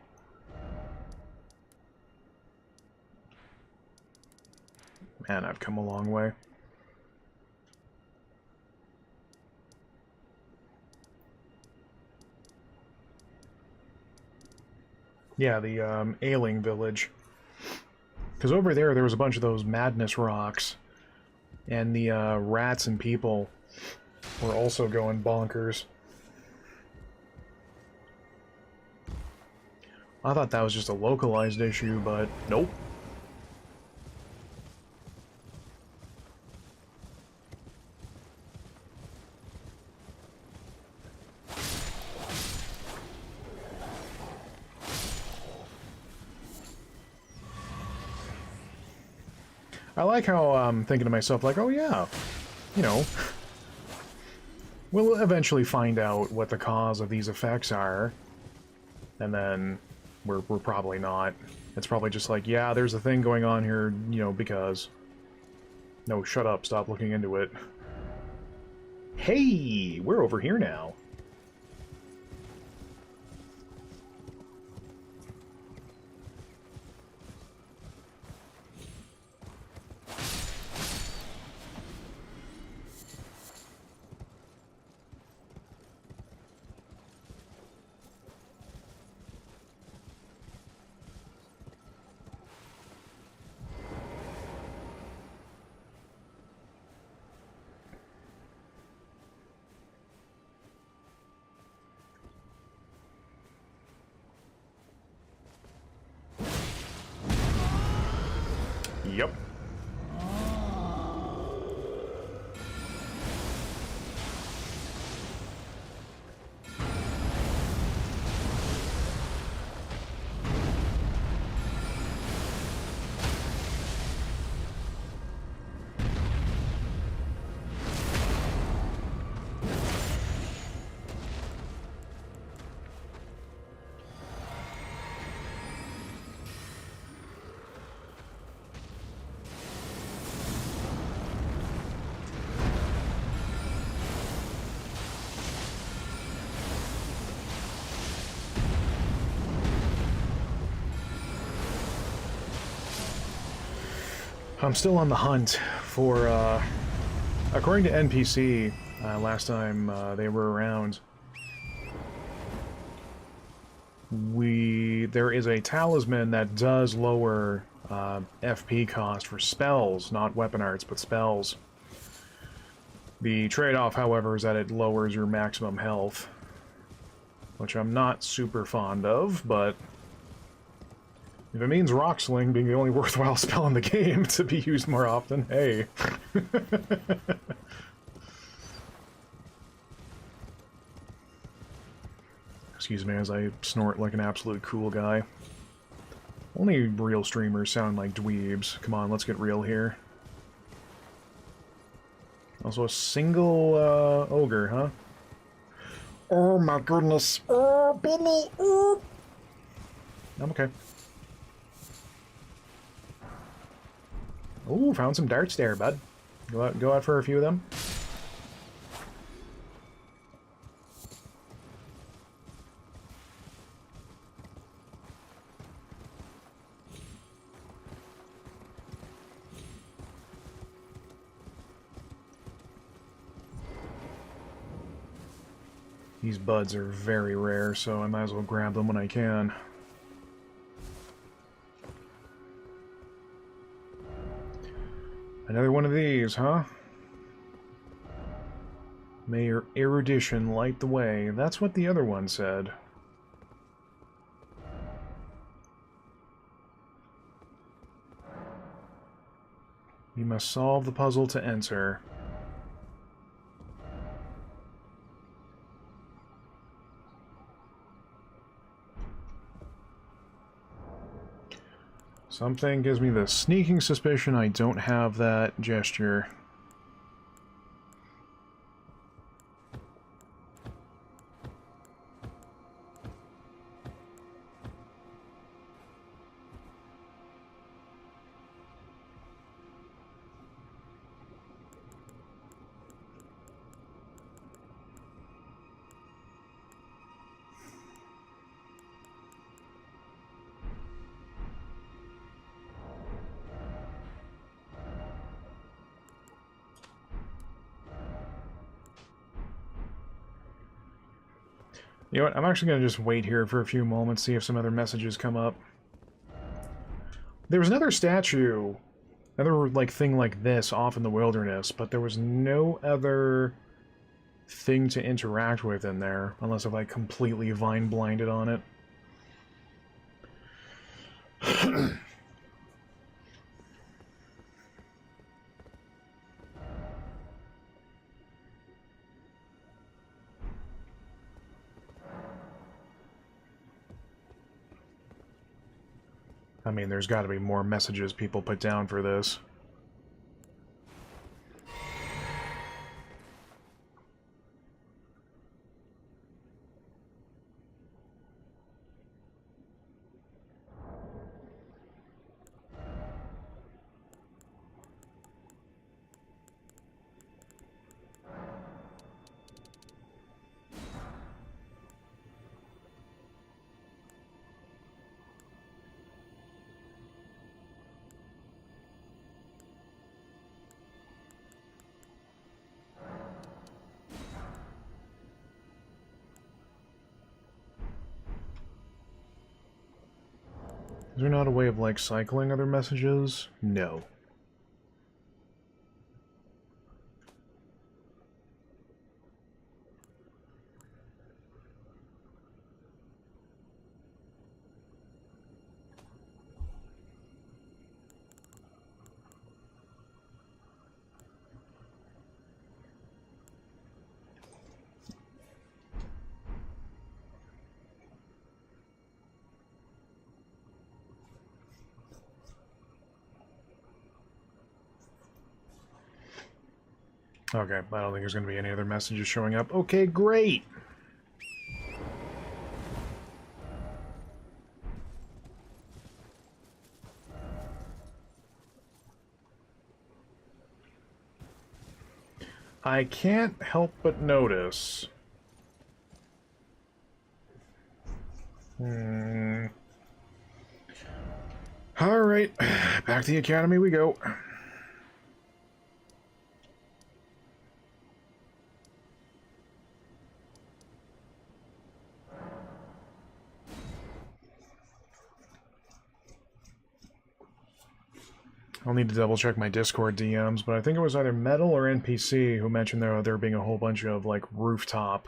Man, I've come a long way. Yeah, the Ailing village. Because over there was a bunch of those madness rocks. And the rats and people were also going bonkers. I thought that was just a localized issue, but nope. I like how I'm thinking to myself, like, oh yeah, you know, we'll eventually find out what the cause of these effects are, and then we're probably not. It's probably just like, yeah, there's a thing going on here, you know, because... No, shut up, stop looking into it. Hey, we're over here now. Yep. I'm still on the hunt for, according to NPC, last time they were around, there is a talisman that does lower FP cost for spells, not weapon arts, but spells. The trade-off, however, is that it lowers your maximum health, which I'm not super fond of, but if it means Rock Sling being the only worthwhile spell in the game to be used more often, hey. Excuse me as I snort like an absolute cool guy. Only real streamers sound like dweebs. Come on, let's get real here. Also a single ogre, huh? Oh my goodness. Oh, Billy. Oh. I'm okay. Ooh, found some darts there, bud. Go out for a few of them. These buds are very rare, so I might as well grab them when I can. Another one of these, huh? May your erudition light the way. That's what the other one said. You must solve the puzzle to enter. Something gives me the sneaking suspicion I don't have that gesture. You know what, I'm actually going to just wait here for a few moments, see if some other messages come up. There was another statue, another like thing like this off in the wilderness, but there was no other thing to interact with in there, unless if I completely vine-blinded on it. I mean, there's got to be more messages people put down for this. Is there not a way of, like, cycling other messages? No. Okay, I don't think there's going to be any other messages showing up. Okay, great! I can't help but notice... Alright, back to the academy we go. I'll need to double check my Discord DMs, but I think it was either Metal or NPC who mentioned there being a whole bunch of, like, rooftop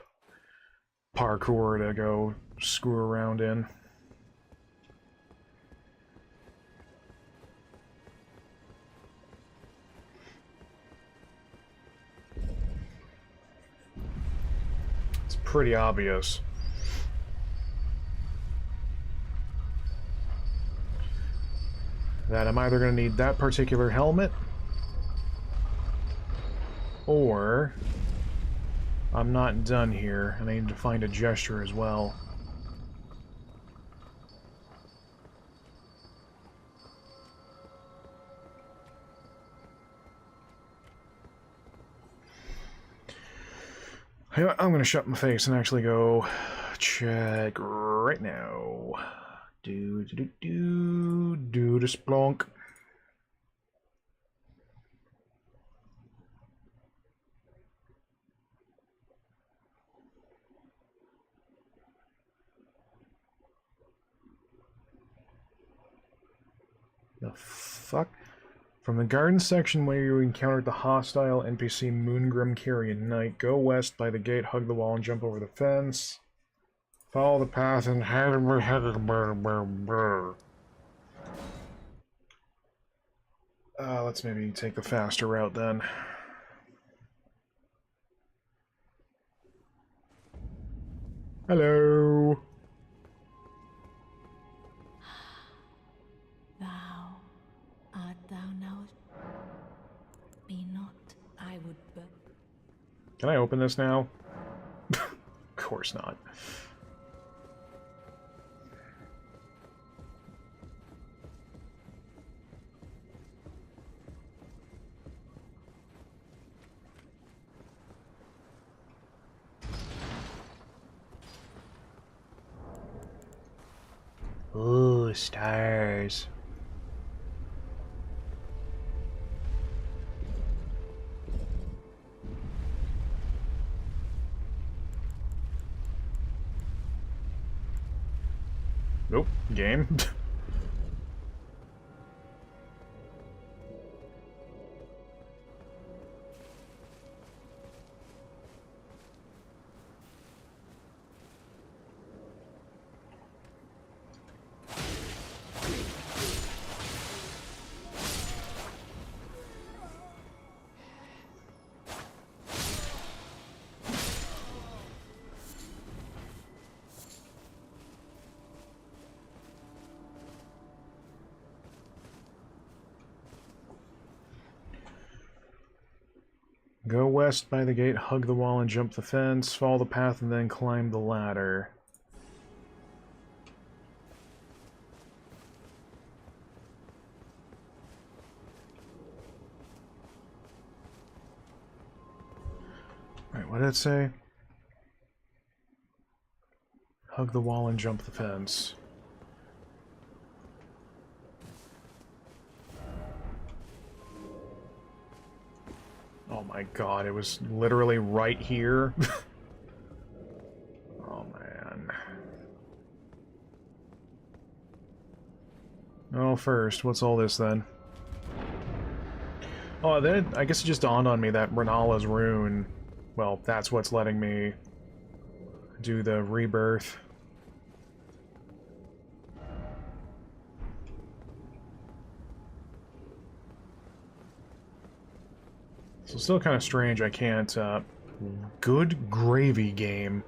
parkour to go screw around in. It's pretty obvious. That I'm either going to need that particular helmet, or I'm not done here, and I need to find a gesture as well. I'm going to shut my face and actually go check right now. Do the splunk. The fuck? From the garden section where you encountered the hostile NPC Moongrim Carrion Knight, go west by the gate, hug the wall, and jump over the fence. Follow the path and let's maybe take the faster route then. Hello. Thou art thou now? Be not, I would but. Can I open this now? Of course not. Ooh, stars. Nope, game. Go west by the gate, hug the wall, and jump the fence. Follow the path and then climb the ladder. Right, what did it say? Hug the wall and jump the fence. Oh my god, it was literally right here. Oh man. first? What's all this then? Oh, then I guess it just dawned on me that Renala's rune, well, that's what's letting me do the rebirth. So still kind of strange I can't, good gravy game.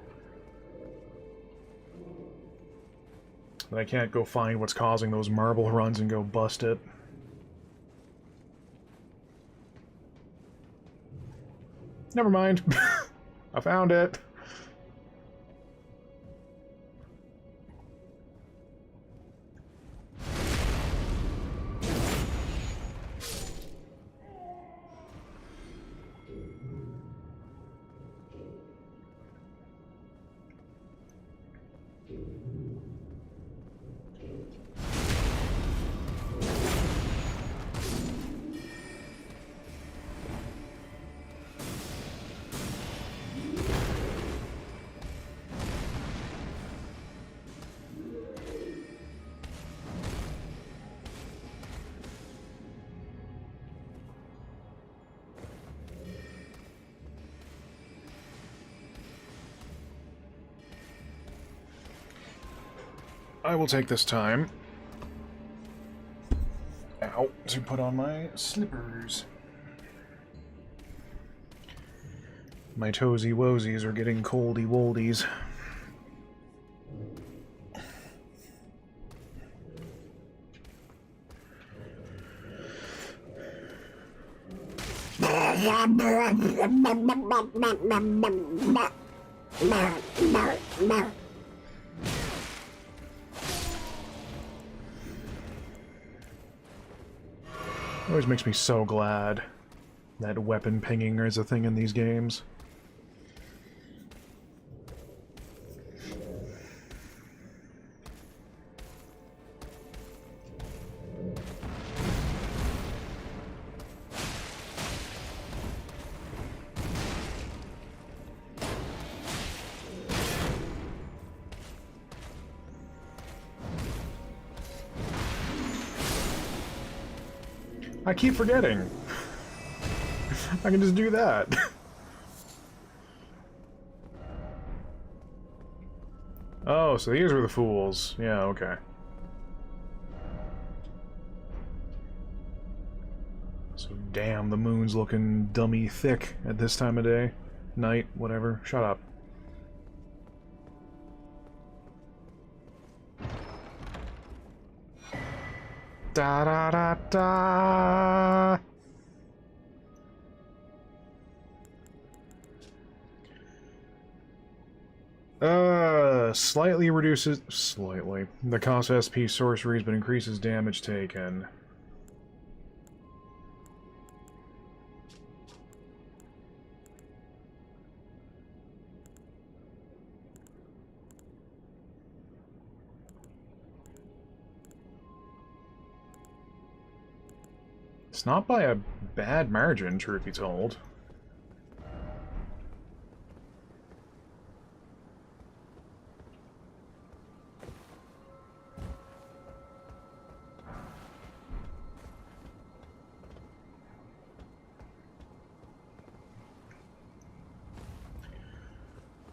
That I can't go find what's causing those marble runs and go bust it. Never mind. I found it. I will take this time, ow, to put on my slippers. My toesy woesies are getting coldy woldies. Always makes me so glad that weapon pinging is a thing in these games. I keep forgetting. I can just do that. Oh, so these were the fools. Yeah, okay. So damn, the moon's looking dummy thick at this time of day. Night, whatever. Shut up. Da da da da. Slightly reduces... Slightly. The cost of SP sorceries, but increases damage taken. It's not by a bad margin, truth be told.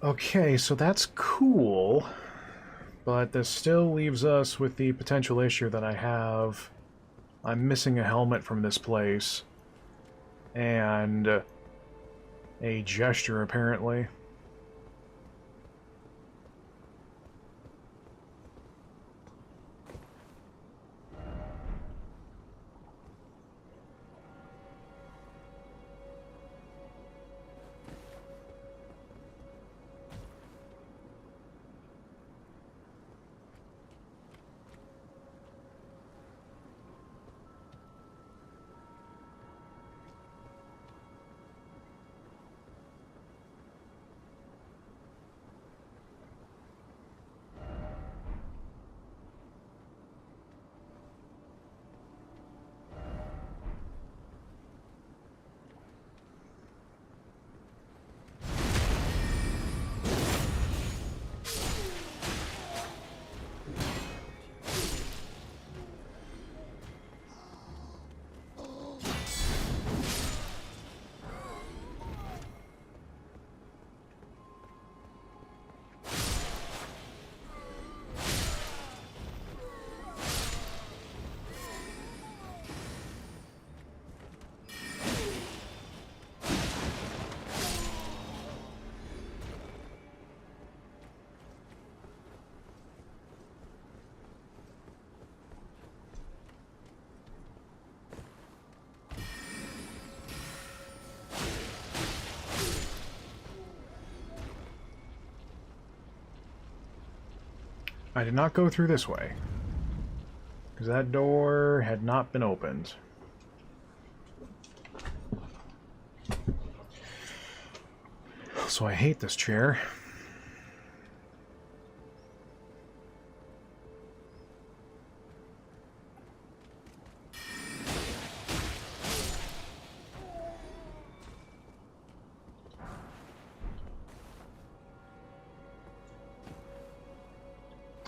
Okay, so that's cool, but this still leaves us with the potential issue that I have. I'm missing a helmet from this place, and a gesture, apparently. I did not go through this way. Because that door had not been opened. So I hate this chair.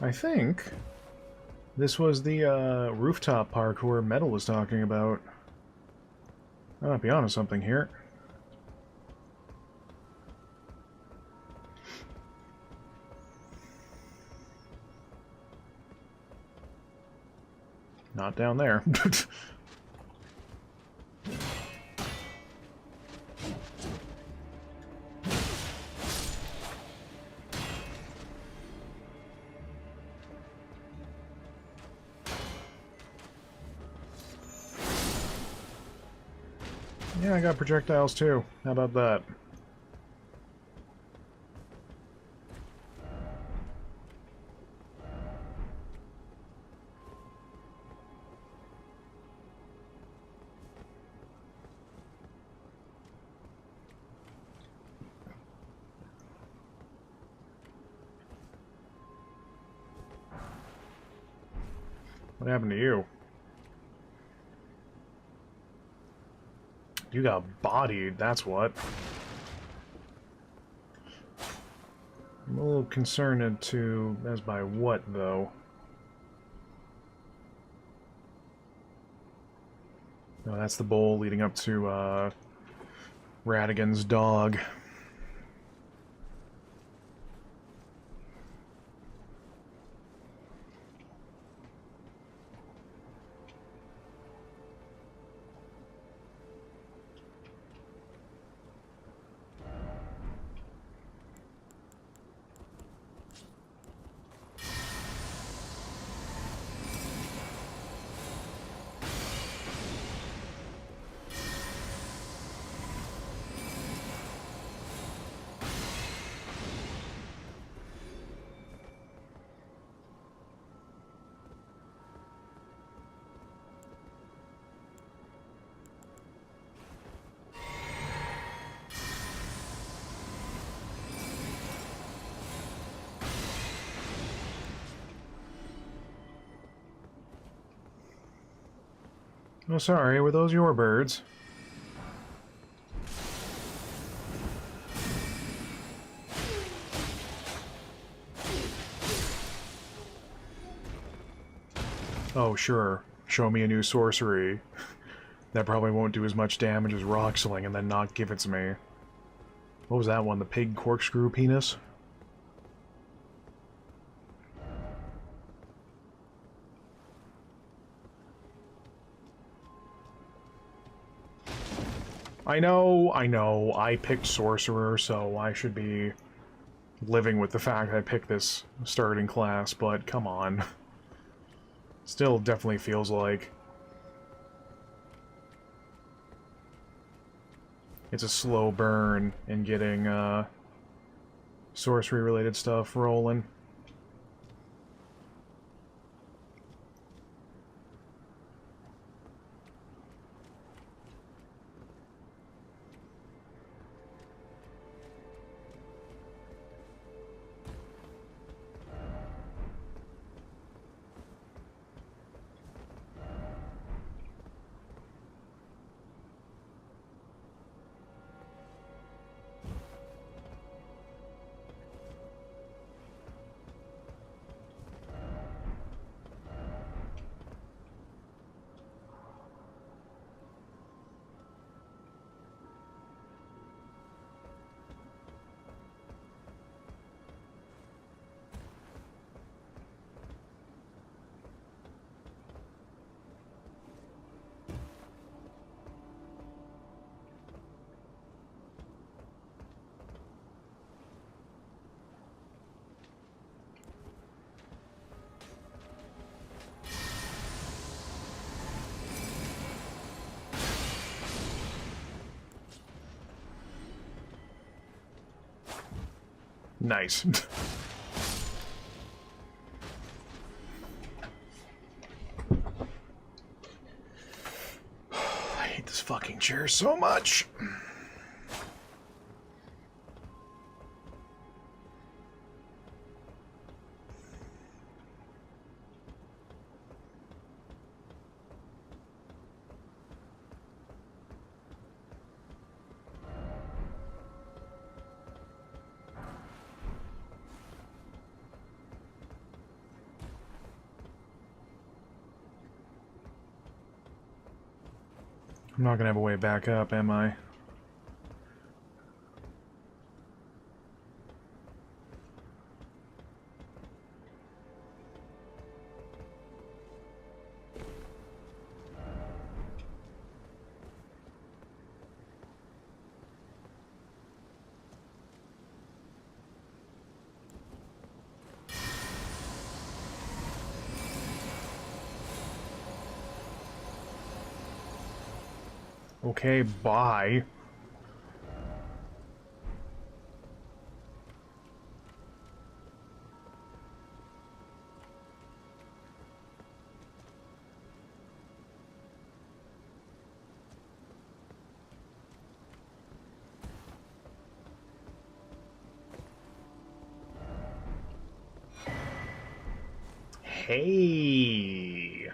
I think this was the rooftop parkour Metal was talking about. I might be onto something here. Not down there. Yeah, I got projectiles too. How about that? What happened to you? You got bodied, that's what. I'm a little concerned as by what, though. No, that's the bowl leading up to, Radigan's dog. Oh, sorry, were those your birds? Oh, sure. Show me a new sorcery. That probably won't do as much damage as rock sling and then not give it to me. What was that one? The pig corkscrew penis? I know, I picked Sorcerer, so I should be living with the fact I picked this starting class, but come on. Still definitely feels like it's a slow burn in getting, sorcery-related stuff rolling. Nice. chair so much. I'm not gonna have a way back up, am I? Okay, bye. Hey!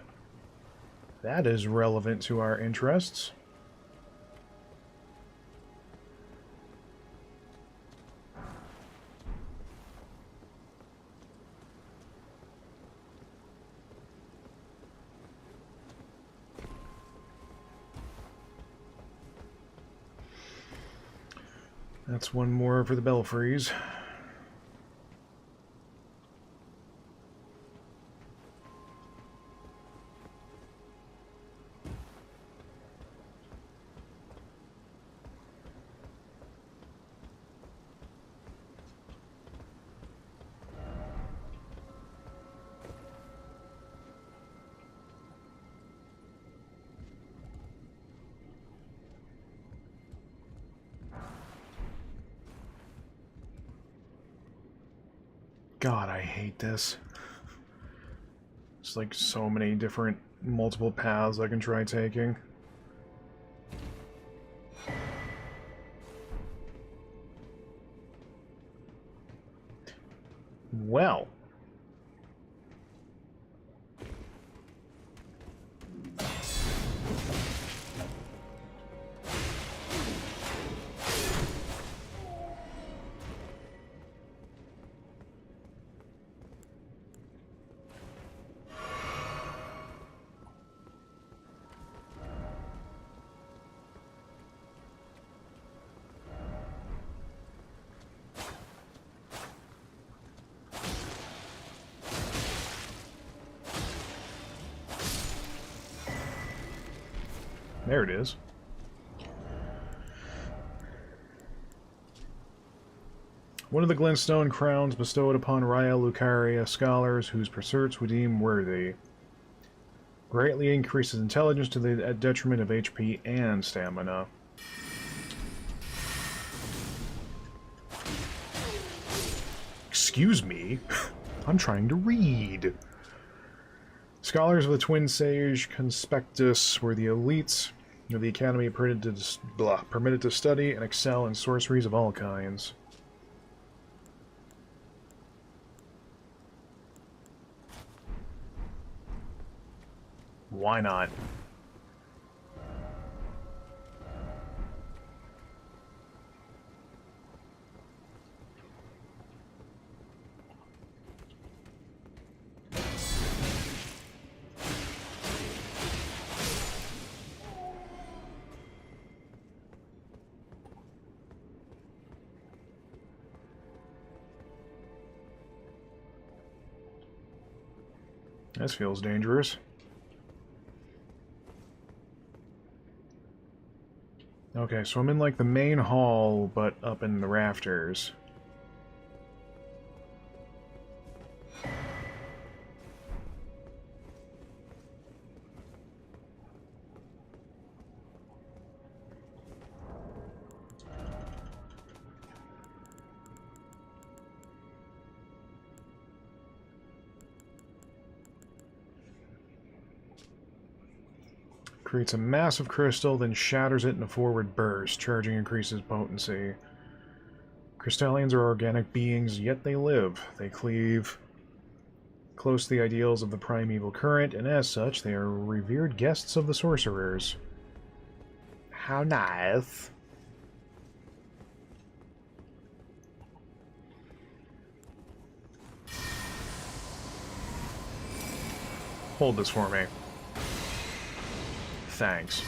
That is relevant to our interests. That's one more for the belfries. God, I hate this. It's like so many different multiple paths I can try taking. Well. There it is. One of the glintstone crowns bestowed upon Raya Lucaria scholars whose pursuits we deem worthy. Greatly increases intelligence to the detriment of HP and stamina. Excuse me? I'm trying to read. Scholars of the Twin Sage Conspectus were the elites of the Academy permitted to study and excel in sorceries of all kinds. Why not? This feels dangerous. Okay, so I'm in like the main hall, but up in the rafters. Creates a massive crystal, then shatters it in a forward burst. Charging increases potency. Crystallians are organic beings, yet they live. They cleave close to the ideals of the primeval current, and as such, they are revered guests of the sorcerers. How nice. Hold this for me. Thanks.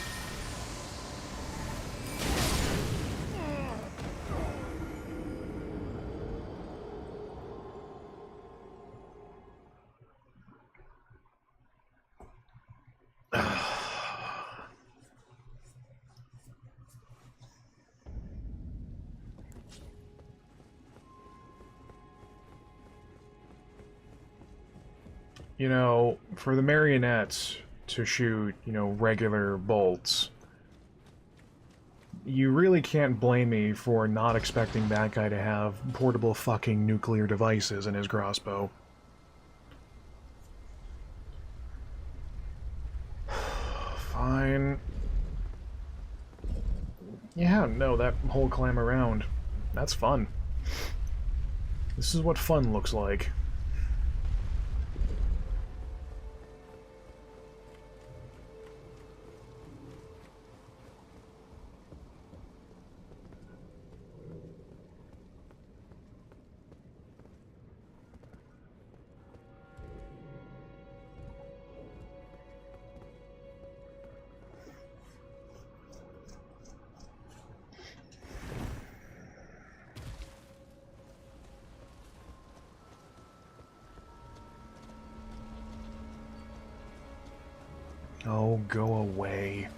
You know, for the marionettes to shoot, you know, regular bolts, you really can't blame me for not expecting that guy to have portable fucking nuclear devices in his crossbow. Fine. Yeah, no, that whole climb around, that's fun. This is what fun looks like. Oh, go away.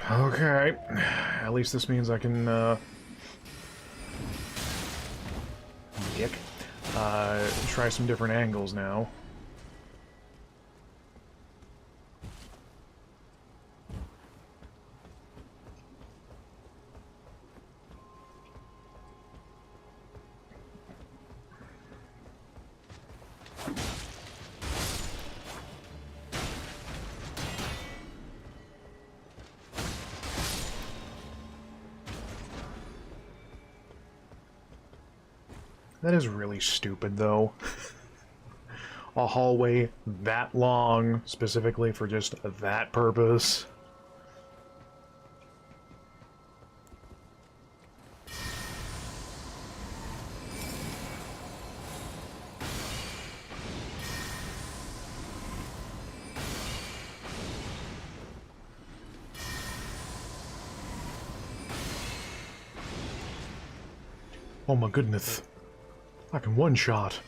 Okay. At least this means I can, dick. Try some different angles now. That is really stupid, though. A hallway that long, specifically for just that purpose. Oh my goodness. I can one-shot.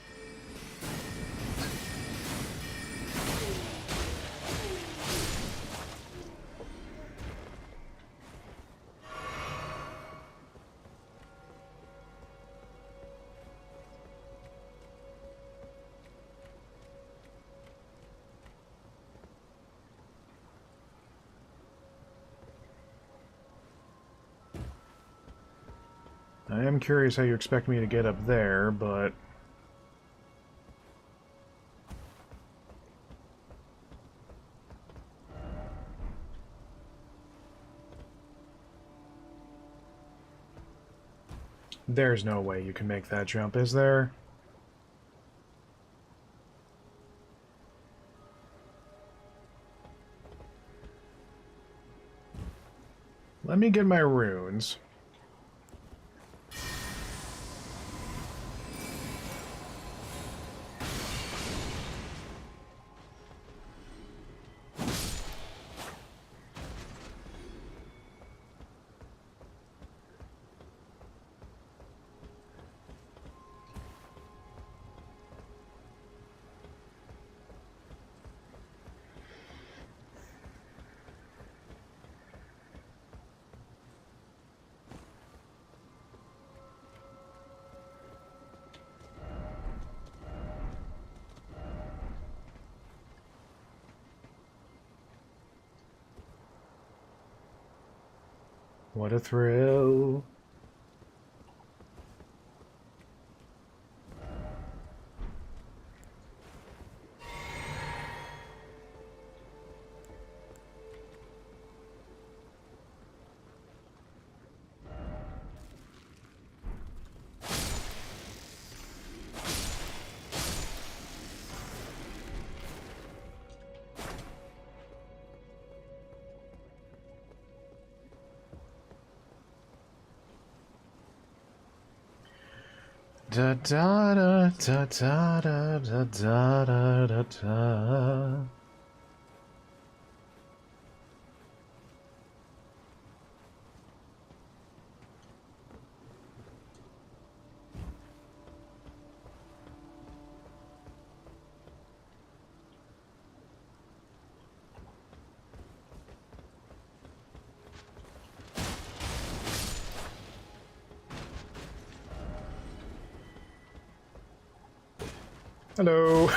I am curious how you expect me to get up there, but... There's no way you can make that jump, is there? Let me get my runes. What a thrill. Da da da da da da da da da da. Hello.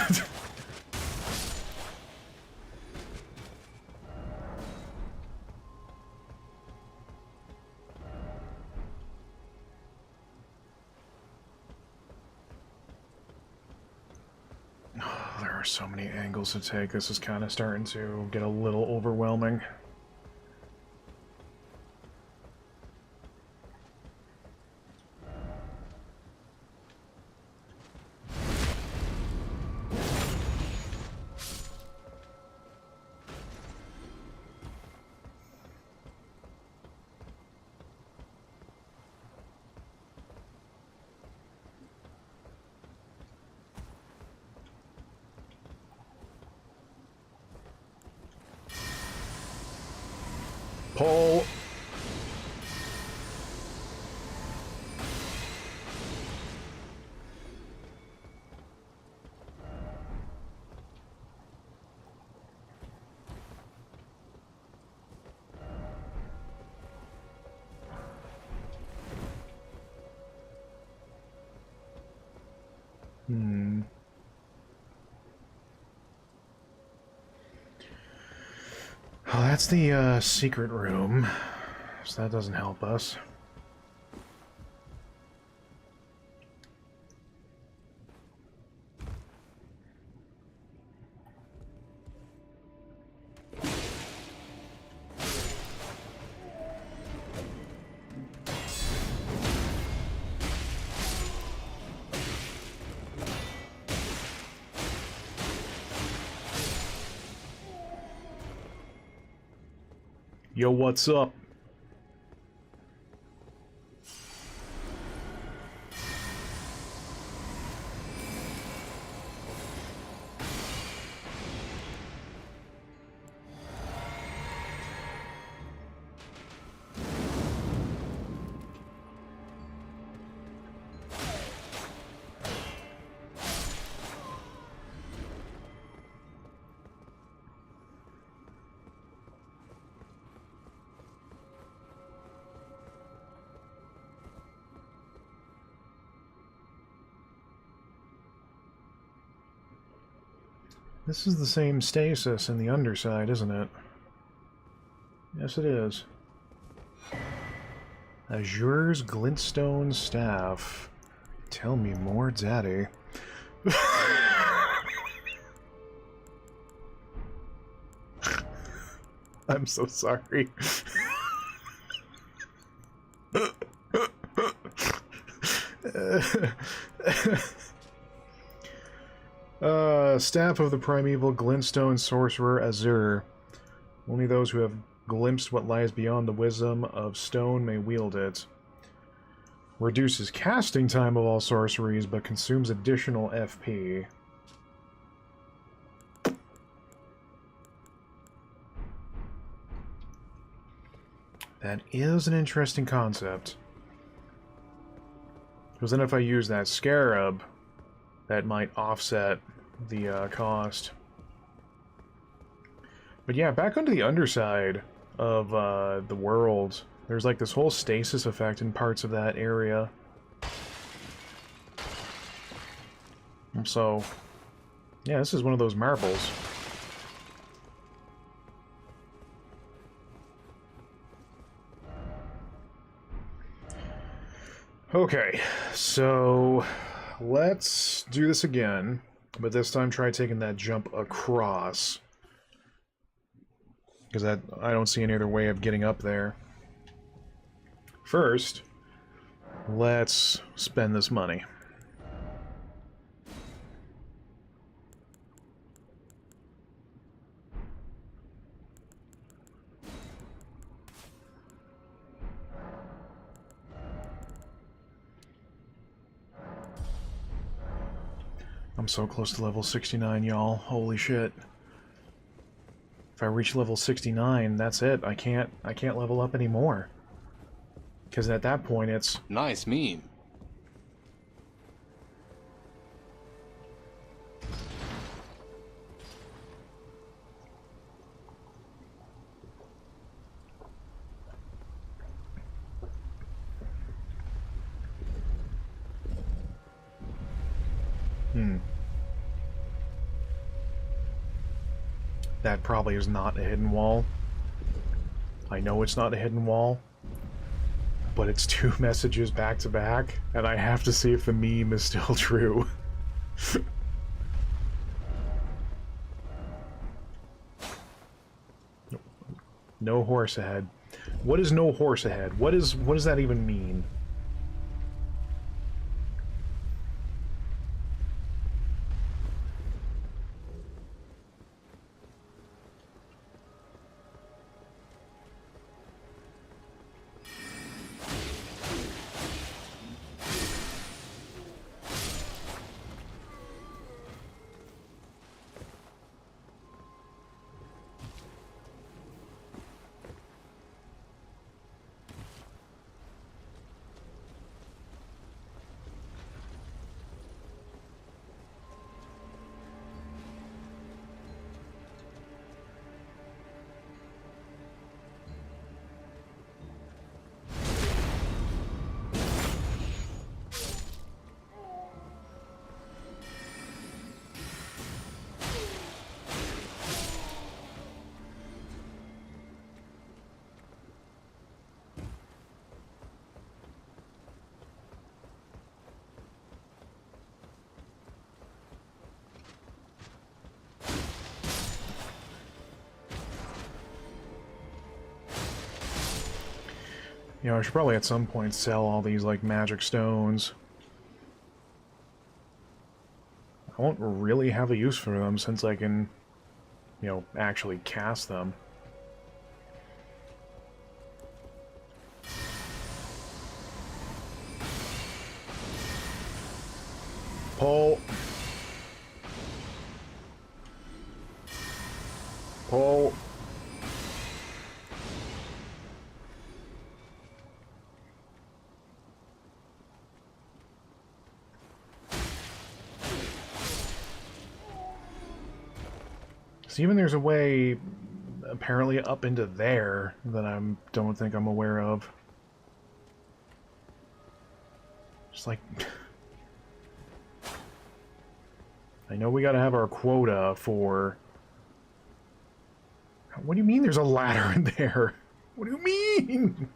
There are so many angles to take. This is kind of starting to get a little overwhelming. Pull. Oh, that's the secret room, so that doesn't help us. Yo, what's up? This is the same stasis in the underside, isn't it? Yes, it is. Azure's glintstone staff. Tell me more, Daddy. I'm so sorry. Staff of the primeval glintstone sorcerer Azure. Only those who have glimpsed what lies beyond the wisdom of stone may wield it. Reduces casting time of all sorceries, but consumes additional FP. That is an interesting concept. Because then if I use that scarab, that might offset the cost. But yeah, back onto the underside of the world, there's like this whole stasis effect in parts of that area. So, yeah, this is one of those marbles. Okay, so let's do this again, but this time try taking that jump across. Because I don't see any other way of getting up there. First, let's spend this money. I'm so close to level 69, y'all. Holy shit. If I reach level 69, that's it. I can't level up anymore. Because at that point it's... Nice meme. That probably is not a hidden wall. I know it's not a hidden wall. But it's 2 messages back to back, and I have to see if the meme is still true. No horse ahead. What is no horse ahead? What does that even mean? You know, I should probably at some point sell all these, like, magic stones. I won't really have a use for them since I can, you know, actually cast them. Pull. Pull. So even there's a way, apparently, up into there that I don't think I'm aware of. Just like... I know we gotta have our quota for... What do you mean there's a ladder in there? What do you mean?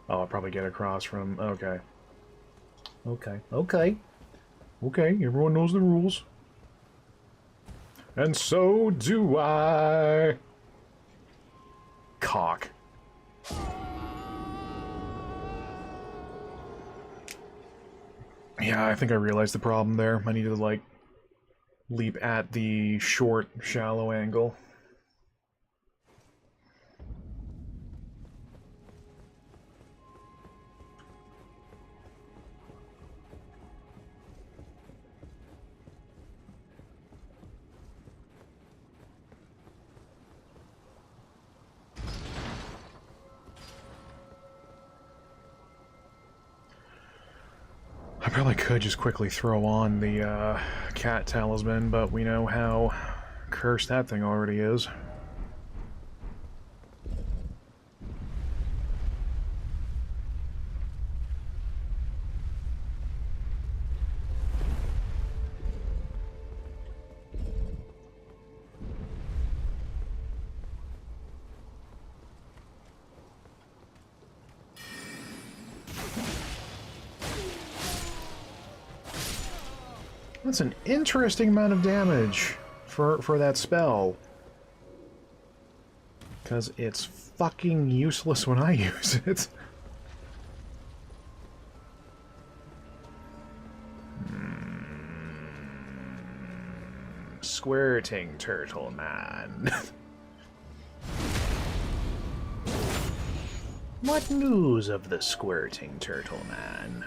Oh, I'll probably get across from... Okay. Okay. Okay. Okay, everyone knows the rules. And so do I. Cock. Yeah, I think I realized the problem there. I needed to, like, leap at the short, shallow angle. I probably could just quickly throw on the cat talisman, but we know how cursed that thing already is. That's an interesting amount of damage for that spell. Because it's fucking useless when I use it. Squirting Turtle Man. What news of the Squirting Turtle Man?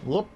Whoop.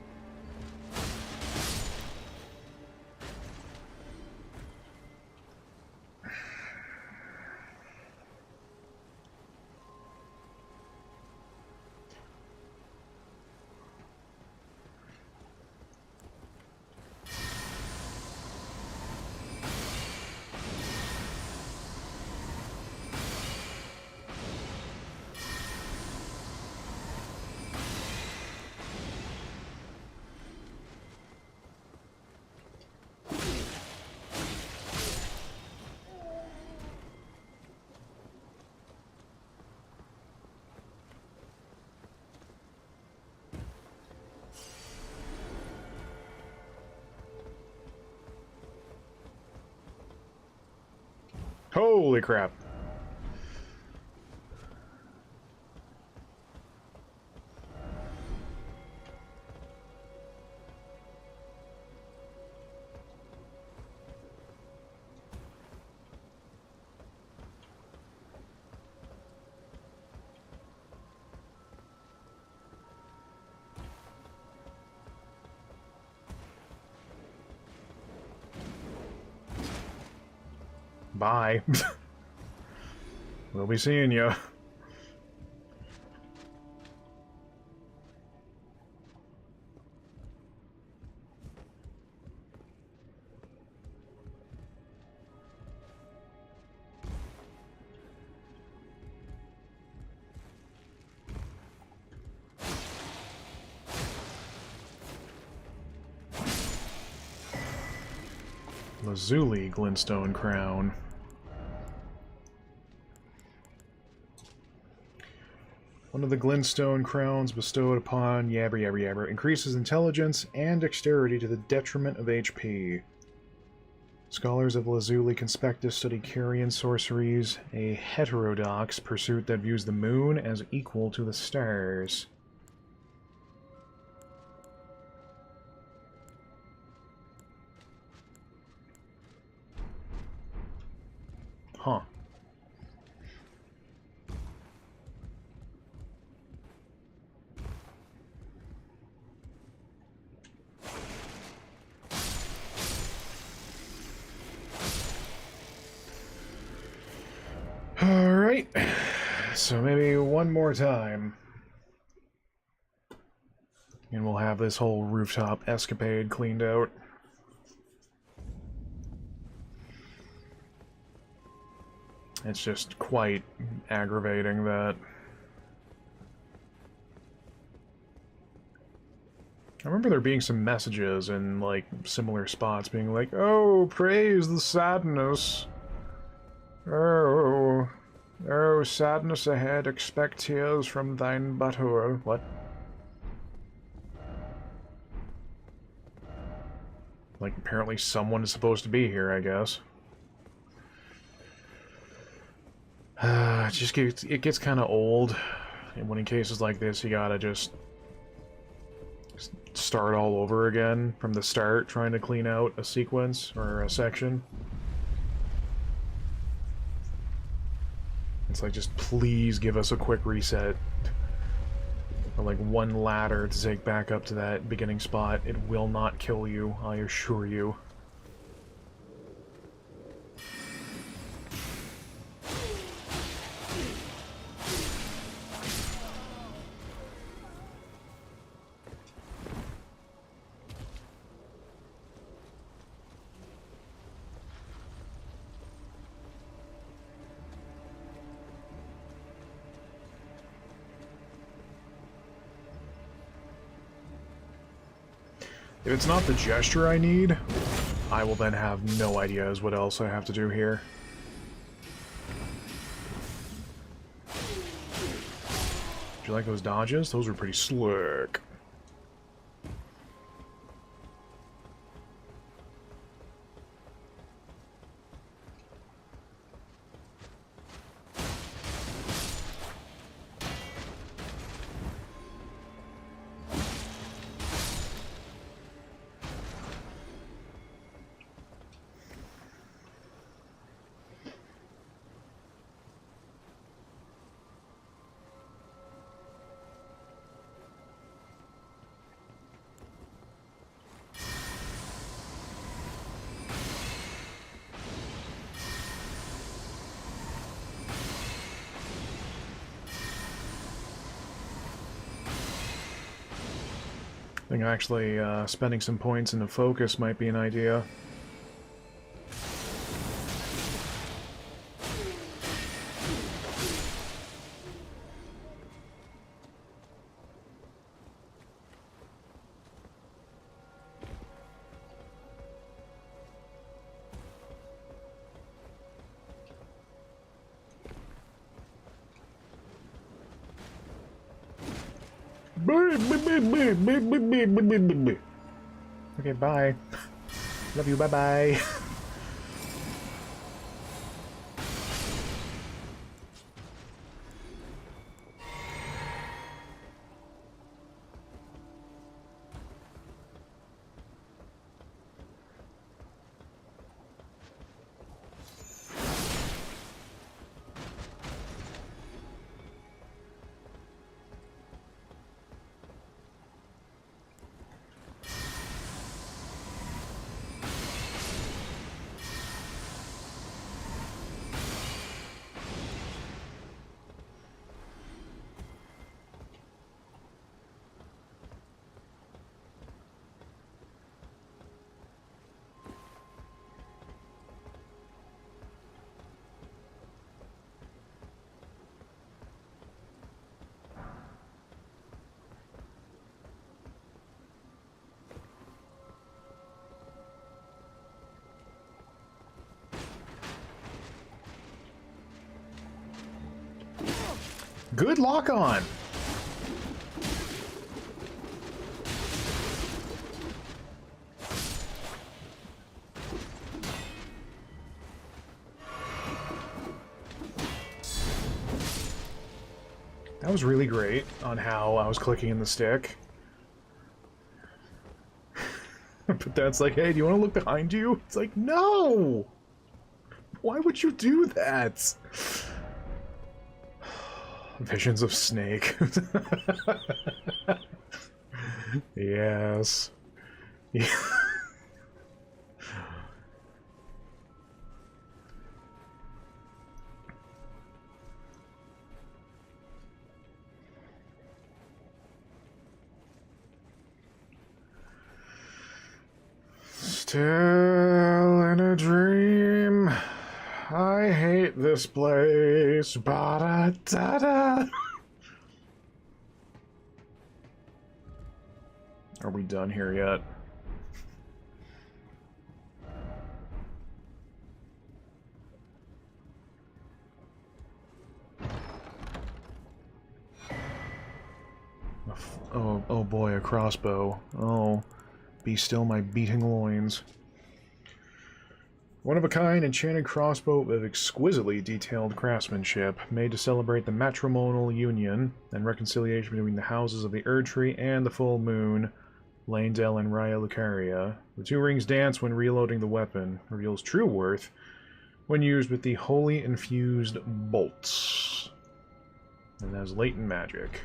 Holy crap. Bye. We'll be seeing you. Lazuli Glintstone Crown. One of the glintstone crowns bestowed upon Yabber Yabber Yabber increases intelligence and dexterity to the detriment of HP. Scholars of Lazuli Conspectus study carrion sorceries, a heterodox pursuit that views the moon as equal to the stars. Huh. Alright, so maybe one more time. And we'll have this whole rooftop escapade cleaned out. It's just quite aggravating that... I remember there being some messages in, like, similar spots being like, "Oh, praise the sadness. Oh, sadness ahead, expect tears from thine butthole." What? Like, apparently someone is supposed to be here, I guess. It gets kind of old, and when in cases like this, you gotta just start all over again from the start, trying to clean out a sequence or a section. It's like, just please give us a quick reset. Or like one ladder to take back up to that beginning spot. It will not kill you, I assure you. If it's not the gesture I need, I will then have no idea as what else I have to do here. Do you like those dodges? Those were pretty slick. I think actually spending some points into focus might be an idea. Okay, bye. Love you, bye-bye. Good lock on. That was really great on how I was clicking in the stick. But that's like, hey, do you want to look behind you? It's like, no! Why would you do that? Visions of Snake. Yes. Yeah. Still in a dream. I hate this place. Ba-da-da-da. Are we done here yet? Oh boy, a crossbow. Oh, be still my beating loins. One-of-a-kind enchanted crossbow of exquisitely detailed craftsmanship, made to celebrate the matrimonial union and reconciliation between the houses of the Erdtree and the Full Moon, Lanedale and Raya Lucaria. The two rings dance when reloading the weapon, reveals true worth when used with the wholly infused bolts. And has latent magic.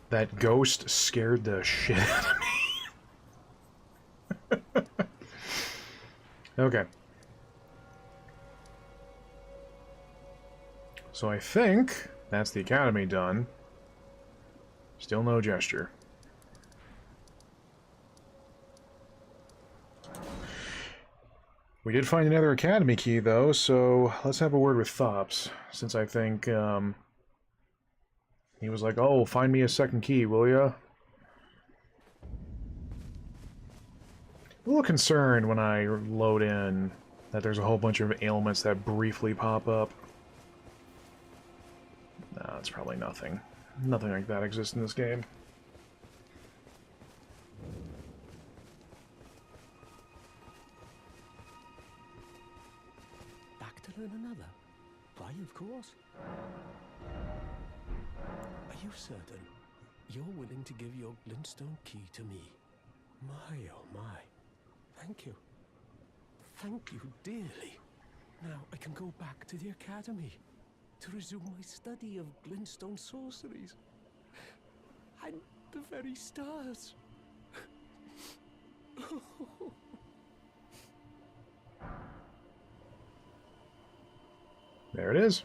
That ghost scared the shit out of me. Okay. So I think that's the academy done. Still no gesture. We did find another academy key, though, so let's have a word with Thops, since I think, he was like, oh, find me a second key, will ya? A little concerned when I load in that there's a whole bunch of ailments that briefly pop up. Nah, it's probably nothing. Nothing like that exists in this game. Back to learn another? Why, of course. Are you certain you're willing to give your glintstone key to me? My, oh my. Thank you. Thank you dearly. Now I can go back to the academy to resume my study of glintstone sorceries. And the very stars. There it is.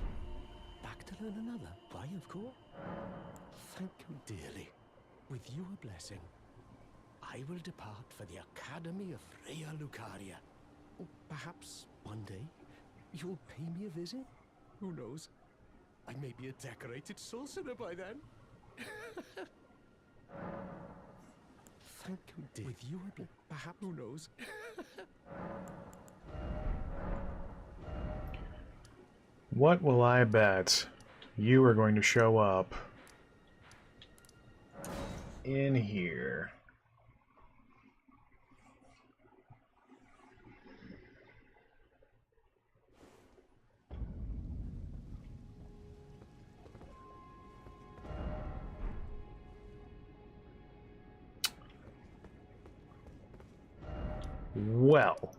Back to learn another. Why, of course. Thank you dearly. With your blessing, I will depart for the Academy of Rhea Lucaria. Or perhaps one day you'll pay me a visit? Who knows? I may be a decorated sorcerer by then. Thank you, dear. With your perhaps who knows? What will I bet you are going to show up in here? Well.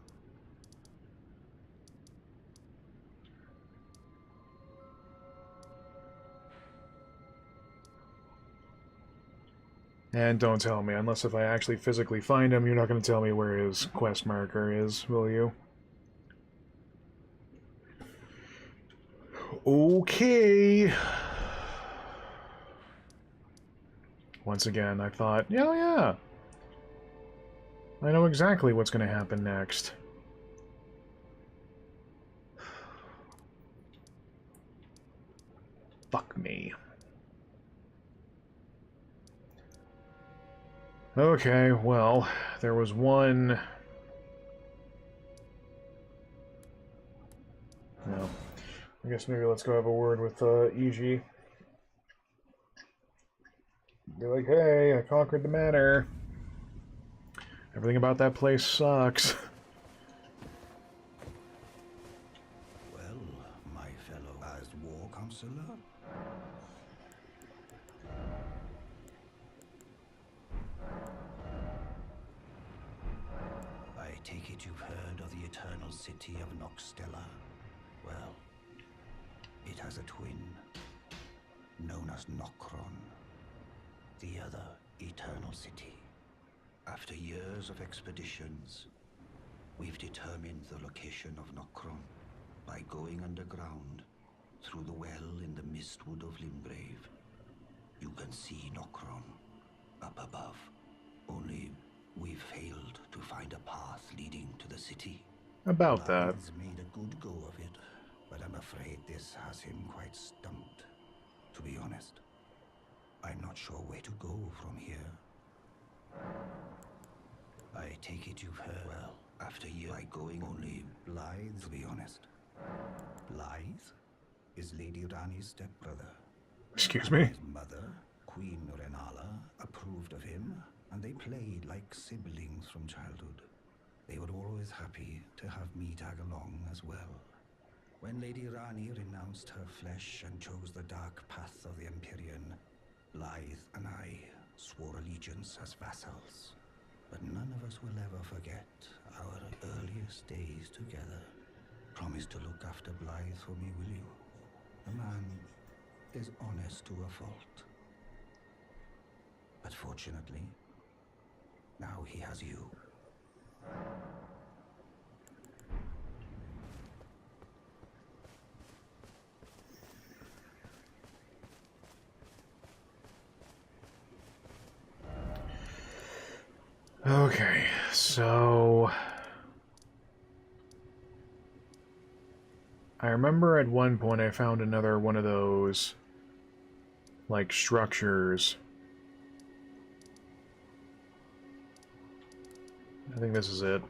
And don't tell me, unless if I actually physically find him, you're not going to tell me where his quest marker is, will you? Okay. Once again, I thought, yeah. I know exactly what's going to happen next. Fuck me. Okay, well, there was one... No. I guess maybe let's go have a word with EG. Be like, hey, I conquered the manor. Everything about that place sucks. Well, my fellow as war counselor. I take it you've heard of the eternal city of Noxtella. Well, it has a twin, known as Nokron, the other eternal city. After years of expeditions, we've determined the location of Nokron by going underground through the well in the Mistwood of Limgrave. You can see Nokron up above, only we've failed to find a path leading to the city. About that. He's made a good go of it, but I'm afraid this has him quite stumped. To be honest, I'm not sure where to go from here. I take it you've heard. Well, after you by going only Blythe, to be honest. Blythe is Lady Rani's stepbrother. Excuse me? His mother, Queen Renala, approved of him, and they played like siblings from childhood. They were always happy to have me tag along as well. When Lady Rani renounced her flesh and chose the dark path of the Empyrean, Blythe and I swore allegiance as vassals. But none of us will ever forget our earliest days together. Promise to look after Blythe for me, will you? The man is honest to a fault. But fortunately, now he has you. Okay, so I remember at one point I found another one of those, like, structures. I think this is it.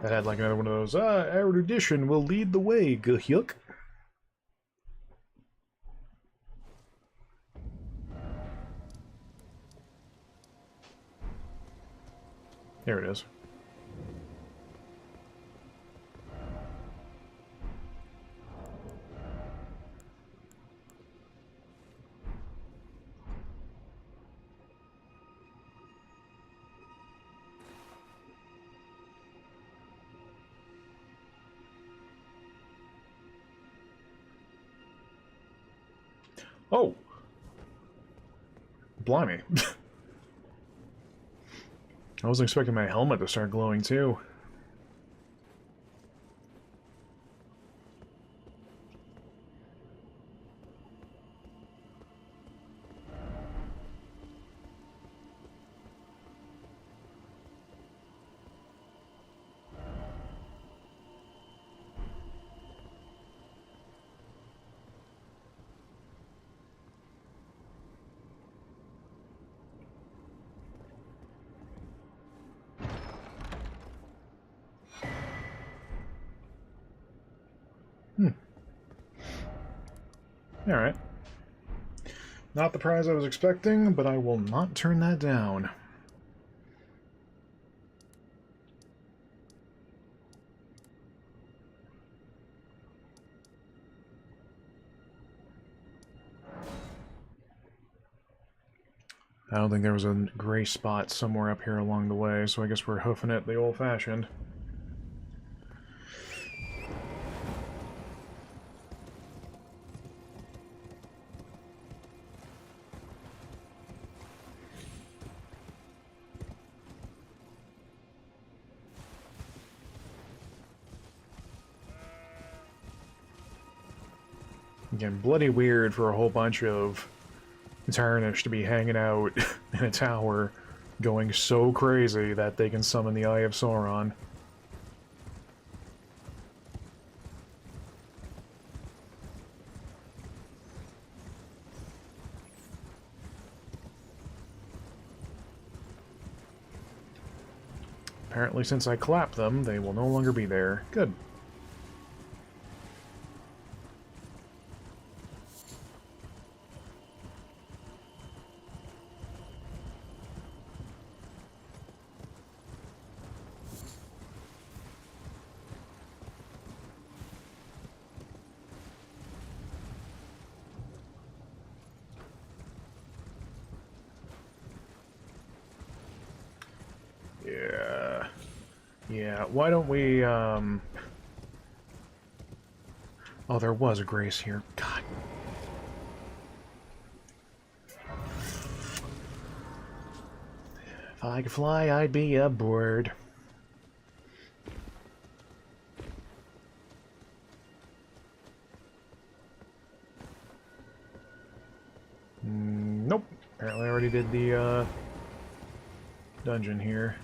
That had like another one of those, erudition will lead the way, Guhyuk. There it is. Oh! Blimey. I wasn't expecting my helmet to start glowing too. Alright. Not the prize I was expecting, but I will not turn that down. I don't think there was a gray spot somewhere up here along the way, so I guess we're hoofing it the old-fashioned. Again, bloody weird for a whole bunch of Tarnish to be hanging out in a tower, going so crazy that they can summon the Eye of Sauron. Apparently, since I clapped them, they will no longer be there. Good. Yeah, why don't we, Oh, there was a grace here. God. If I could fly, I'd be a bird. Nope. Apparently I already did the, dungeon here.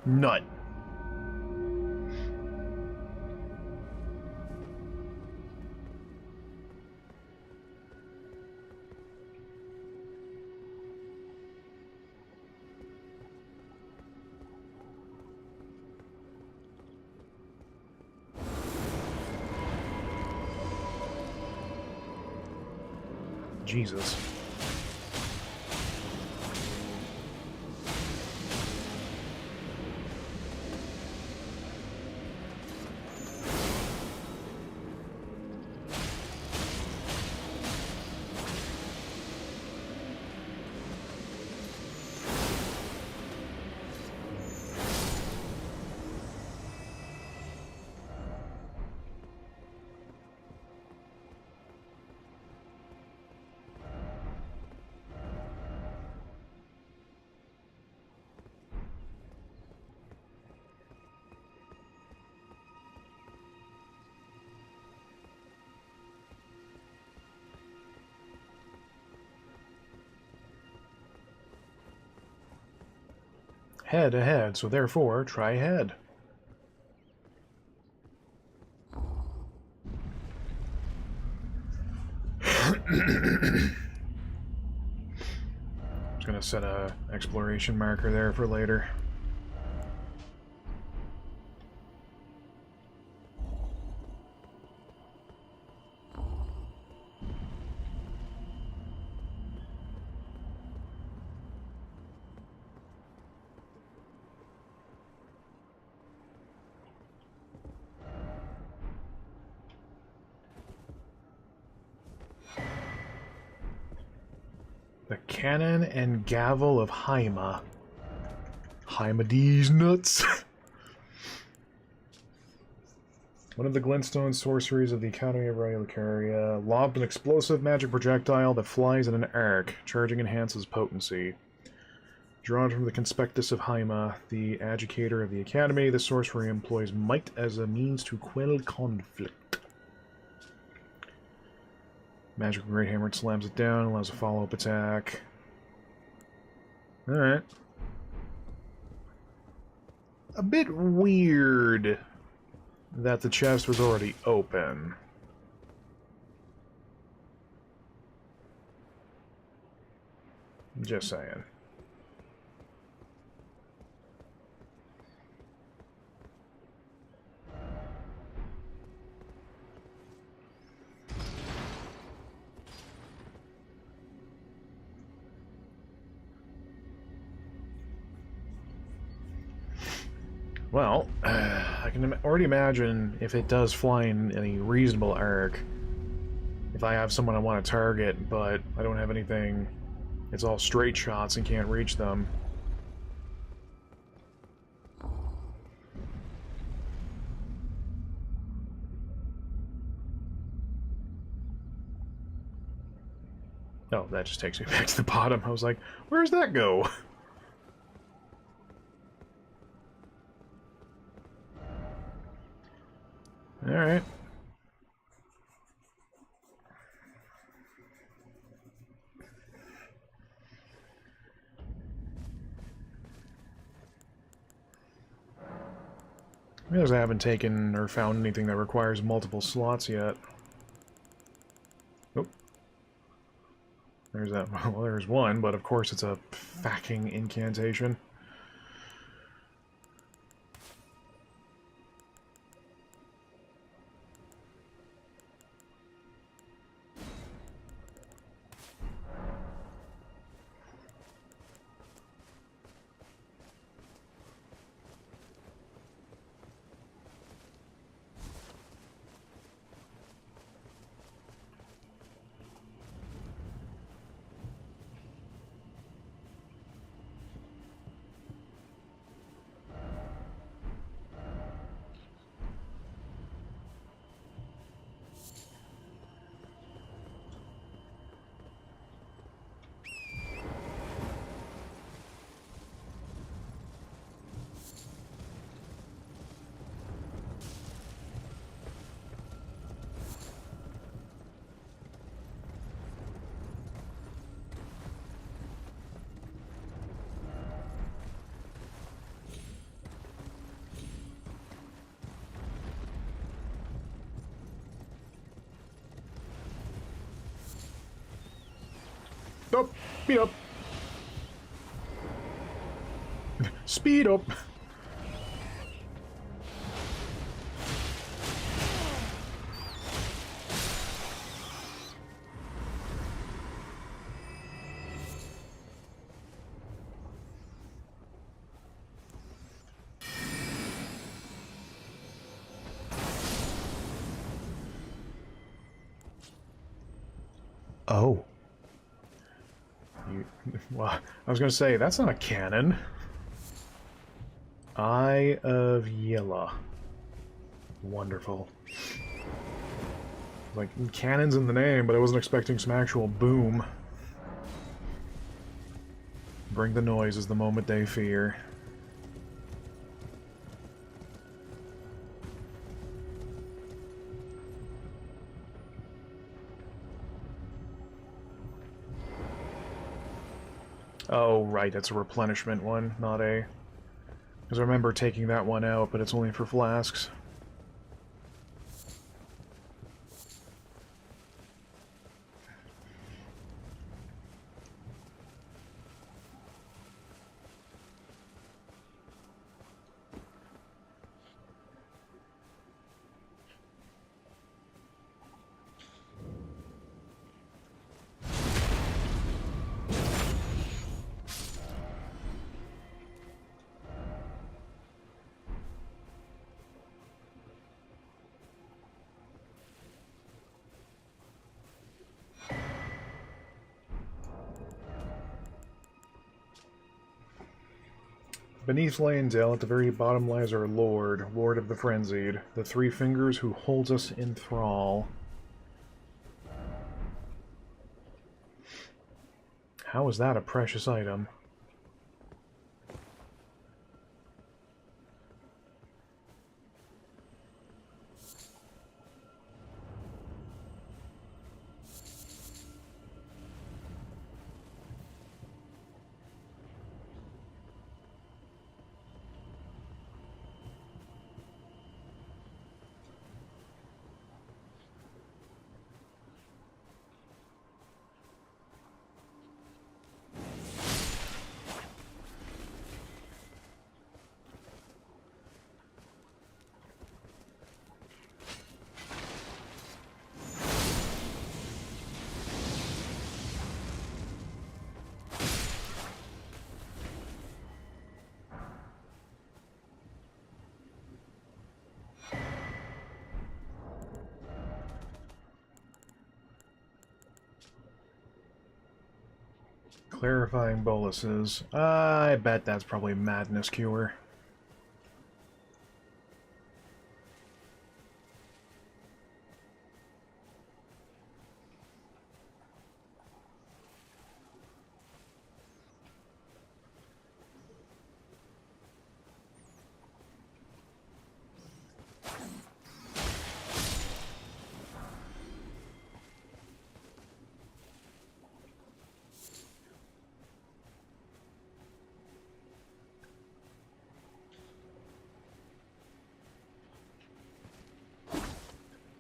Nut. Jesus. head ahead, so therefore, try head. Just gonna set a exploration marker there for later. The cannon and gavel of Haima. Haima D's nuts. One of the glintstone sorceries of the Academy of Reliquaria lobbed an explosive magic projectile that flies in an arc. Charging enhances potency. Drawn from the Conspectus of Haima, the educator of the Academy, the sorcery employs might as a means to quell conflict. Magical Great Hammer slams it down, allows a follow-up attack. Alright. A bit weird that the chest was already open. Just saying. Well, I can already imagine if it does fly in any reasonable arc, if I have someone I want to target, but I don't have anything, it's all straight shots and can't reach them. Oh, that just takes me back to the bottom. I was like, where's that go? Alright. I realize I haven't taken or found anything that requires multiple slots yet. Oh. There's that. Well, there's one, but of course it's a fucking incantation. Oh, speed up. Speed up. Oh. Well, I was going to say, that's not a cannon. Eye of Yella. Wonderful. Like, cannon's in the name, but I wasn't expecting some actual boom. Bring the noise is the moment they fear. Oh, right, it's a replenishment one, not a... Because I remember taking that one out, but it's only for flasks. Beneath Lanedale, at the very bottom, lies our Lord, Lord of the Frenzied, the Three Fingers who holds us in thrall. How is that a precious item? Clarifying boluses. I bet that's probably Madness Cure.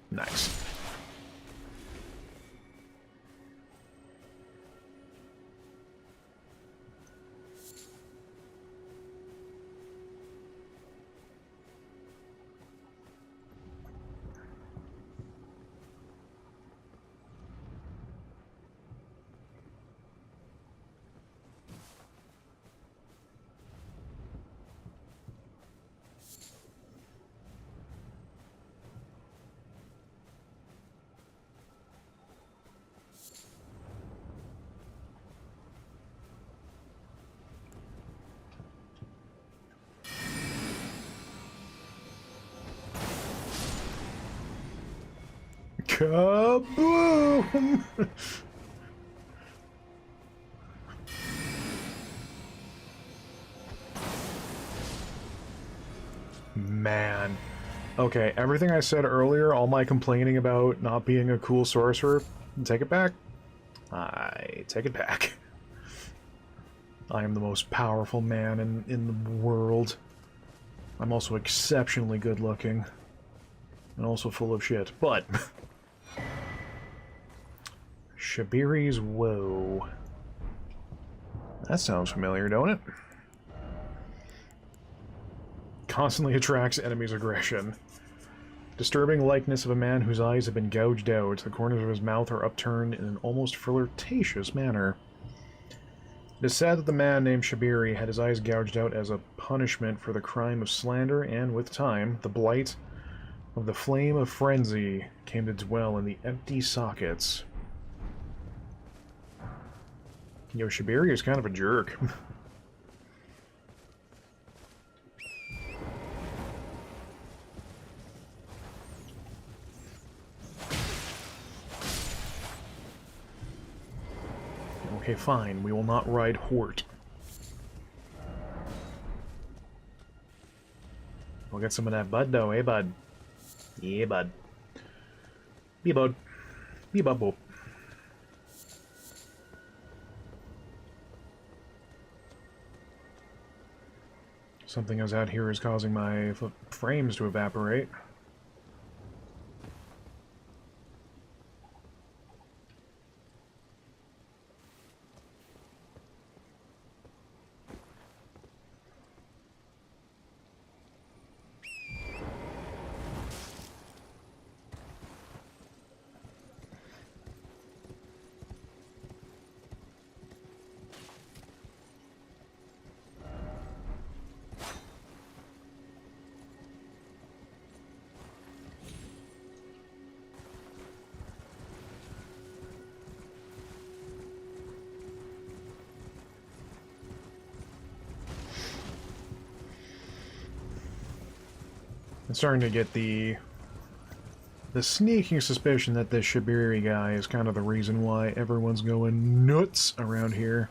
Nice. Kaboom! Man. Okay, everything I said earlier, all my complaining about not being a cool sorcerer, take it back. I take it back. I am the most powerful man in the world. I'm also exceptionally good looking. And also full of shit, but... Shabiri's Woe. That sounds familiar, don't it? Constantly attracts enemies' aggression. Disturbing likeness of a man whose eyes have been gouged out. The corners of his mouth are upturned in an almost flirtatious manner. It is said that the man named Shabiri had his eyes gouged out as a punishment for the crime of slander, and with time, the blight of the flame of frenzy came to dwell in the empty sockets. Yo, Shabiri is kind of a jerk. Okay, fine. We will not ride Hort. We'll get some of that bud, though, eh, bud? Yeah, bud. Be bud. Be bubble. Something is out here is causing my frames to evaporate. I'm starting to get the sneaking suspicion that this Shabiri guy is kind of the reason why everyone's going nuts around here.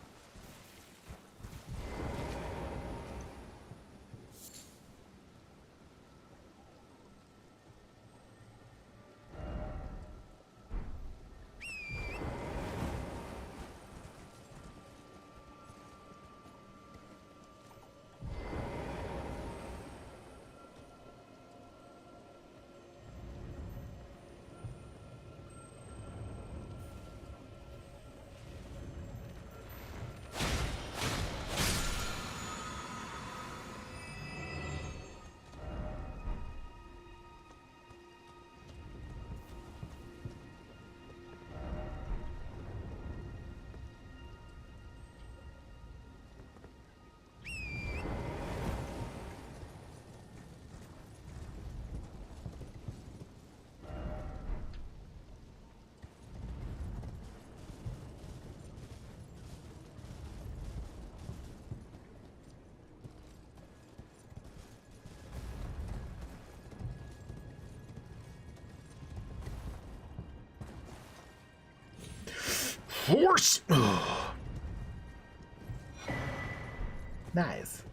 Force! Nice.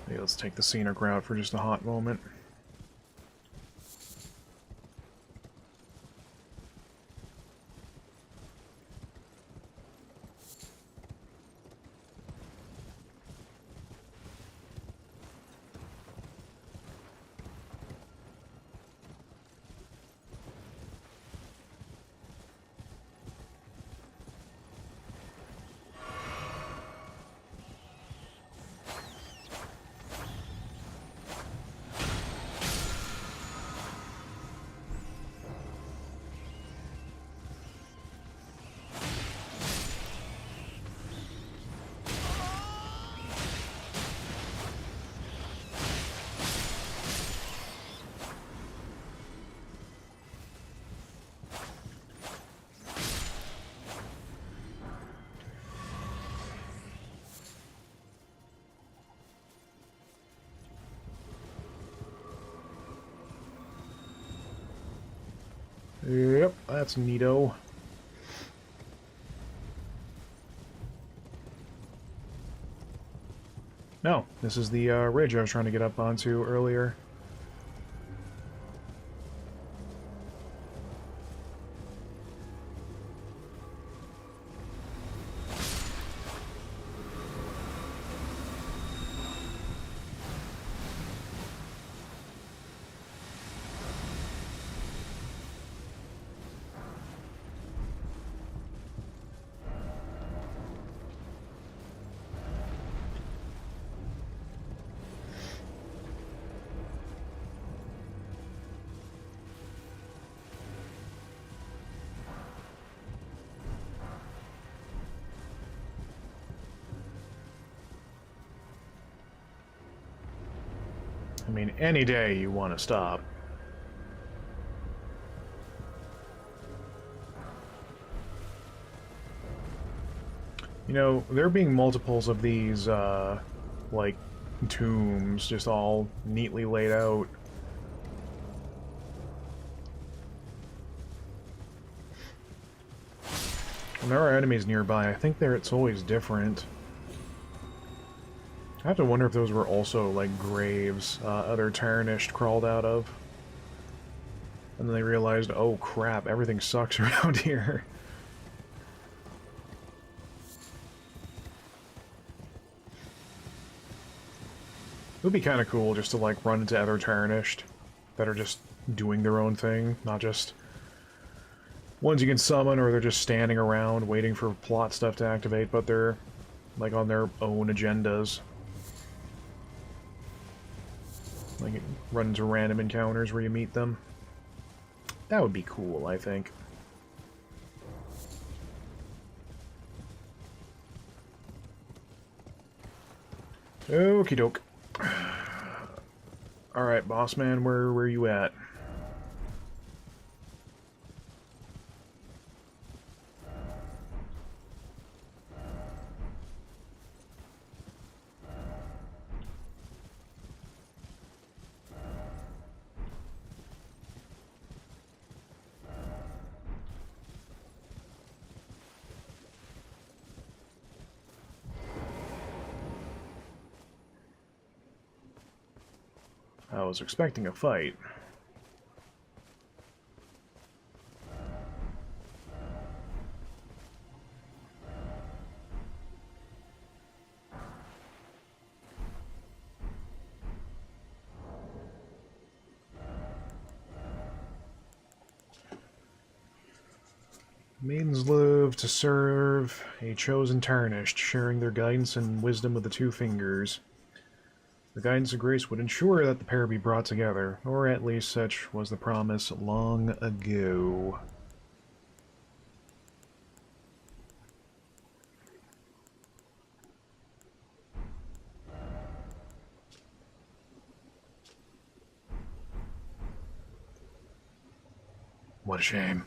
Maybe let's take the scenic route for just a hot moment. Yep, that's neato. No, this is the ridge I was trying to get up onto earlier. mean, any day you want to stop. You know, there being multiples of these, like, tombs just all neatly laid out. When there are enemies nearby, I think it's always different. I have to wonder if those were also, like, graves other Tarnished crawled out of. And then they realized, oh crap, everything sucks around here. It would be kind of cool just to, like, run into other Tarnished that are just doing their own thing, not just ones you can summon, or they're just standing around waiting for plot stuff to activate, but they're, like, on their own agendas. Like, run into random encounters where you meet them. That would be cool, I think. Okie doke. Alright, boss man, where you at? I was expecting a fight. Maidens live to serve a chosen tarnished, sharing their guidance and wisdom with the two fingers. The guidance of grace would ensure that the pair be brought together, or at least such was the promise long ago. What a shame.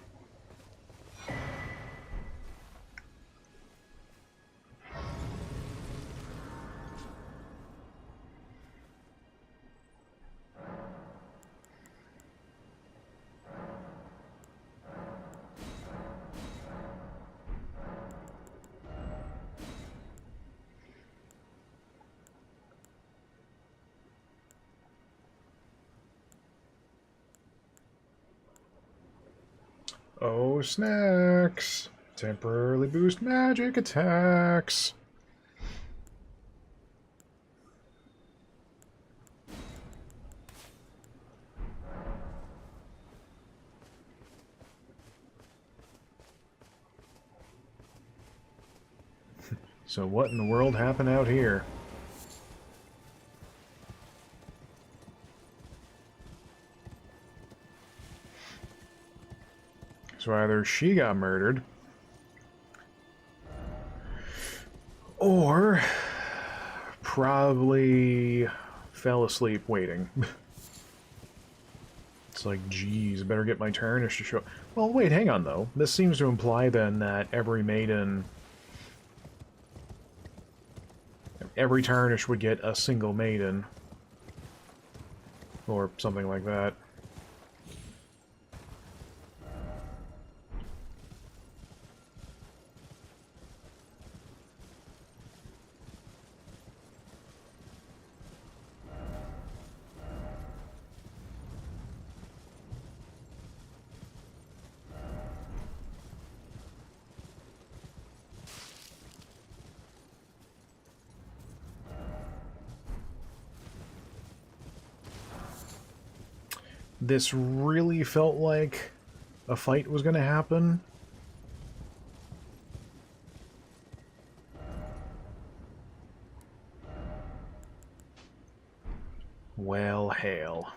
Oh, snacks! Temporarily boost magic attacks! So what in the world happened out here? So either she got murdered, or probably fell asleep waiting. It's like, geez, better get my tarnish to show... Well, wait, hang on, though. This seems to imply, then, that every maiden... Every tarnish would get a single maiden. Or something like that. This really felt like a fight was going to happen. Well, hail.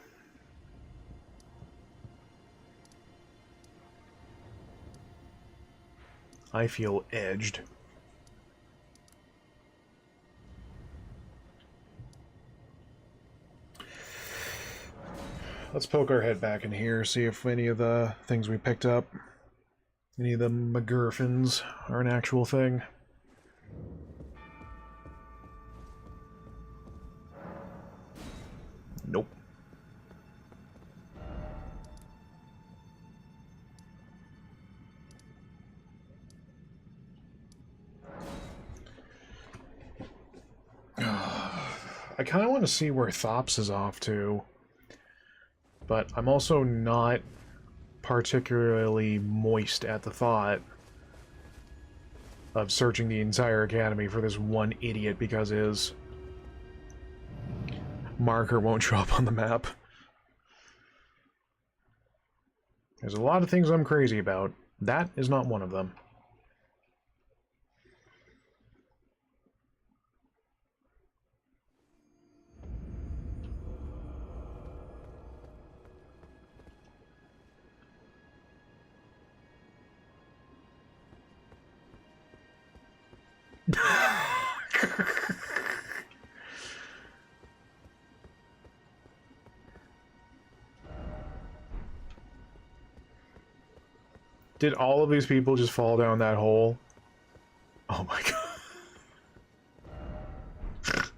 I feel edged. let's poke our head back in here, see if any of the things we picked up, any of the MacGuffins, are an actual thing. Nope. I kind of want to see where Thops is off to, but I'm also not particularly moist at the thought of searching the entire academy for this one idiot because his marker won't show up on the map. There's a lot of things I'm crazy about. That is not one of them. Did all of these people just fall down that hole? Oh my god.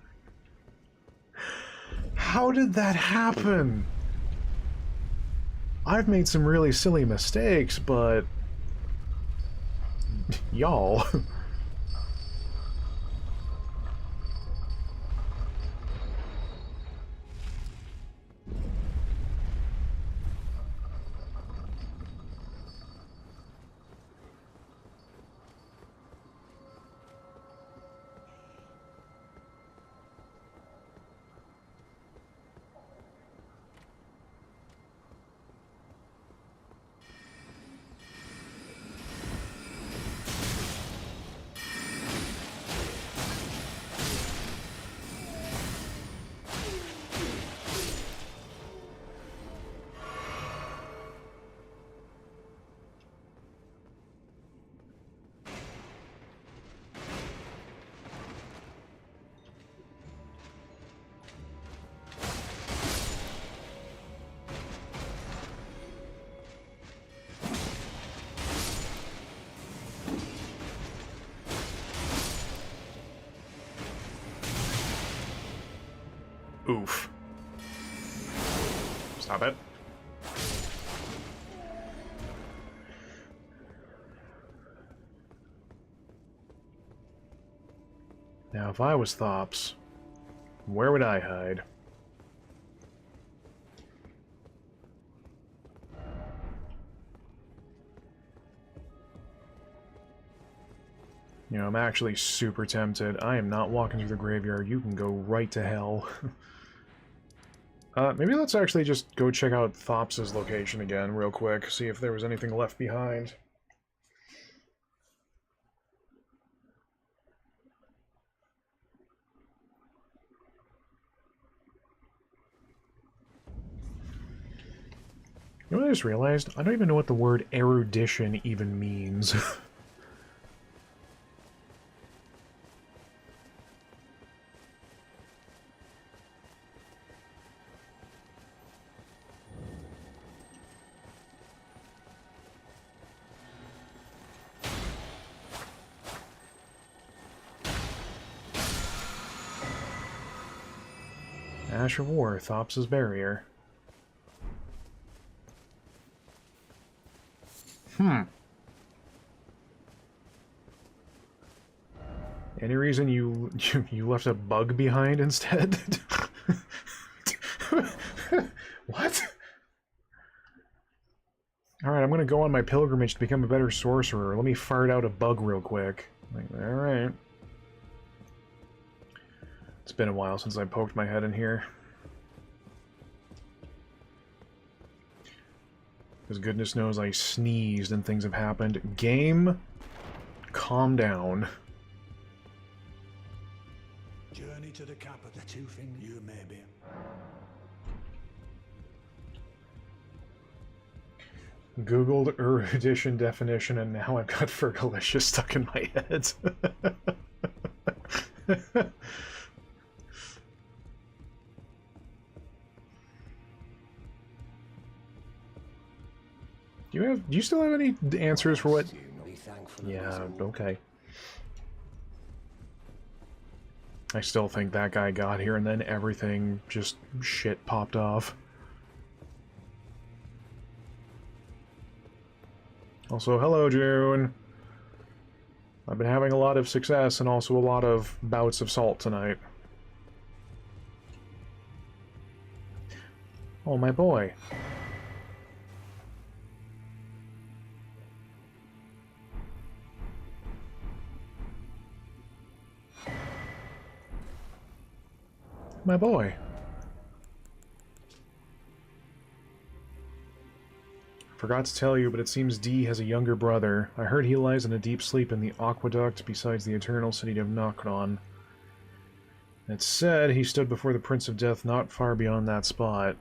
How did that happen? I've made some really silly mistakes, but... y'all... Oof. Stop it. Now, if I was Thops, where would I hide? You know, I'm actually super tempted. I am not walking through the graveyard. You can go right to hell. Maybe let's actually just go check out Thops' location again real quick, see if there was anything left behind. You know what I just realized? I don't even know what the word erudition even means. Ash of War, Thops' barrier. Any reason you left a bug behind instead? What? Alright, I'm gonna go on my pilgrimage to become a better sorcerer. Let me fart out a bug real quick. Like, alright. It's been a while since I poked my head in here. Because goodness knows I sneezed and things have happened. Game, calm down. Journey to the cap of the two things you may be. Googled erudition definition and now I've got Fergalicious stuck in my head. Do you still have any answers for what? Be thankful Yeah, okay. I still think that guy got here and then everything just shit popped off. Also, hello, June. I've been having a lot of success and also a lot of bouts of salt tonight. Oh, my boy. My boy. Forgot to tell you, but it seems Dee has a younger brother. I heard he lies in a deep sleep in the aqueduct besides the eternal city of Nokron. It's said he stood before the Prince of Death not far beyond that spot.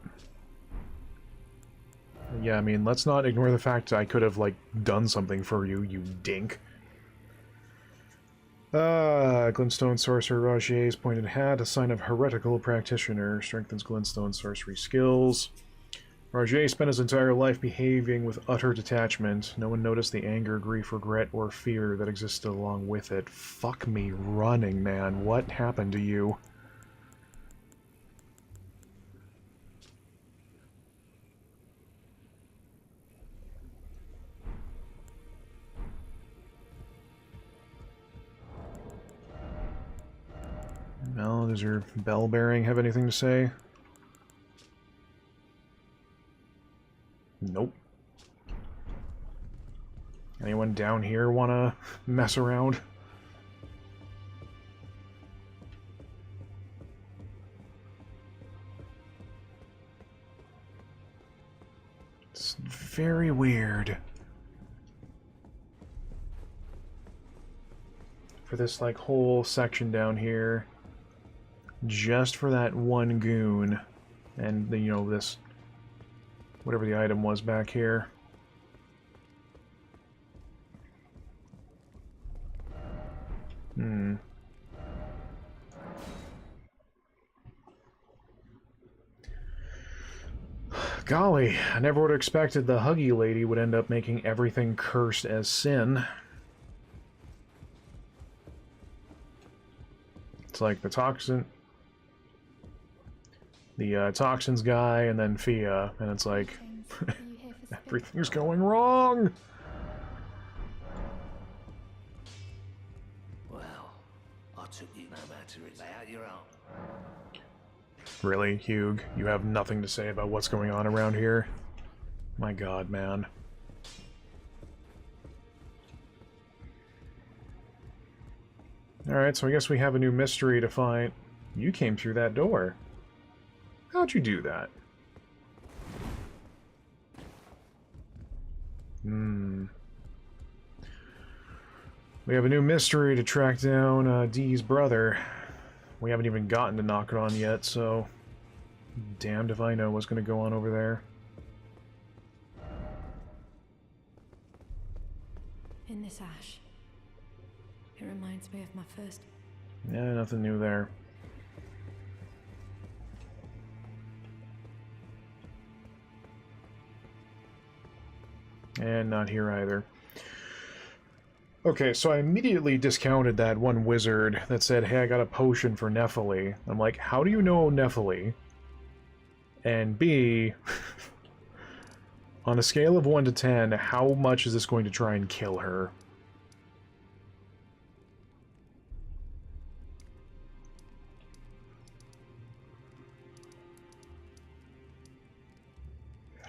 Yeah, I mean, let's not ignore the fact I could have, like, done something for you, you dink. Glintstone Sorcerer Rogier's pointed hat, a sign of heretical practitioner, strengthens Glintstone sorcery skills. Rogier spent his entire life behaving with utter detachment. No one noticed the anger, grief, regret, or fear that existed along with it. Fuck me running, man. What happened to you? Well, does your bell bearing have anything to say? Nope. Anyone down here wanna mess around? It's very weird. For this, like, whole section down here, just for that one goon, and, you know, this, whatever the item was back here. Golly, I never would have expected the Huggy Lady would end up making everything cursed as sin. It's like the toxins guy, and then Fia, and it's like, everything's going wrong! Well, I took you no matter it's out your own. Really, Hugh? You have nothing to say about what's going on around here? My god, man. Alright, so I guess we have a new mystery to find. You came through that door. How'd you do that? We have a new mystery to track down Dee's brother. We haven't even gotten to knock it on yet, so damned if I know what's going to go on over there. In this ash, it reminds me of my first. Yeah, nothing new there. And not here either. Okay, so I immediately discounted that one wizard that said, hey, I got a potion for Nephili. I'm like, how do you know Nephili? And B, on a scale of 1 to 10, how much is this going to try and kill her?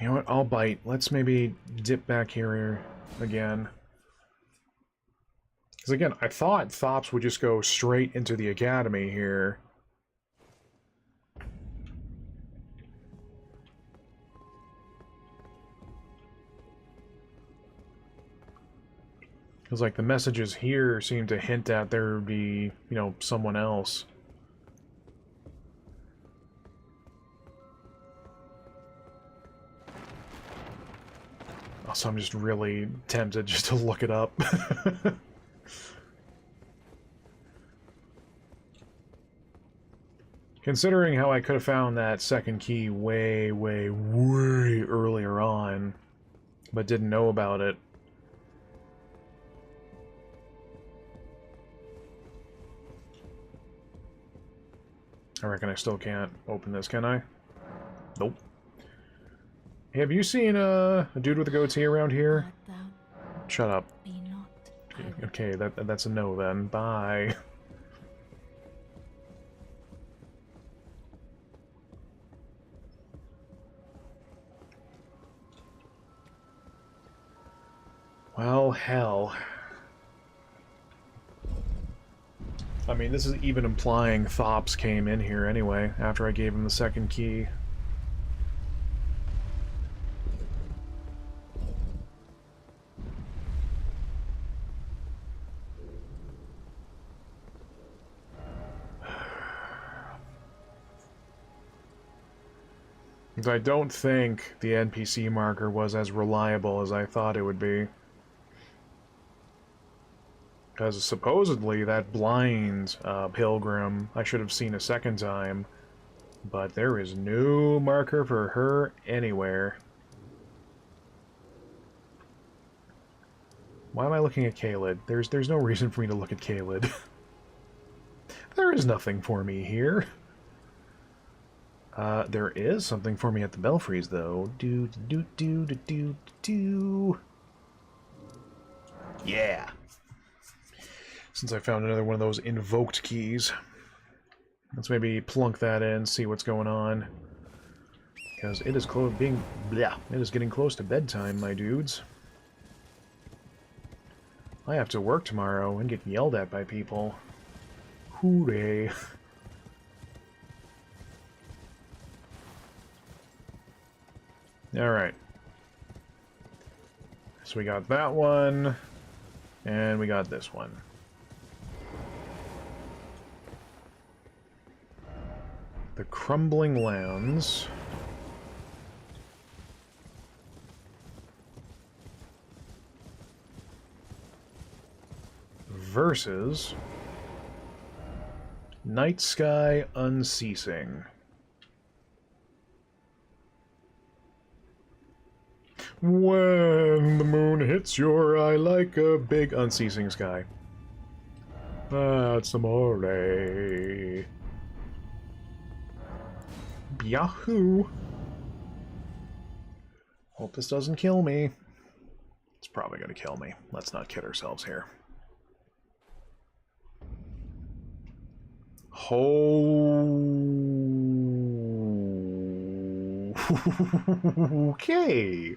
You know what, I'll bite. Let's maybe dip back here again. Because again, I thought Thops would just go straight into the academy here. Because, like, the messages here seem to hint at there would be, you know, someone else. Also, I'm just really tempted just to look it up. Considering how I could have found that second key way, way, way earlier on, but didn't know about it. I reckon I still can't open this, can I? Nope. Hey, have you seen a dude with a goatee around here? Shut up. Okay, that's a no then. Bye. Well, hell. I mean, this is even implying Thops came in here anyway, after I gave him the second key. I don't think the NPC marker was as reliable as I thought it would be. Because supposedly that blind pilgrim I should have seen a second time, but there is no marker for her anywhere. Why am I looking at Caelid? There's no reason for me to look at Caelid. There is nothing for me here. There is something for me at the belfries, though. Do. Yeah. Since I found another one of those invoked keys. Let's maybe plunk that in, see what's going on. Because it is it is getting close to bedtime, my dudes. I have to work tomorrow and get yelled at by people. Hooray. Alright. So we got that one, and we got this one. The Crumbling Lands. Versus Night Sky Unceasing. When the moon hits your eye like a big unceasing sky. That's amore. Yahoo! Hope this doesn't kill me. It's probably gonna kill me. Let's not kid ourselves here. Okay.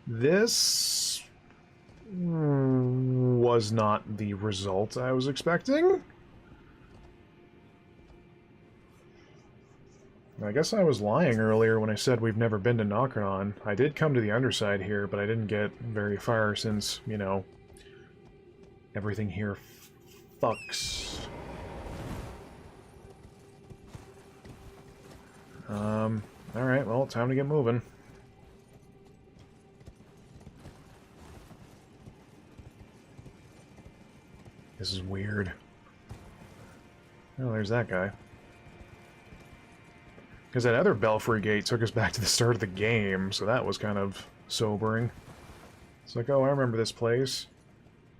This was not the result I was expecting. I guess I was lying earlier when I said we've never been to Nokron. I did come to the underside here, but I didn't get very far since, you know, everything here fucks. Alright, well, time to get moving. This is weird. Oh, there's that guy. Because that other belfry gate took us back to the start of the game, so that was kind of sobering. It's like, oh, I remember this place.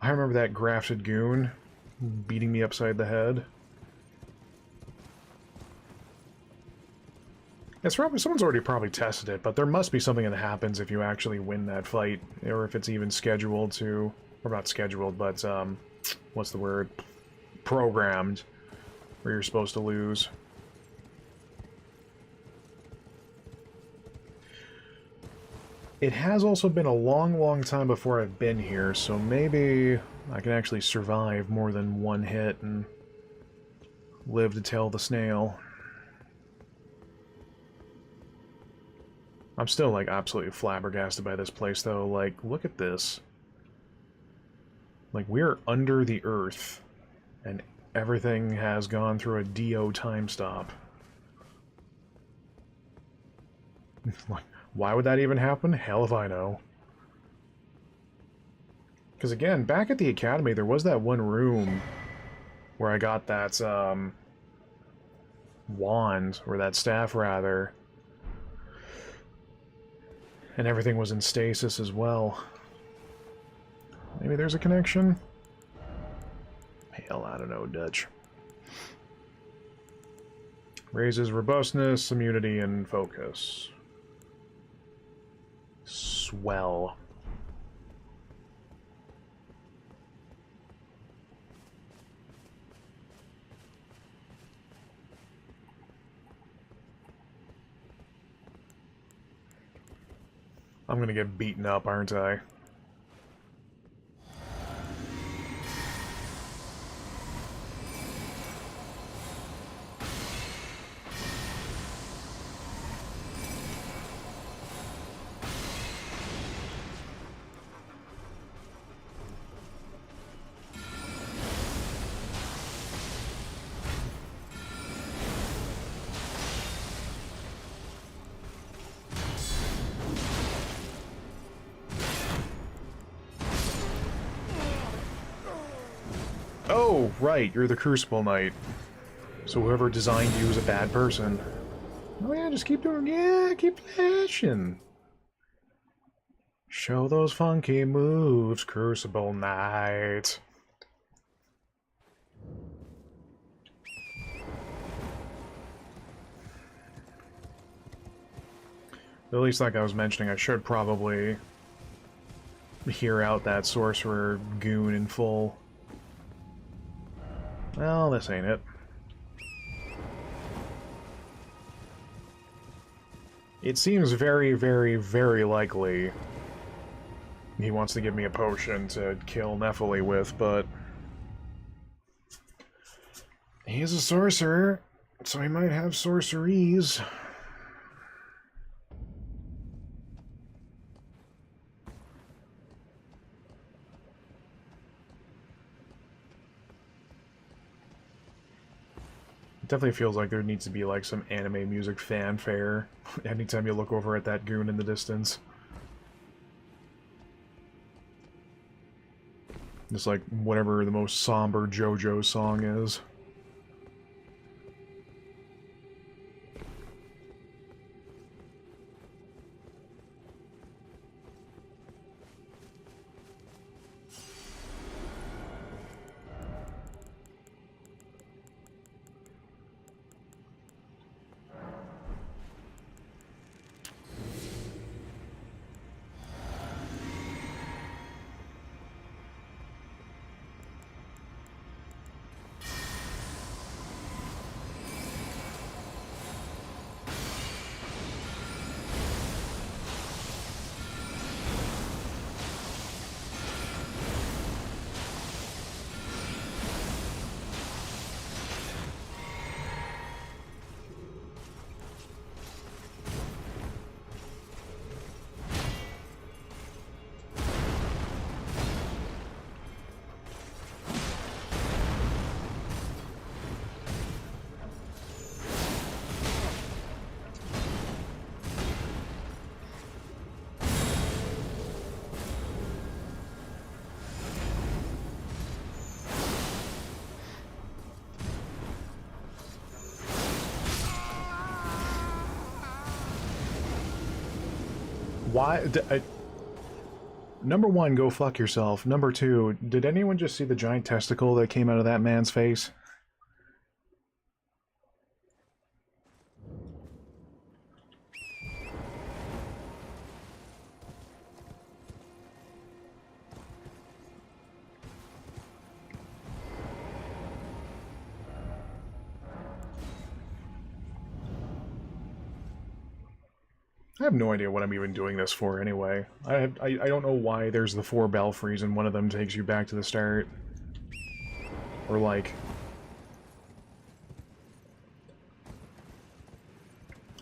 I remember that grafted goon beating me upside the head. It's probably, someone's already probably tested it, but there must be something that happens if you actually win that fight, or if it's even scheduled to, or not scheduled, but, what's the word? Programmed, where you're supposed to lose. It has also been a long, long time before I've been here, so maybe I can actually survive more than one hit and live to tell the snail. I'm still, like, absolutely flabbergasted by this place, though. Like, look at this. Like, we're under the earth, and everything has gone through a DO time stop. Why would that even happen? Hell if I know. Because again, back at the academy, there was that one room where I got that, wand, or that staff, rather. And everything was in stasis as well. Maybe there's a connection? Hell, I don't know, Dutch. Raises robustness, immunity, and focus. Swell. I'm gonna get beaten up, aren't I? Oh, right, you're the Crucible Knight. So whoever designed you is a bad person. Oh yeah, just keep doing, yeah, keep flashing. Show those funky moves, Crucible Knight. At least like I was mentioning, I should probably hear out that Sorcerer goon in full. Well, this ain't it. It seems very, very, very likely he wants to give me a potion to kill Nephili with, but he's a sorcerer, so he might have sorceries. Definitely feels like there needs to be like some anime music fanfare anytime you look over at that goon in the distance. Just like whatever the most somber JoJo song is. Why? Number one, go fuck yourself. Number two, did anyone just see the giant testicle that came out of that man's face? I have no idea what I'm even doing this for anyway. I don't know why there's the 4 belfries and one of them takes you back to the start. Or like...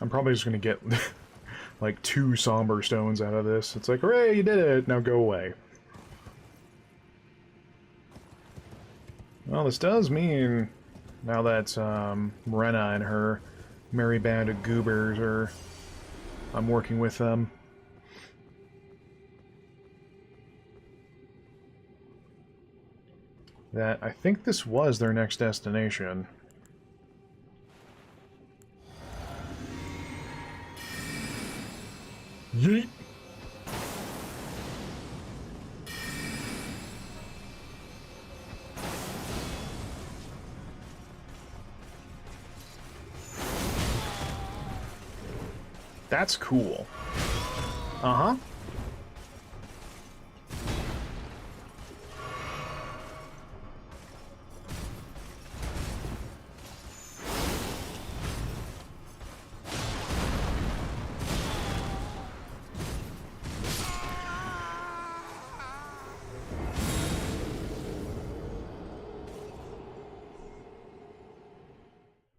I'm probably just gonna get like 2 somber stones out of this. It's like, hooray, you did it! Now go away. Well, this does mean, now that Rena and her merry band of goobers are... I'm working with them. That I think this was their next destination. Yeet! That's cool. Uh-huh.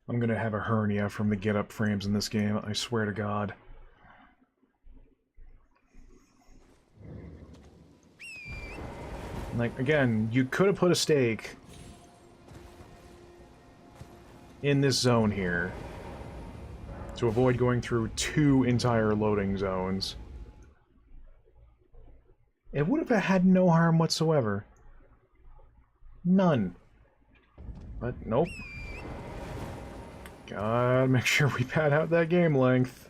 I'm gonna have a hernia from the get-up frames in this game, I swear to God. Like, again, you could have put a stake in this zone here to avoid going through 2 entire loading zones. It would have had no harm whatsoever. None. But nope. Gotta make sure we pad out that game length.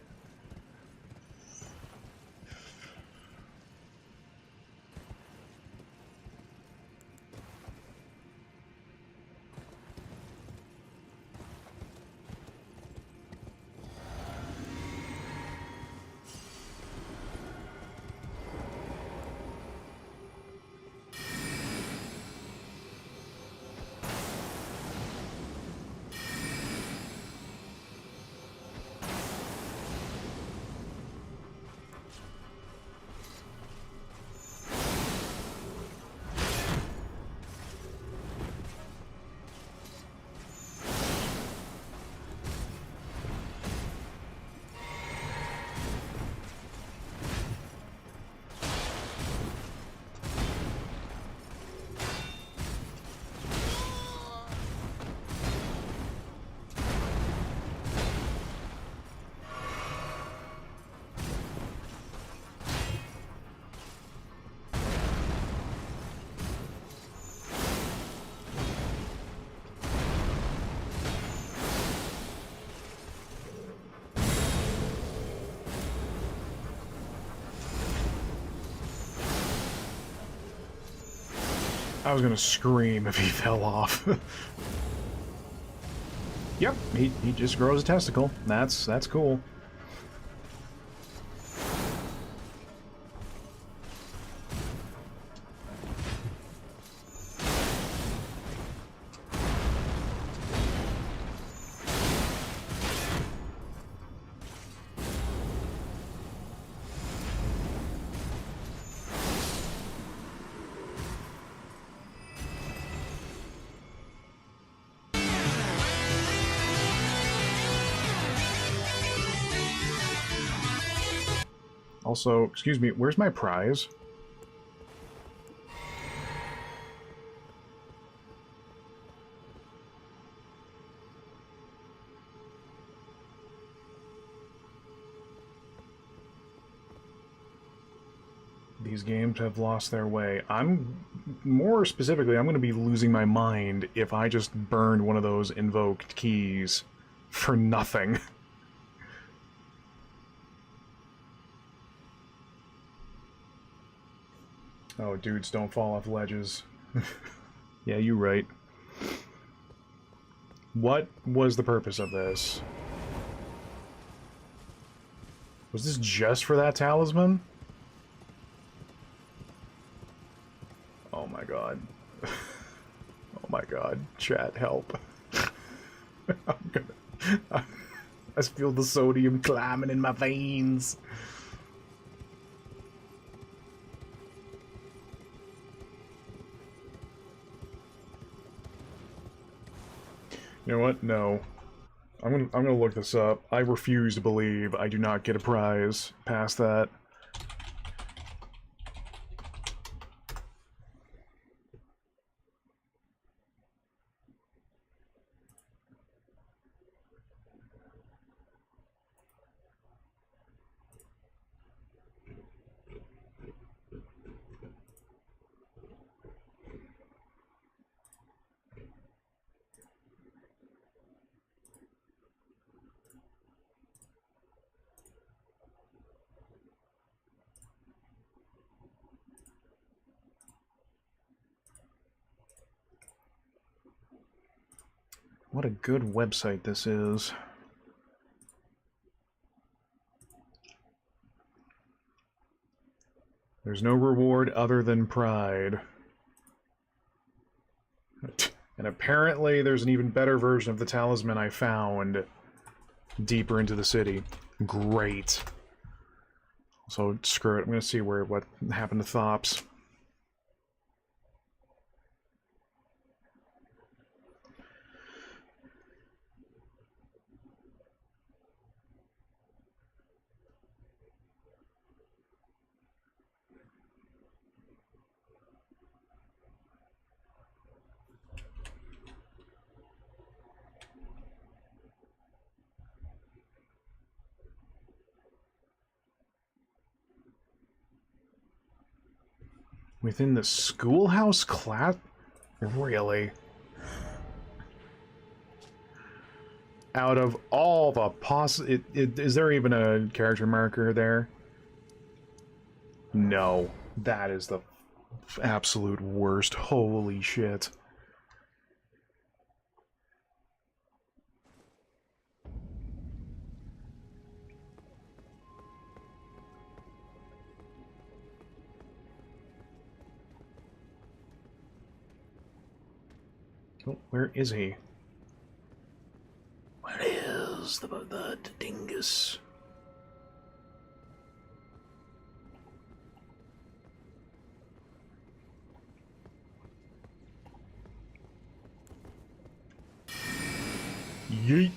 I was gonna scream if he fell off. Yep, he just grows a testicle. That's cool. Also, excuse me, where's my prize? These games have lost their way. More specifically, I'm going to be losing my mind if I just burned one of those invoked keys for nothing. Oh, dudes, don't fall off ledges. Yeah, you're right. What was the purpose of this? Was this just for that talisman? Oh my god. Oh my god. Chat, help. I feel the sodium climbing in my veins. You know what? No. I'm gonna look this up. I refuse to believe I do not get a prize past that. What a good website this is. There's no reward other than pride. And apparently there's an even better version of the talisman I found deeper into the city. Great. So screw it. I'm gonna see what happened to Thops. Within the schoolhouse class? Really? Out of all the is there even a character marker there? No. That is the absolute worst. Holy shit. Oh, where is he? Where is the dingus? Yeet.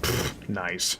Pfft, nice.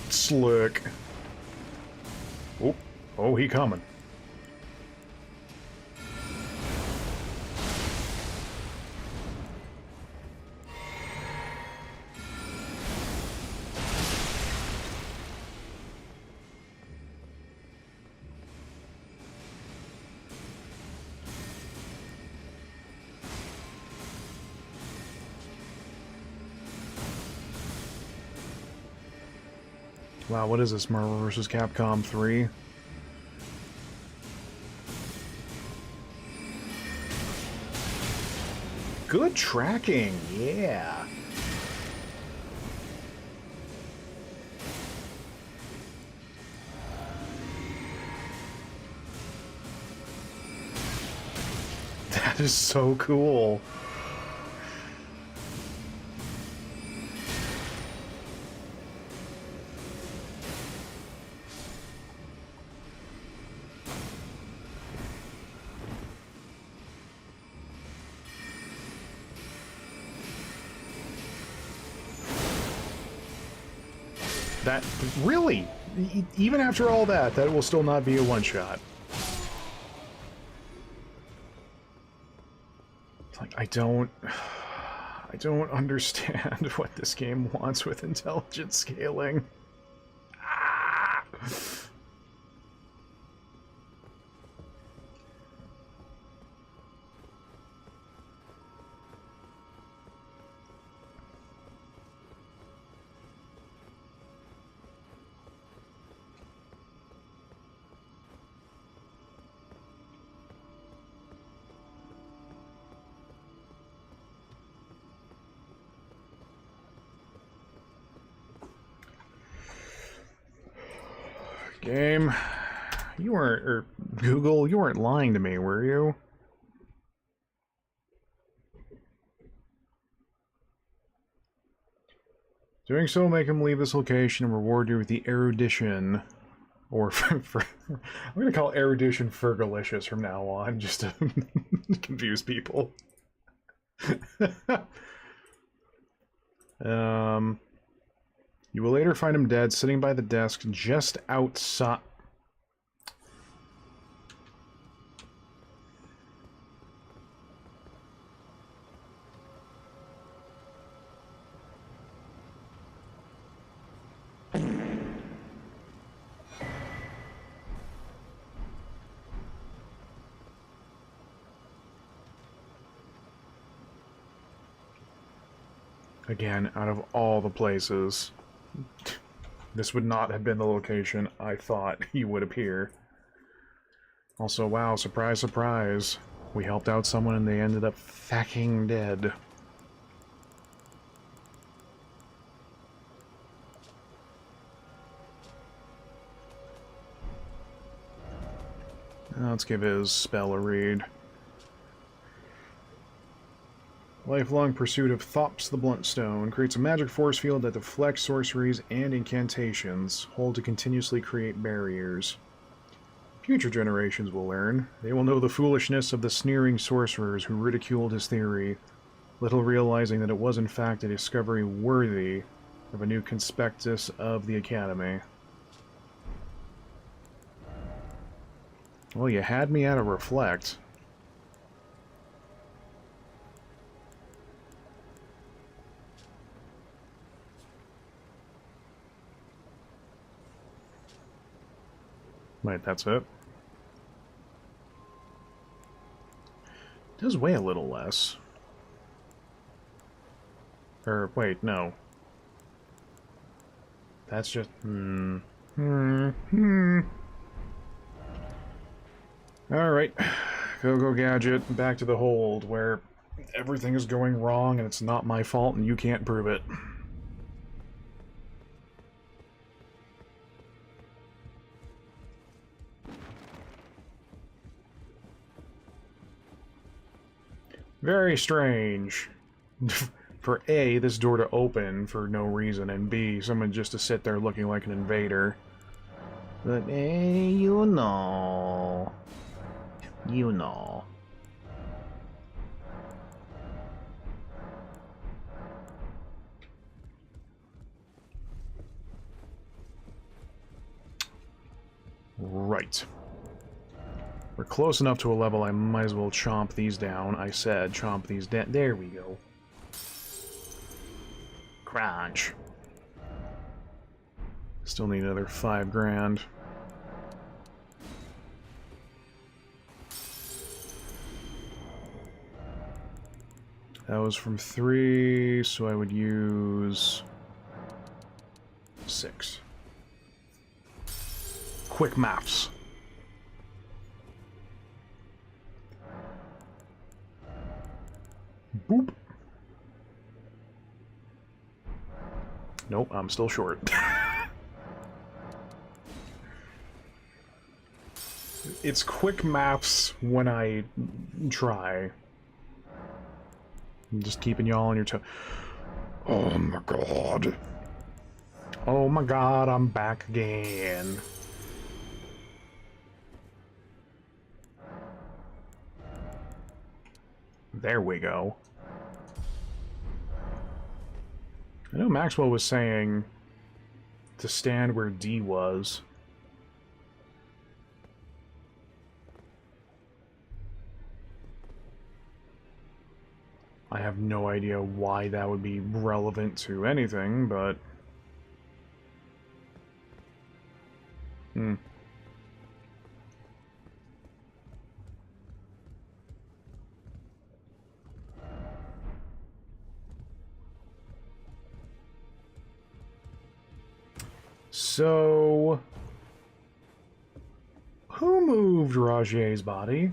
Slick. Oh, he coming. Wow, what is this, Marvel vs. Capcom 3? Good tracking, yeah. That is so cool. That, really? Even after all that, that will still not be a one-shot. It's like, I don't understand what this game wants with intelligent scaling. Ah! Game, you weren't, or Google, you weren't lying to me, were you? Doing so will make him leave this location and reward you with the erudition, or I'm gonna call erudition Fergalicious from now on, just to confuse people. You will later find him dead, sitting by the desk just outside. Again, out of all the places, this would not have been the location I thought he would appear. Also, wow, surprise, surprise. We helped out someone and they ended up fucking dead. Let's give his spell a read. Lifelong pursuit of Thops the Bluntstone creates a magic force field that deflects sorceries and incantations, hold to continuously create barriers. Future generations will learn. They will know the foolishness of the sneering sorcerers who ridiculed his theory, little realizing that it was in fact a discovery worthy of a new conspectus of the Academy. Well, you had me at a reflect. Wait, that's it? It does weigh a little less. Or, wait, no. That's just... Alright. Go Gadget, back to the hold, where everything is going wrong and it's not my fault and you can't prove it. Very strange. For A, this door to open for no reason, and B, someone just to sit there looking like an invader. But hey, you know. You know. Right. We're close enough to a level I might as well chomp these down. I said chomp these down. There we go. Crunch. Still need another 5 grand. That was from 3, so I would use 6. Quick maths. Boop. Nope, I'm still short. It's quick maths when I try. I'm just keeping y'all on your toe. Oh my god. Oh my god, I'm back again. There we go. I know Maxwell was saying to stand where D was. I have no idea why that would be relevant to anything, but... So... who moved Rajier's body?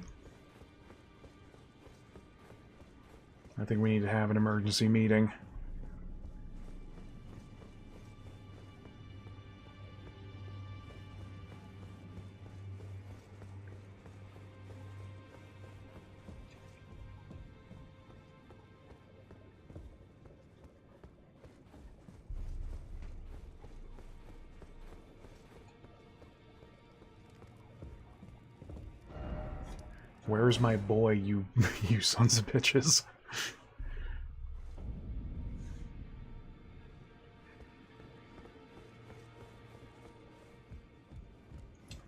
I think we need to have an emergency meeting. Where's my boy, you you sons of bitches?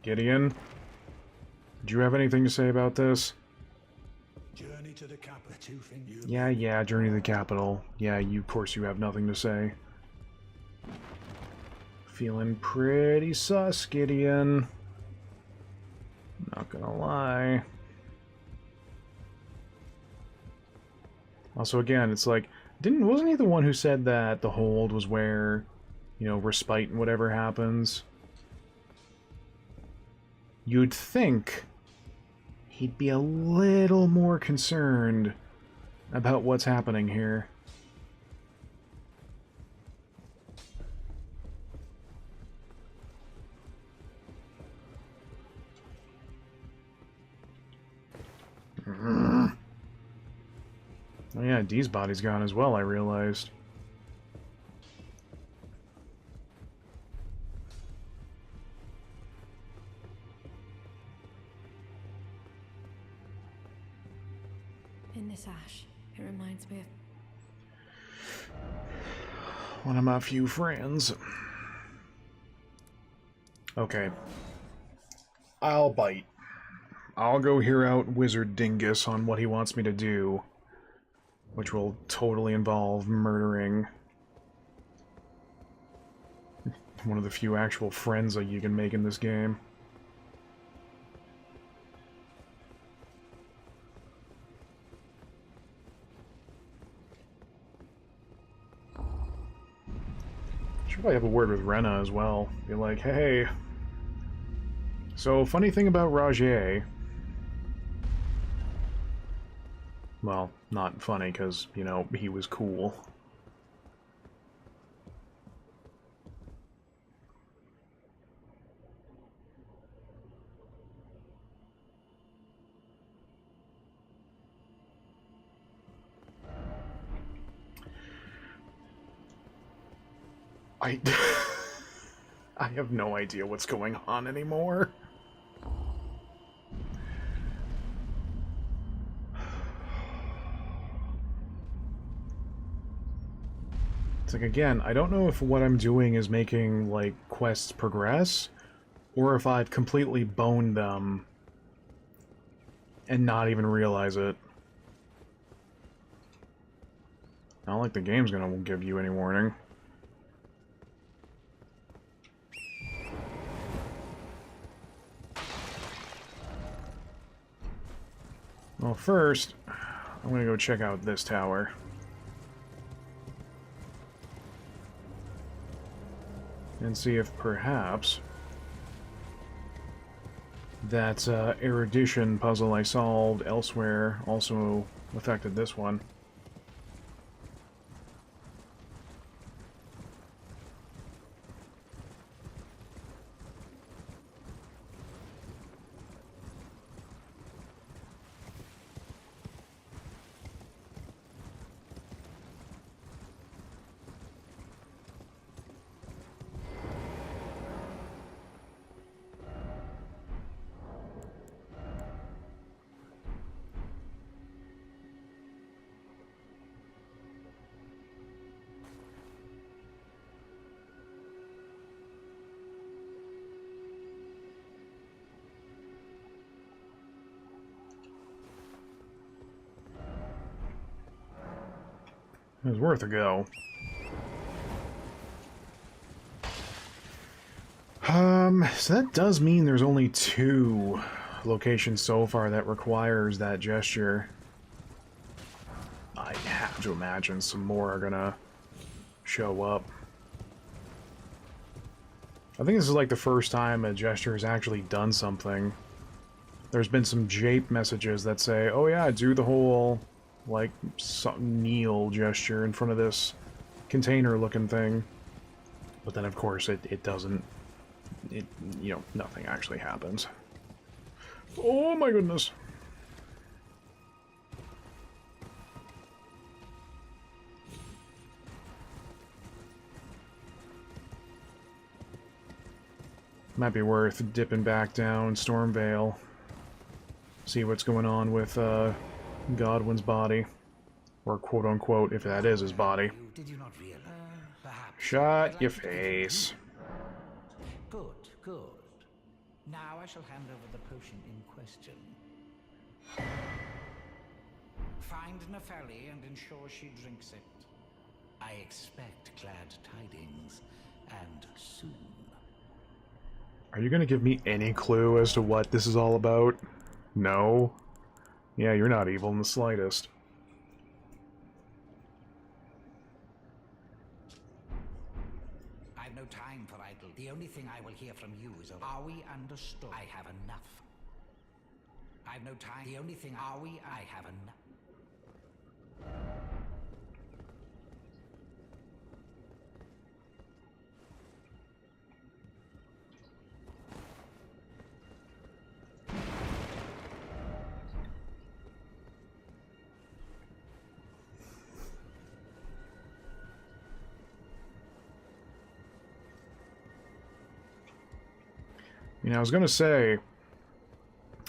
Gideon, did you have anything to say about this? Journey to the capital. Yeah, journey to the capital. Yeah, of course you have nothing to say. Feeling pretty sus, Gideon. Not gonna lie. Also, again, it's like, Wasn't he the one who said that the hold was where, you know, respite and whatever happens? You'd think he'd be a little more concerned about what's happening here. Oh yeah, Dee's body's gone as well, I realized. In this ash, it reminds me of... One of my few friends. Okay. I'll bite. I'll go hear out Wizard Dingus on what he wants me to do, which will totally involve murdering one of the few actual friends that you can make in this game. Should probably have a word with Rena as well. Be like, hey, so funny thing about Rajay. Well, not funny, because, you know, he was cool. I have no idea what's going on anymore. It's like, again, I don't know if what I'm doing is making, like, quests progress, or if I've completely boned them and not even realize it. Not like the game's gonna give you any warning. Well, first, I'm gonna go check out this tower. And see if perhaps that erudition puzzle I solved elsewhere also affected this one. It was worth a go. So that does mean there's only 2 locations so far that requires that gesture. I have to imagine some more are gonna show up. I think this is like the first time a gesture has actually done something. There's been some jape messages that say, oh yeah, do the whole, like, kneel gesture in front of this container-looking thing. But then, of course, it doesn't... you know, nothing actually happens. Oh my goodness. Might be worth dipping back down Stormvale. See what's going on with Godwin's body. Or quote-unquote, if that is his body. Did you not realize? Perhaps Shut your face. Good, good. Now I shall hand over the potion in question. Find Nepheli and ensure she drinks it. I expect glad tidings, and soon. Are you gonna give me any clue as to what this is all about? No? Yeah, you're not evil in the slightest. only thing I will hear from you is, are we understood? I have enough. I've no time. The only thing, are we? I have enough. You know, I was gonna say,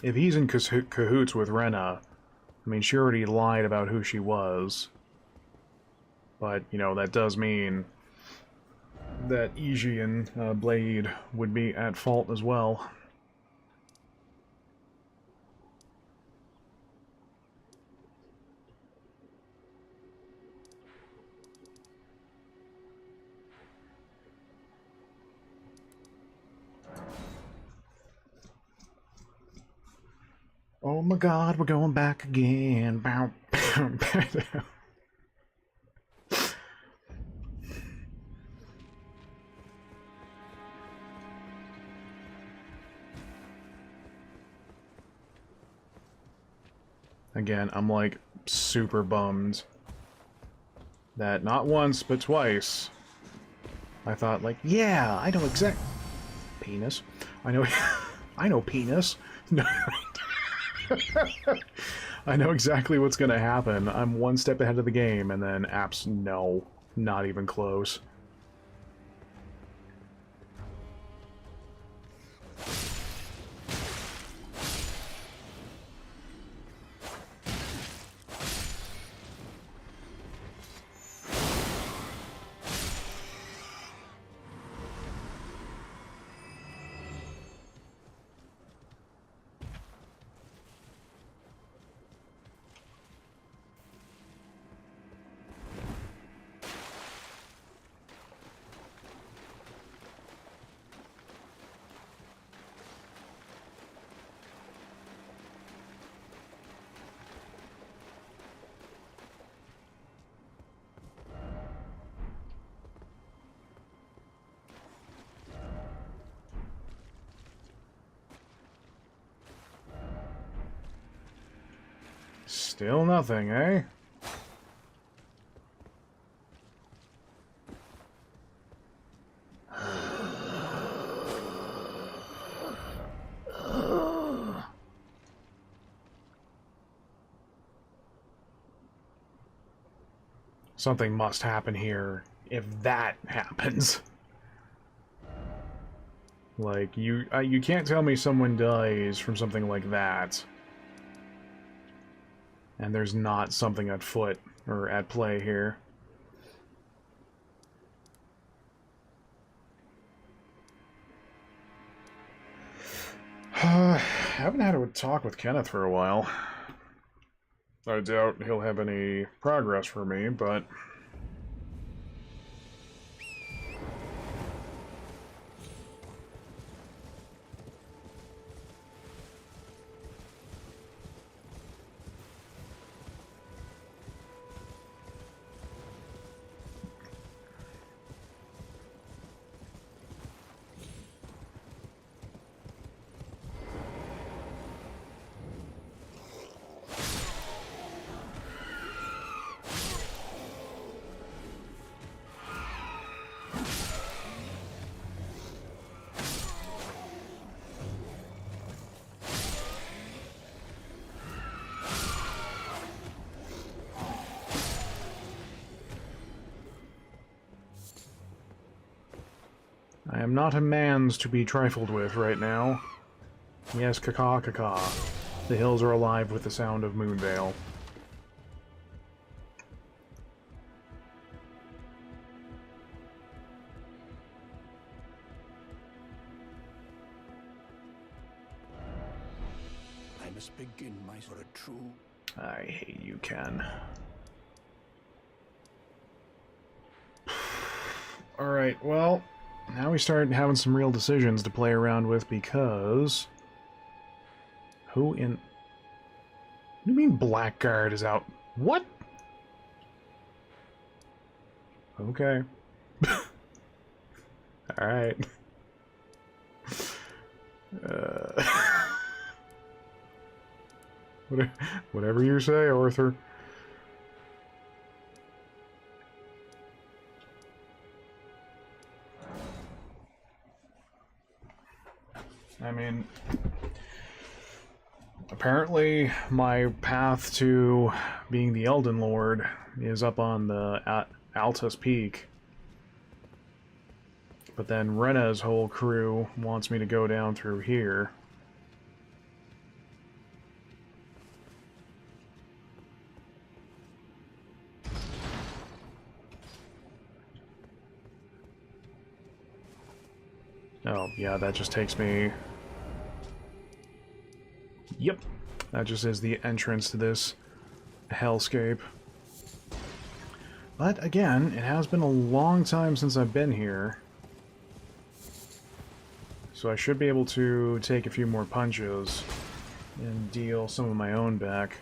if he's in cahoots with Rena, I mean, she already lied about who she was. But, you know, that does mean that Iji and Blade would be at fault as well. Oh my god, we're going back again. Bow, bow, bow. Again, I'm like super bummed that not once but twice I thought like, yeah, I know exact penis. I know I know penis. No. I know exactly what's gonna happen. I'm one step ahead of the game, and then apps, no, not even close. Still nothing, eh? Something must happen here if that happens. Like, you can't tell me someone dies from something like that, and there's not something at foot, or at play here. I haven't had a talk with Kenneth for a while. I doubt he'll have any progress for me, but... I am not a man's to be trifled with right now. Yes, caca. The hills are alive with the sound of Moonvale. I must begin my sort of true. I hate you, Ken. Alright, well, now we start having some real decisions to play around with because... Who in... What do you mean Blackguard is out? What? Okay. Alright. Whatever you say, Arthur. I mean, apparently my path to being the Elden Lord is up on the Altus Peak. But then Rena's whole crew wants me to go down through here. Oh, yeah, that just takes me... Yep. That just is the entrance to this hellscape. But, again, it has been a long time since I've been here. So I should be able to take a few more punches and deal some of my own back.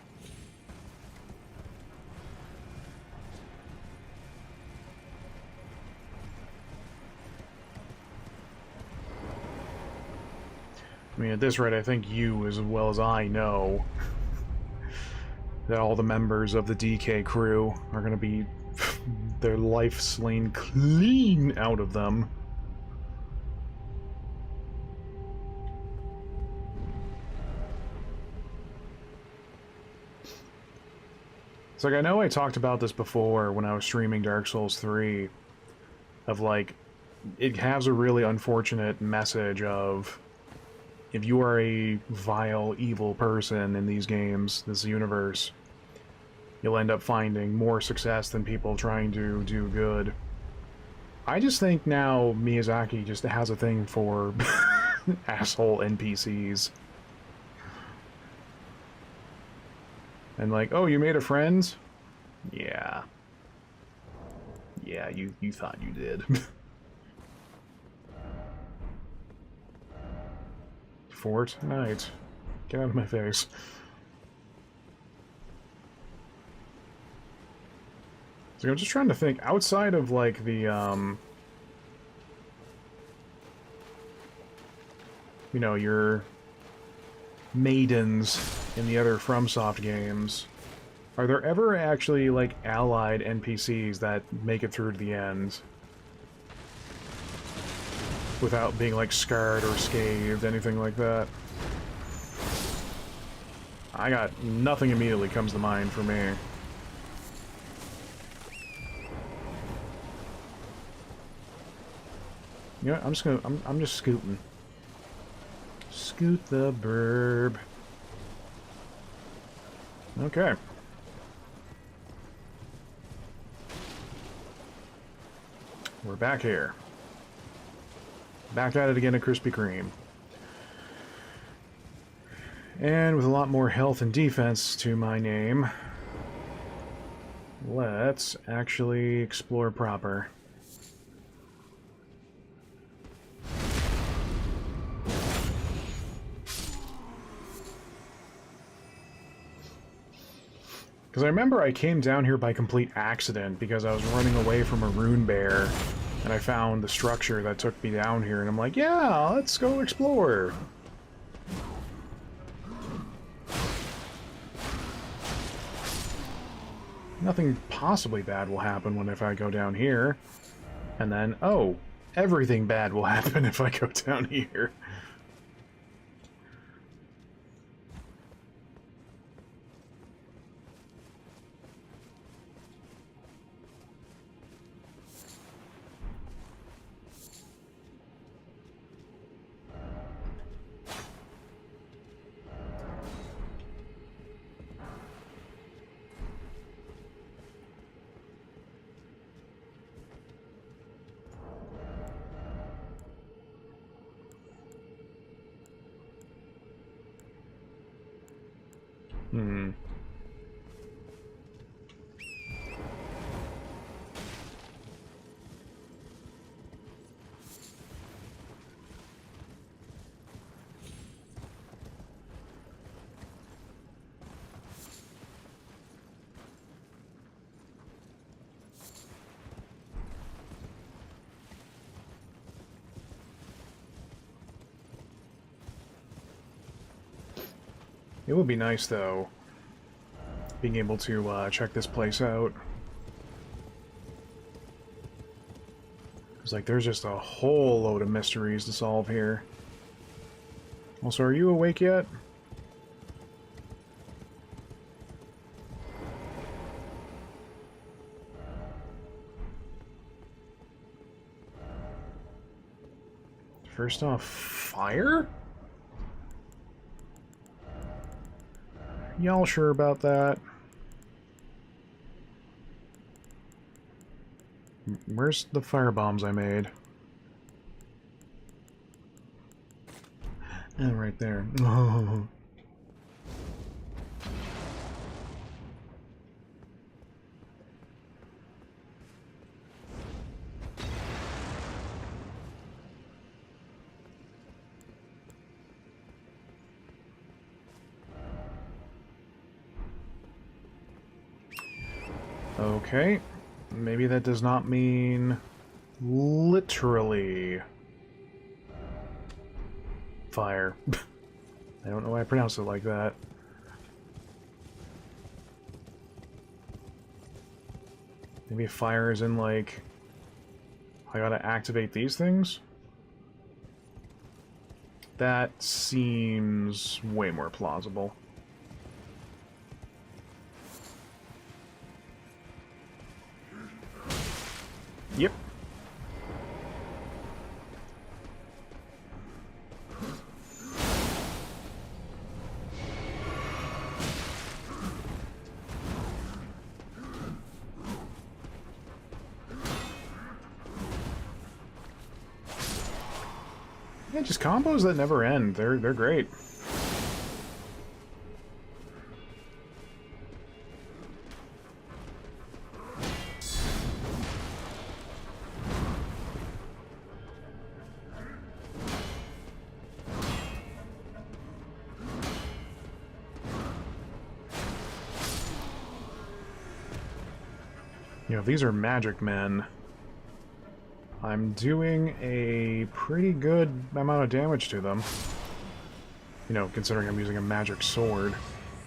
I mean, at this rate, I think you, as well as I, know that all the members of the DK crew are going to be their life slain clean out of them. It's like, I know I talked about this before when I was streaming Dark Souls 3, of like, it has a really unfortunate message of, if you are a vile, evil person in these games, this universe, you'll end up finding more success than people trying to do good. I just think now Miyazaki just has a thing for asshole NPCs. And like, oh, you made a friend? Yeah. Yeah, you thought you did. Fortnite. Get out of my face. So I'm just trying to think, outside of, like, the, you know, your maidens in the other FromSoft games, are there ever actually, like, allied NPCs that make it through to the end without being, like, scarred or scathed, anything like that? I got nothing immediately comes to mind for me. You know what, I'm just scooting. Scoot the burb. Okay. We're back here. Back at it again at Krispy Kreme. And with a lot more health and defense to my name, let's actually explore proper. Because I remember I came down here by complete accident because I was running away from a rune bear, and I found the structure that took me down here, and I'm like, yeah, let's go explore. Nothing possibly bad will happen if I go down here. And then, oh, everything bad will happen if I go down here. Hmm. It would be nice, though, being able to check this place out. It's like there's just a whole load of mysteries to solve here. Also, are you awake yet? First off, fire? Y'all sure about that? Where's the fire bombs I made? Oh, right there. Okay. Maybe that does not mean literally fire. I don't know why I pronounced it like that. Maybe fire is in, like, I gotta activate these things? That seems way more plausible. Yep. Yeah, just combos that never end. They're great. You know, if these are magic men, I'm doing a pretty good amount of damage to them. You know, considering I'm using a magic sword.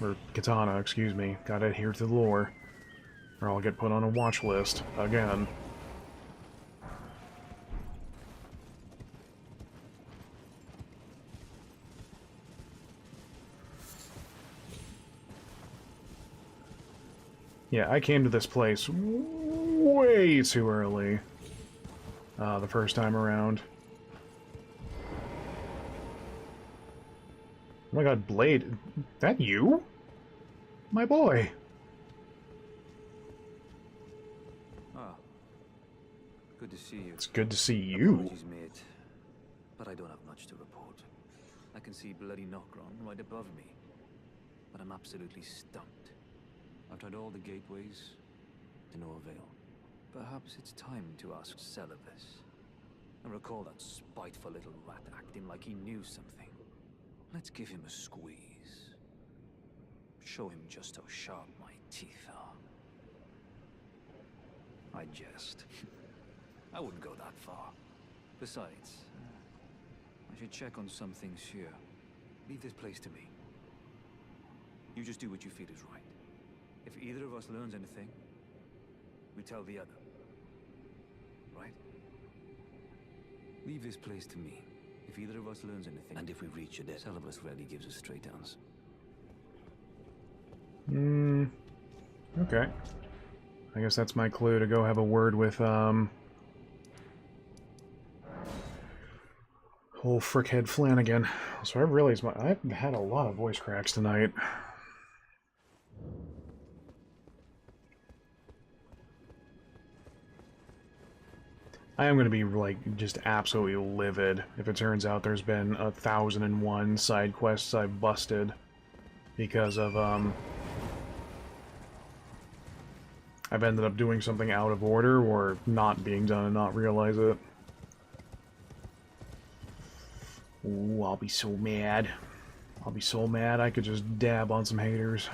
Or katana, excuse me. Gotta adhere to the lore. Or I'll get put on a watch list. Again. Yeah, I came to this place way too early. The first time around. Oh my god, Blade. That you? My boy. Ah. Good to see you. It's good to see you. Apologies, mate, but I don't have much to report. I can see bloody Nokron right above me, but I'm absolutely stumped. I've tried all the gateways, to no avail. Perhaps it's time to ask Celibus. I recall that spiteful little rat acting like he knew something. Let's give him a squeeze. Show him just how sharp my teeth are. I jest. I wouldn't go that far. Besides, I should check on some things here. Leave this place to me. You just do what you feel is right. If either of us learns anything, we tell the other. Right? Leave this place to me. If either of us learns anything, and if we reach a dead, Celibus rarely gives us straight answers. Okay. I guess that's my clue to go have a word with, old frickhead Flanagan. So I realized I've had a lot of voice cracks tonight. I am going to be, like, just absolutely livid if it turns out there's been 1,001 side quests I've busted because of, I've ended up doing something out of order or not being done and not realize it. Ooh, I'll be so mad. I'll be so mad I could just dab on some haters.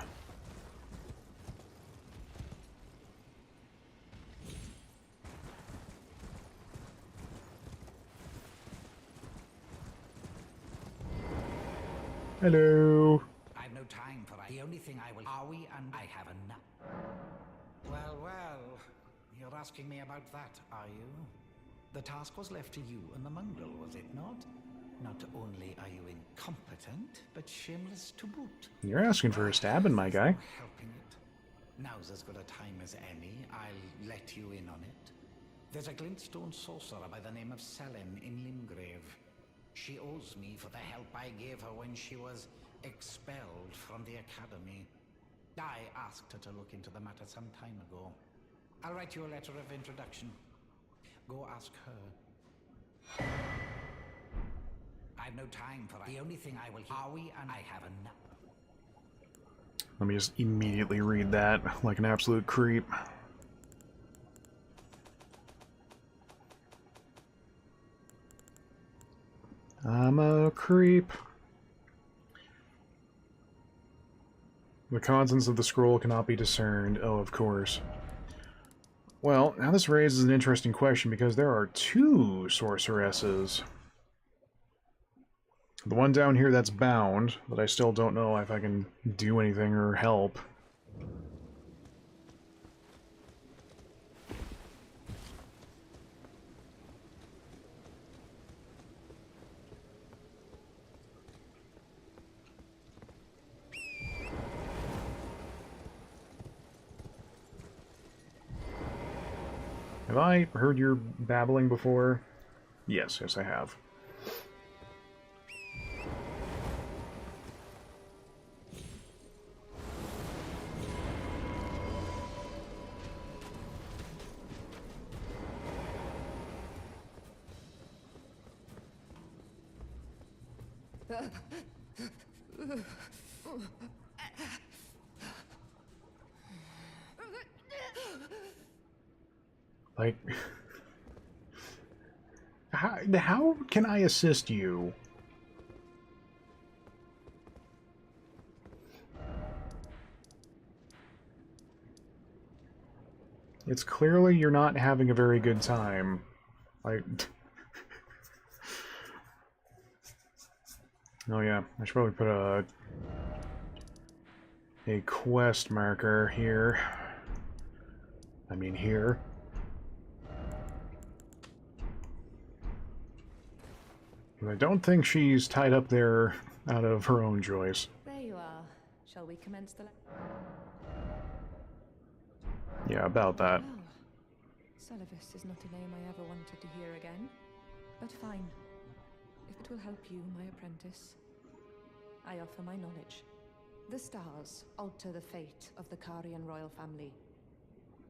Hello. I've no time asking me about that, are you? The task was left to you and the mongrel, was it not? Not only are you incompetent, but shameless to boot. You're asking for a stabbing, my guy. Helping it. Now's as good a time as any. I'll let you in on it. There's a glintstone sorcerer by the name of Selin in Limgrave. She owes me for the help I gave her when she was expelled from the academy. I asked her to look into the matter some time ago. I'll write you a letter of introduction. Go ask her. I've no time for that. The only thing I will hear, Howie and I have a nap. Let me just immediately read that like an absolute creep. I'm a creep. The contents of the scroll cannot be discerned. Oh, of course. Well, now this raises an interesting question because there are two sorceresses. The one down here that's bound, but I still don't know if I can do anything or help. Have I heard your babbling before? Yes, yes I have. Like, how can I assist you? It's clearly you're not having a very good time. Like, oh yeah, I should probably put a quest marker here. I mean here. I don't think she's tied up there out of her own choice. There you are. Shall we commence the... Yeah, about that. Oh, Celevis is not a name I ever wanted to hear again. But fine. If it will help you, my apprentice, I offer my knowledge. The stars alter the fate of the Karian royal family,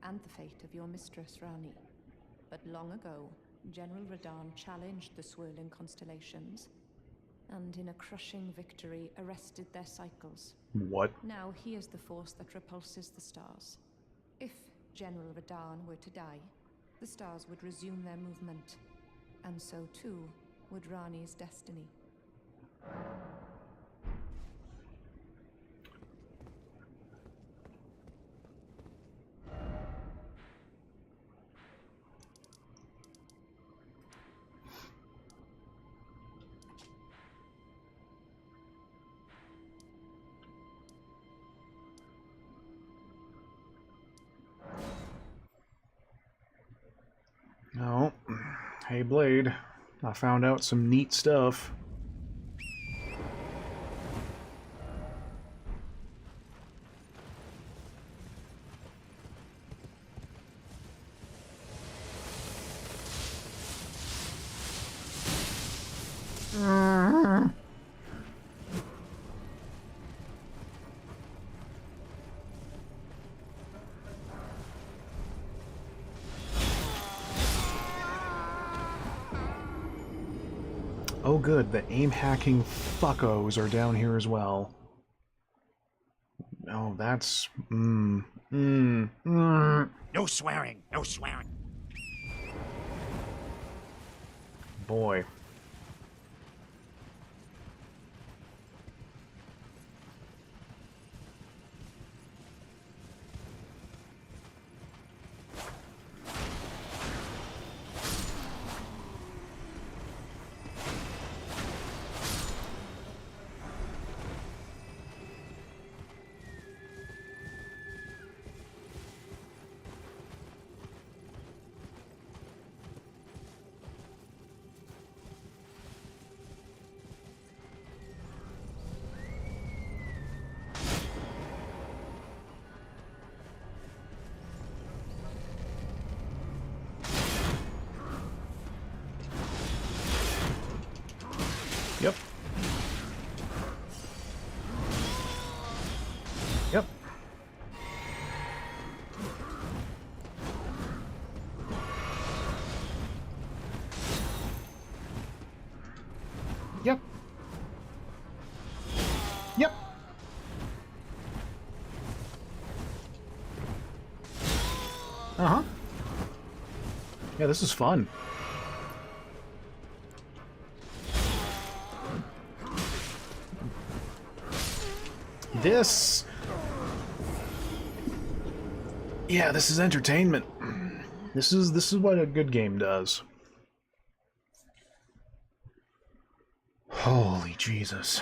and the fate of your mistress, Rani. But long ago, General Radahn challenged the swirling constellations, and in a crushing victory arrested their cycles. What? Now he is the force that repulses the stars. If General Radahn were to die, the stars would resume their movement, and so too would Rani's destiny. No. Hey, Blade. I found out some neat stuff. Oh good, the aim-hacking fuckos are down here as well. Oh, that's... No swearing! No swearing! Boy. Yep. Yep. Yep. Uh-huh. Yeah, this is fun. This... Yeah, this is entertainment. This is what a good game does. Holy Jesus.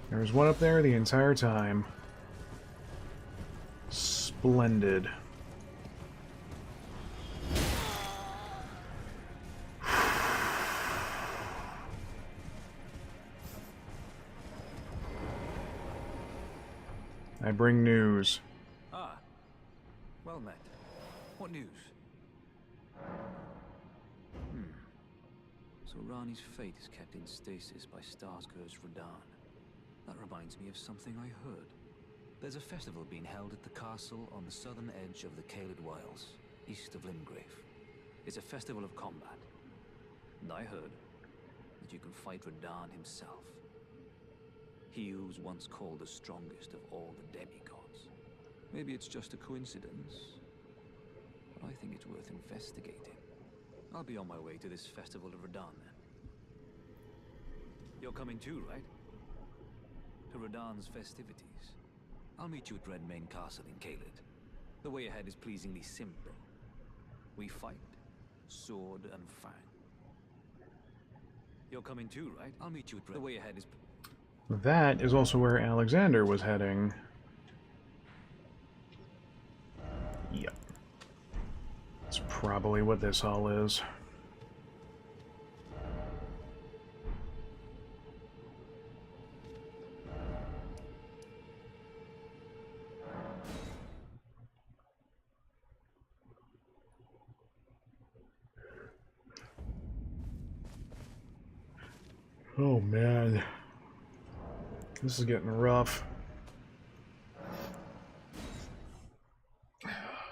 There was one up there the entire time. Splendid. I bring news. Ah. Well met. What news? So Rani's fate is kept in stasis by Starscourge Radahn. That reminds me of something I heard. There's a festival being held at the castle on the southern edge of the Caelid Wilds, east of Limgrave. It's a festival of combat. And I heard that you can fight Radahn himself. He who was once called the strongest of all the demigods. Maybe it's just a coincidence, but I think it's worth investigating. I'll be on my way to this festival of Radahn then. You're coming too, right? To Radahn's festivities. I'll meet you at Redmane Castle in Caelid. The way ahead is pleasingly simple. We fight, sword and fang. You're coming too, right? I'll meet you at the way ahead is... That is also where Alexander was heading. Yep. That's probably what this all is. Oh man, this is getting rough.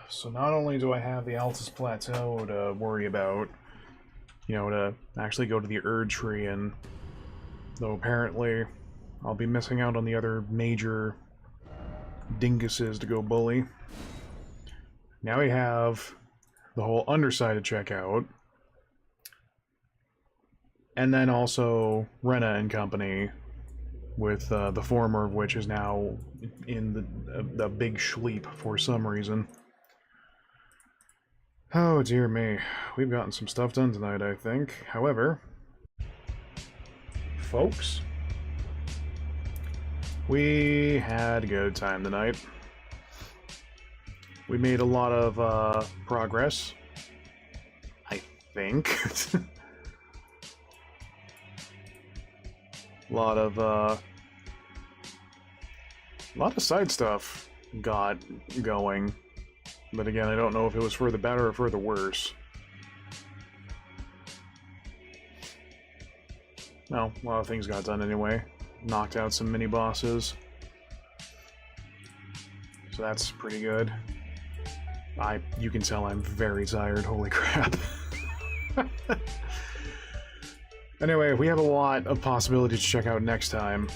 So not only do I have the Altus Plateau to worry about, you know, to actually go to the Erd Tree, and though apparently I'll be missing out on the other major dinguses to go bully. Now we have the whole underside to check out. And then also Rena and company, with the former of which is now in the big sleep for some reason. Oh dear me, we've gotten some stuff done tonight, I think. However, folks, we had a good time tonight. We made a lot of progress, I think. A lot of side stuff got going, but again, I don't know if it was for the better or for the worse. No, a lot of things got done anyway. Knocked out some mini bosses, so that's pretty good. You can tell I'm very tired. Holy crap. Anyway, we have a lot of possibilities to check out next time.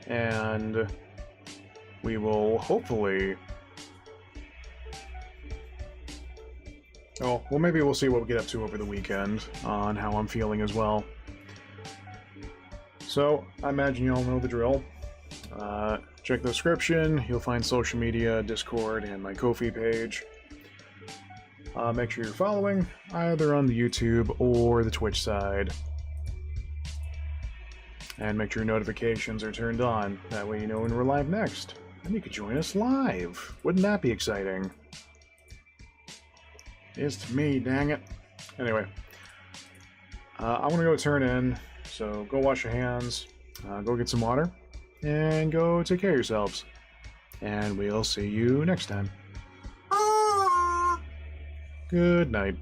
And we will hopefully... Oh, well maybe we'll see what we get up to over the weekend on how I'm feeling as well. So, I imagine you all know the drill. Check the description. You'll find social media, Discord, and my Ko-fi page. Make sure you're following, either on the YouTube or the Twitch side. And make sure your notifications are turned on. That way you know when we're live next. And you could join us live. Wouldn't that be exciting? It's me, dang it. Anyway. I'm gonna go turn in, so go wash your hands, go get some water, and go take care of yourselves. And we'll see you next time. Good night.